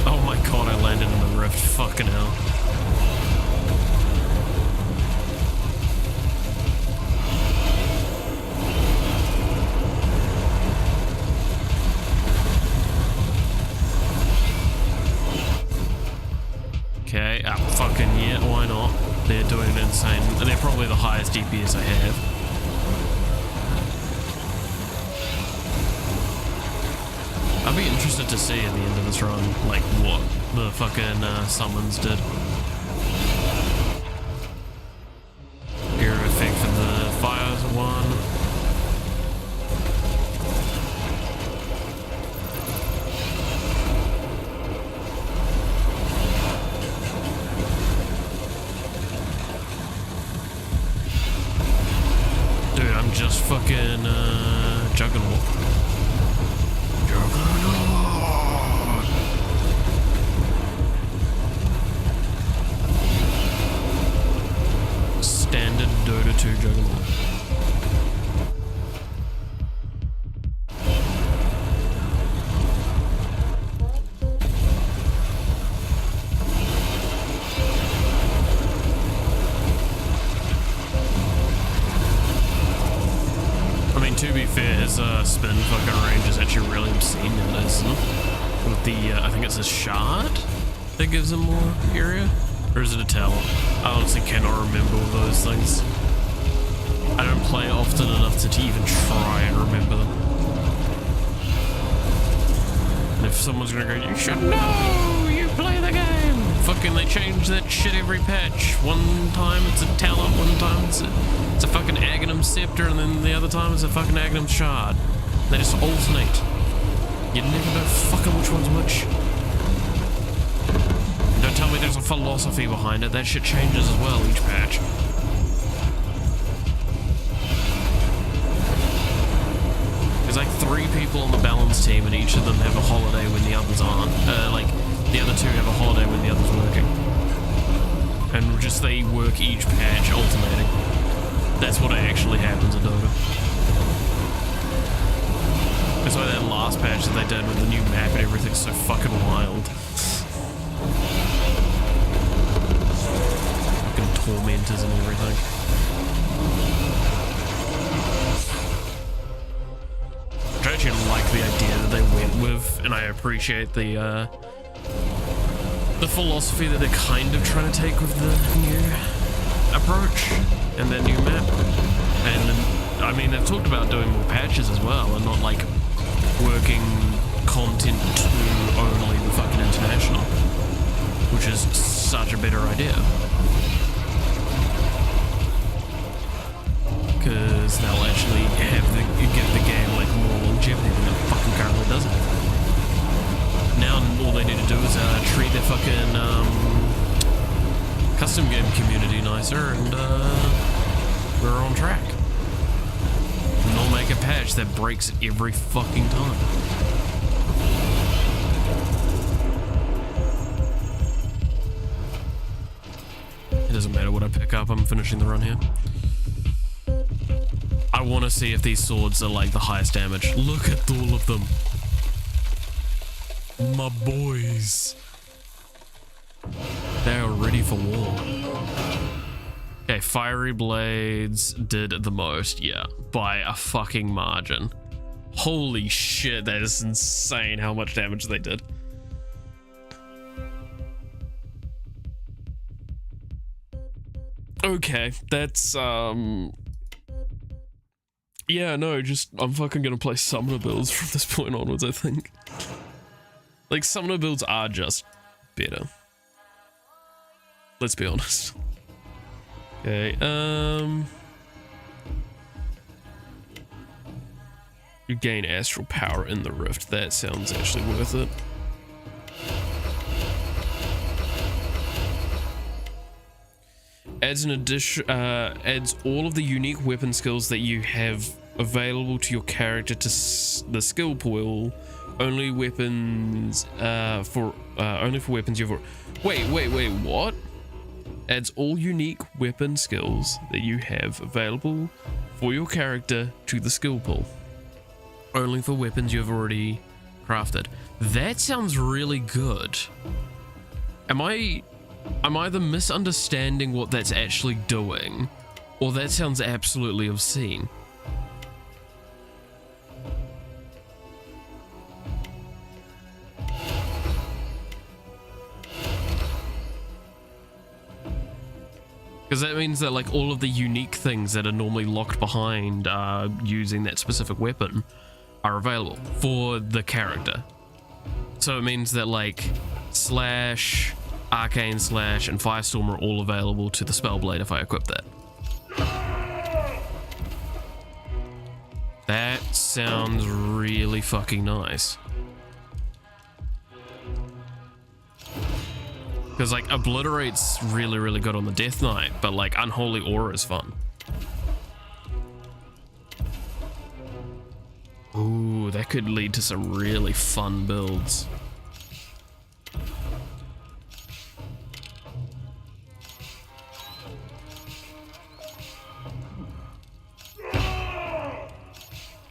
Oh my god, I landed in the rift. Fucking hell. Okay, fucking yeah, why not? They're doing an insane, and they're probably the highest DPS I have. I'd be interested to see at the end of this run, like, what the fucking summons did. Area of effect for the fire one. Just fucking Juggernaut. Juggernaut. Standard Dota 2 Juggernaut. to be fair, his spin fucking range is actually really obscene nowadays, isn't it? With the, I think it's a shard that gives him more area? Or is it a talent? I honestly cannot remember all those things. I don't play often enough to even try and remember them. And if someone's gonna go, you should know, you play the game! Fucking they change that shit every patch. One time it's a talent, one time it's a fucking Aghanim Scepter, and then the other time it's a fucking Aghanim Shard. They just alternate. You never know fucking which one's which. And don't tell me there's a philosophy behind it. That shit changes as well each patch. There's like 3 people on the balance team, and each of them have a holiday when the others aren't. Like, the other 2 have a holiday when the other's working. And just they work each patch alternating. That's what actually happens in Dota. That's why that last patch that they did with the new map and everything's so fucking wild. Fucking tormentors and everything. I actually like the idea that they went with, and I appreciate the philosophy that they're kind of trying to take with the new approach and their new map. And I mean, they've talked about doing more patches as well, and not like working content to only the fucking international, which is such a better idea. Because they'll actually give the game like more longevity than it fucking currently does have. Now all they need to do is treat their fucking custom game community nicer, and we're on track. And they'll make a patch that breaks it every fucking time. It doesn't matter what I pick up, I'm finishing the run here. I want to see if these swords are like the highest damage. Look at all of them. My boys. They are ready for war. Okay, fiery blades did the most, yeah, by a fucking margin. Holy shit, that is insane how much damage they did. Okay, that's yeah, no, just I'm fucking gonna play summoner builds from this point onwards, I think. Like, summoner builds are just better. Let's be honest. Okay, you gain astral power in the rift. That sounds actually worth it. Adds an addition, adds all of the unique weapon skills that you have available to your character to the skill pool. Only weapons, only for weapons you've. Wait, what? Adds all unique weapon skills that you have available for your character to the skill pool. Only for weapons you've already crafted. That sounds really good. Am I either misunderstanding what that's actually doing, or that sounds absolutely obscene? Because that means that like all of the unique things that are normally locked behind using that specific weapon are available for the character. So it means that like Slash, Arcane Slash, and Firestorm are all available to the Spellblade if I equip that. That sounds really fucking nice. Because like Obliterate's really, really good on the Death Knight, but like Unholy Aura is fun. Ooh, that could lead to some really fun builds.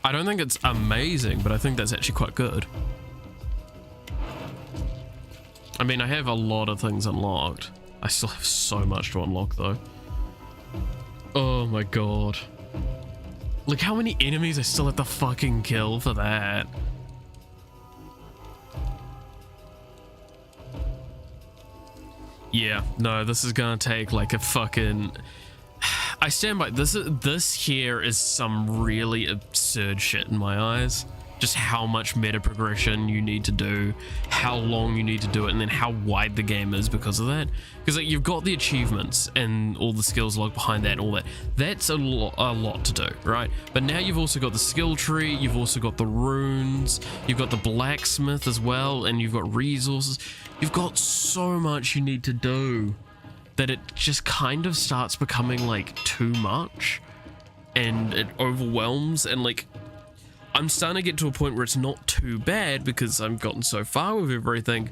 I don't think it's amazing, but I think that's actually quite good. I mean, I have a lot of things unlocked. I still have so much to unlock, though. Oh my god. Look how many enemies I still have to fucking kill for that. Yeah, no, this is gonna take like a fucking... I stand by this here is some really absurd shit in my eyes. Just how much meta progression you need to do, how long you need to do it, and then how wide the game is because of that. Because like you've got the achievements and all the skills log behind that and all that. That's a lot to do, right? But now you've also got the skill tree, you've also got the runes, you've got the blacksmith as well, and you've got resources. You've got so much you need to do that it just kind of starts becoming like too much, and it overwhelms. And like I'm starting to get to a point where it's not too bad because I've gotten so far with everything,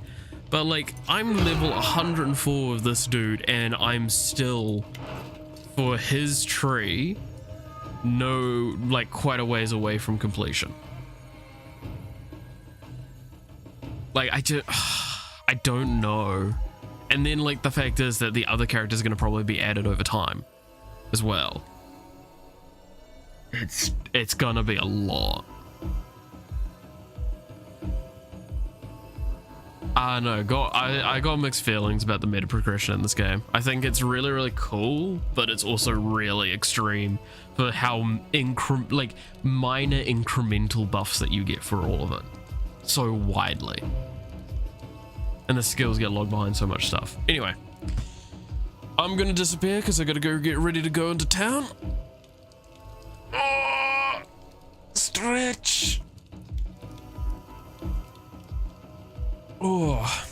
but like I'm level 104 of this dude and I'm still, for his tree, like quite a ways away from completion. Like I don't know. And then like the fact is that the other characters are going to probably be added over time as well. It's gonna be a lot. I got mixed feelings about the meta progression in this game. I think it's really, really cool, but it's also really extreme for how minor incremental buffs that you get for all of it. So widely. And the skills get logged behind so much stuff. Anyway, I'm gonna disappear because I gotta go get ready to go into town. Stretch. Oh,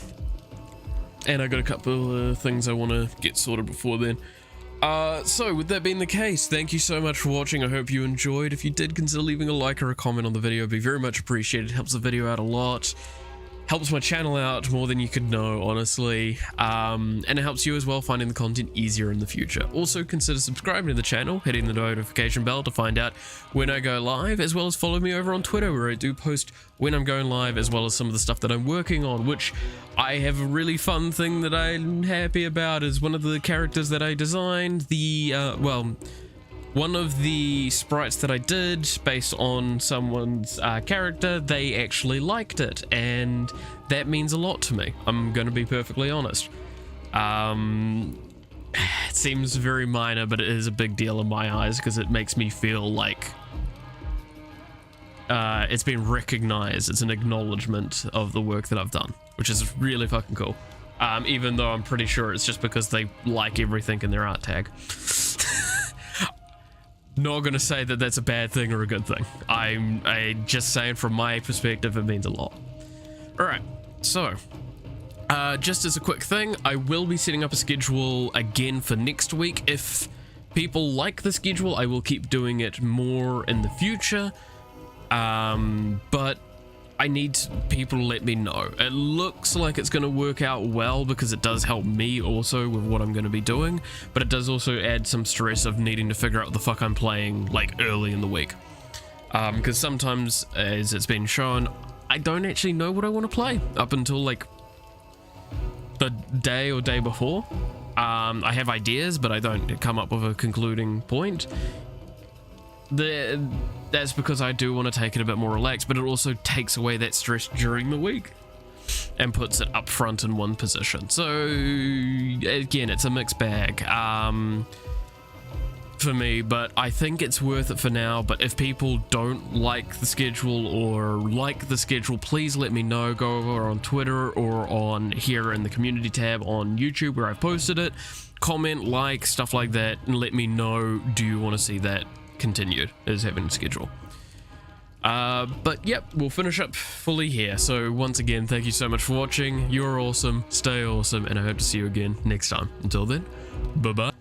and I got a couple of things I want to get sorted before then. So with that being the case, thank you so much for watching. I hope you enjoyed. If you did, consider leaving a like or a comment on the video. It'd be very much appreciated. It helps the video out a lot. Helps my channel out more than you could know, honestly, and it helps you as well finding the content easier in the future. Also, consider subscribing to the channel, hitting the notification bell to find out when I go live, as well as follow me over on Twitter, where I do post when I'm going live, as well as some of the stuff that I'm working on, which I have a really fun thing that I'm happy about. Is one of the characters that I designed, one of the sprites that I did based on someone's character, they actually liked it, and that means a lot to me. I'm going to be perfectly honest. It seems very minor, but it is a big deal in my eyes because it makes me feel like it's been recognized. It's an acknowledgement of the work that I've done, which is really fucking cool. Even though I'm pretty sure it's just because they like everything in their art tag. Not gonna say that that's a bad thing or a good thing. I just saying from my perspective, it means a lot. All right, so just as a quick thing, I will be setting up a schedule again for next week. If people like the schedule, I will keep doing it more in the future. But I need people to let me know. It looks like it's going to work out well because it does help me also with what I'm going to be doing, but it does also add some stress of needing to figure out what the fuck I'm playing like early in the week. Because sometimes, as it's been shown, I don't actually know what I want to play up until like the day or day before. I have ideas, but I don't come up with a concluding point. That's because I do want to take it a bit more relaxed, but it also takes away that stress during the week and puts it up front in one position. So again, it's a mixed bag for me, but I think it's worth it for now. But if people don't like the schedule or like the schedule, please let me know. Go over on Twitter or on here in the community tab on YouTube where I've posted it. Comment, like, stuff like that, and let me know, do you want to see that continued as having a schedule? But yep, we'll finish up fully here. So once again, thank you so much for watching. You're awesome, stay awesome, and I hope to see you again next time. Until then, bye bye.